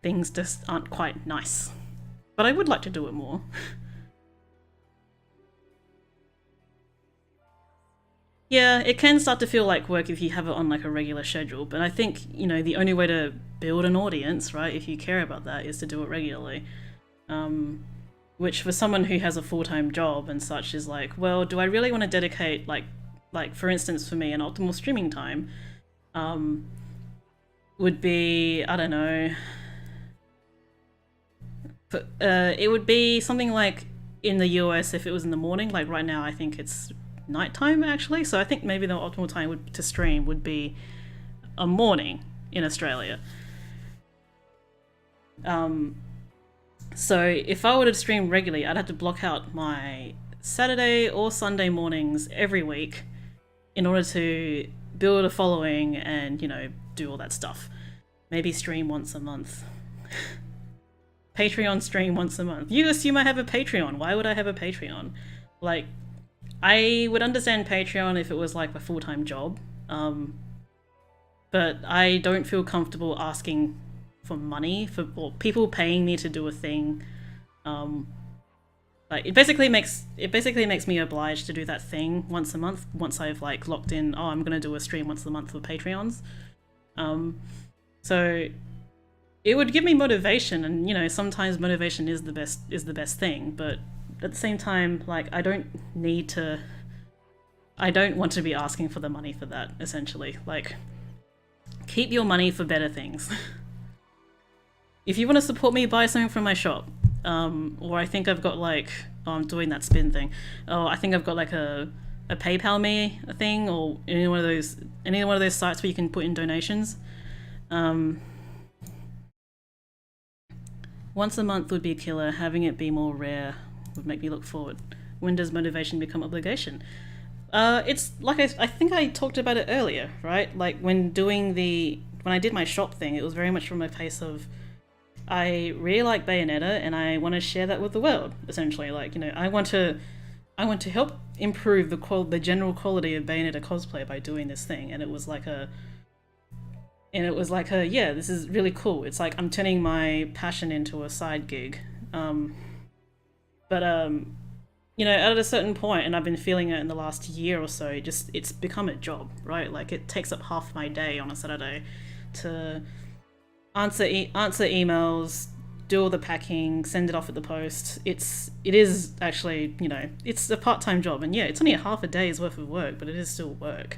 things just aren't quite nice. But I would like to do it more. Yeah, it can start to feel like work if you have it on like a regular schedule, but I think, you know, the only way to build an audience, right, if you care about that, is to do it regularly. Which for someone who has a full-time job and such is like, well, do I really want to dedicate, like for instance for me, an optimal streaming time would be, I don't know, but, it would be something like in the US if it was in the morning. Like right now I think it's nighttime actually, so I think maybe the optimal time to stream would be a morning in Australia. So if I were to stream regularly, I'd have to block out my Saturday or Sunday mornings every week in order to build a following and, you know, do all that stuff. Maybe stream once a month. Patreon stream once a month. You assume I have a Patreon. Why would I have a Patreon? Like, I would understand Patreon if it was like a full-time job, but I don't feel comfortable asking for money or people paying me to do a thing. Like it basically makes me obliged to do that thing once a month once I've like locked in, oh, I'm gonna do a stream once a month for Patreons. So it would give me motivation, and you know, sometimes motivation is the best thing, but at the same time, like I don't want to be asking for the money for that, essentially. Like, keep your money for better things. If you want to support me, buy something from my shop. Or I think I've got like, oh, I'm doing that spin thing. Oh, I think I've got like a PayPal me thing, or any one of those sites where you can put in donations. Once a month would be killer. Having it be more rare would make me look forward. When does motivation become obligation? It's like I think I talked about it earlier, right? Like when I did my shop thing, it was very much from a place of, I really like Bayonetta and I want to share that with the world, essentially. Like, you know, I want to help improve the general quality of Bayonetta cosplay by doing this thing, and it was like yeah, this is really cool. It's like I'm turning my passion into a side gig. You know, at a certain point, and I've been feeling it in the last year or so, it's become a job, right? Like it takes up half my day on a Saturday to answer emails, do all the packing, send it off at the post. It is actually, you know, it's a part-time job, and yeah, it's only a half a day's worth of work, but it is still work.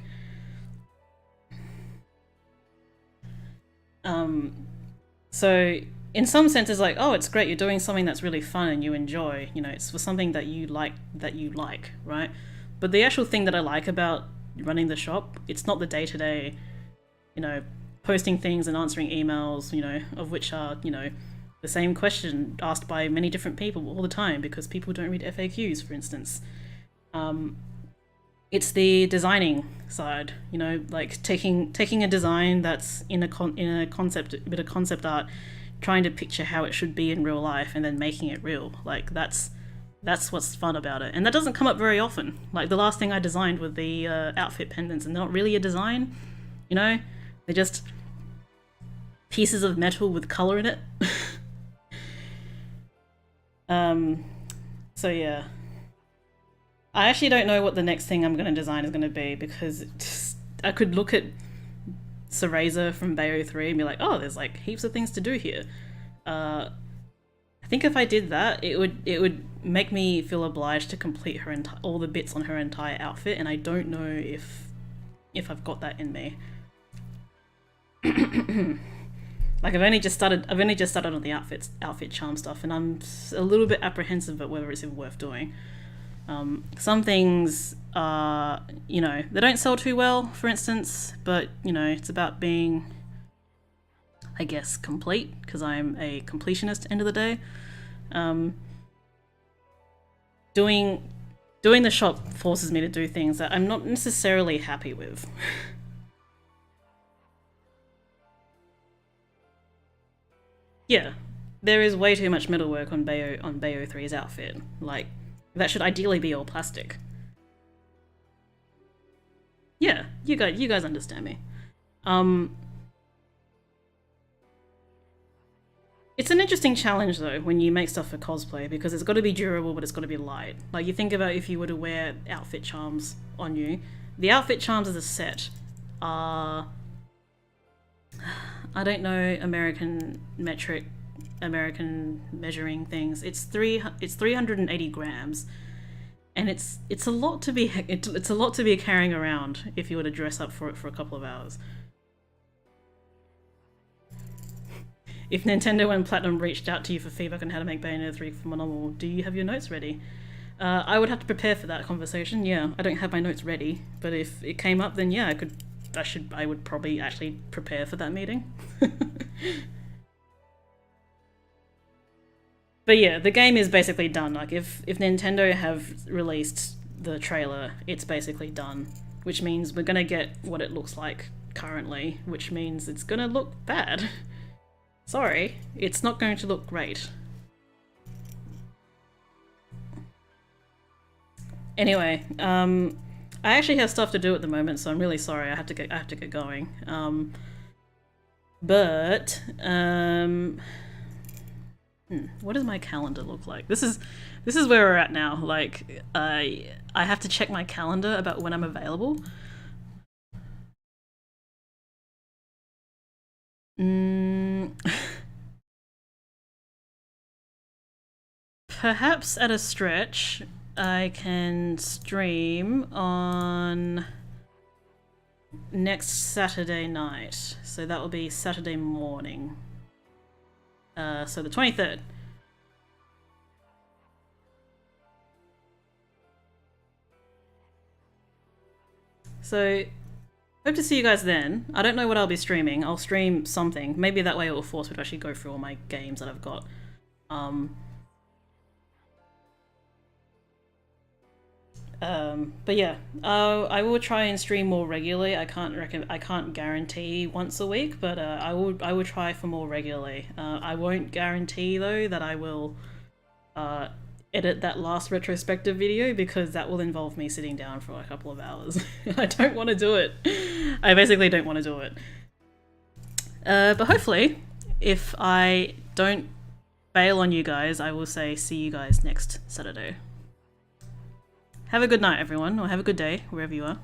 So in some senses, like, oh, it's great, you're doing something that's really fun and you enjoy, you know, it's for something that you like, right? But the actual thing that I like about running the shop, it's not the day-to-day, you know, posting things and answering emails, you know, of which are, you know, the same question asked by many different people all the time because people don't read FAQs, for instance. It's the designing side, you know, like taking a design that's in a bit of concept art, trying to picture how it should be in real life and then making it real. Like that's what's fun about it, and that doesn't come up very often. Like the last thing I designed were the outfit pendants, and they're not really a design, you know, they're just pieces of metal with color in it. So yeah, I actually don't know what the next thing I'm going to design is going to be, because I could look at Cereza from Bayo 3 and be like, oh, there's like heaps of things to do here. I think if I did that, it would make me feel obliged to complete her all the bits on her entire outfit, and I don't know if I've got that in me. Like I've only just started on the outfit charm stuff, and I'm a little bit apprehensive about whether it's even worth doing. Some things are, you know, they don't sell too well, for instance, but you know, it's about being, I guess, complete, because I'm a completionist end of the day. Doing the shop forces me to do things that I'm not necessarily happy with. Yeah, there is way too much metalwork on Bayo 3's outfit. Like, that should ideally be all plastic. Yeah, you guys understand me. It's an interesting challenge though when you make stuff for cosplay, because it's got to be durable, but it's got to be light. Like you think about if you were to wear outfit charms on you, the outfit charms as a set are, I don't know American measuring things. It's 380 grams, and it's a lot to be carrying around if you were to dress up for it for a couple of hours. If Nintendo and Platinum reached out to you for feedback on how to make Bayonetta 3 phenomenal, do you have your notes ready? I would have to prepare for that conversation. Yeah, I don't have my notes ready, but if it came up, then yeah, I would probably actually prepare for that meeting. But yeah, the game is basically done. Like if Nintendo have released the trailer, it's basically done, which means we're gonna get what it looks like currently, which means it's gonna look bad. Sorry, it's not going to look great. Anyway, I actually have stuff to do at the moment, so I'm really sorry. I have to get going. What does my calendar look like? This is This is where we're at now. Like, I have to check my calendar about when I'm available. Perhaps at a stretch, I can stream on next Saturday night. So that will be Saturday morning. So the 23rd. So, hope to see you guys then. I don't know what I'll be streaming. I'll stream something. Maybe that way it will force me to actually go through all my games that I've got. But yeah, I will try and stream more regularly. I can't guarantee once a week, but I will try for more regularly. I won't guarantee though that I will edit that last retrospective video, because that will involve me sitting down for a couple of hours. I don't want to do it. I basically don't want to do it. But hopefully, if I don't bail on you guys, I will say see you guys next Saturday. Have a good night, everyone, or have a good day, wherever you are.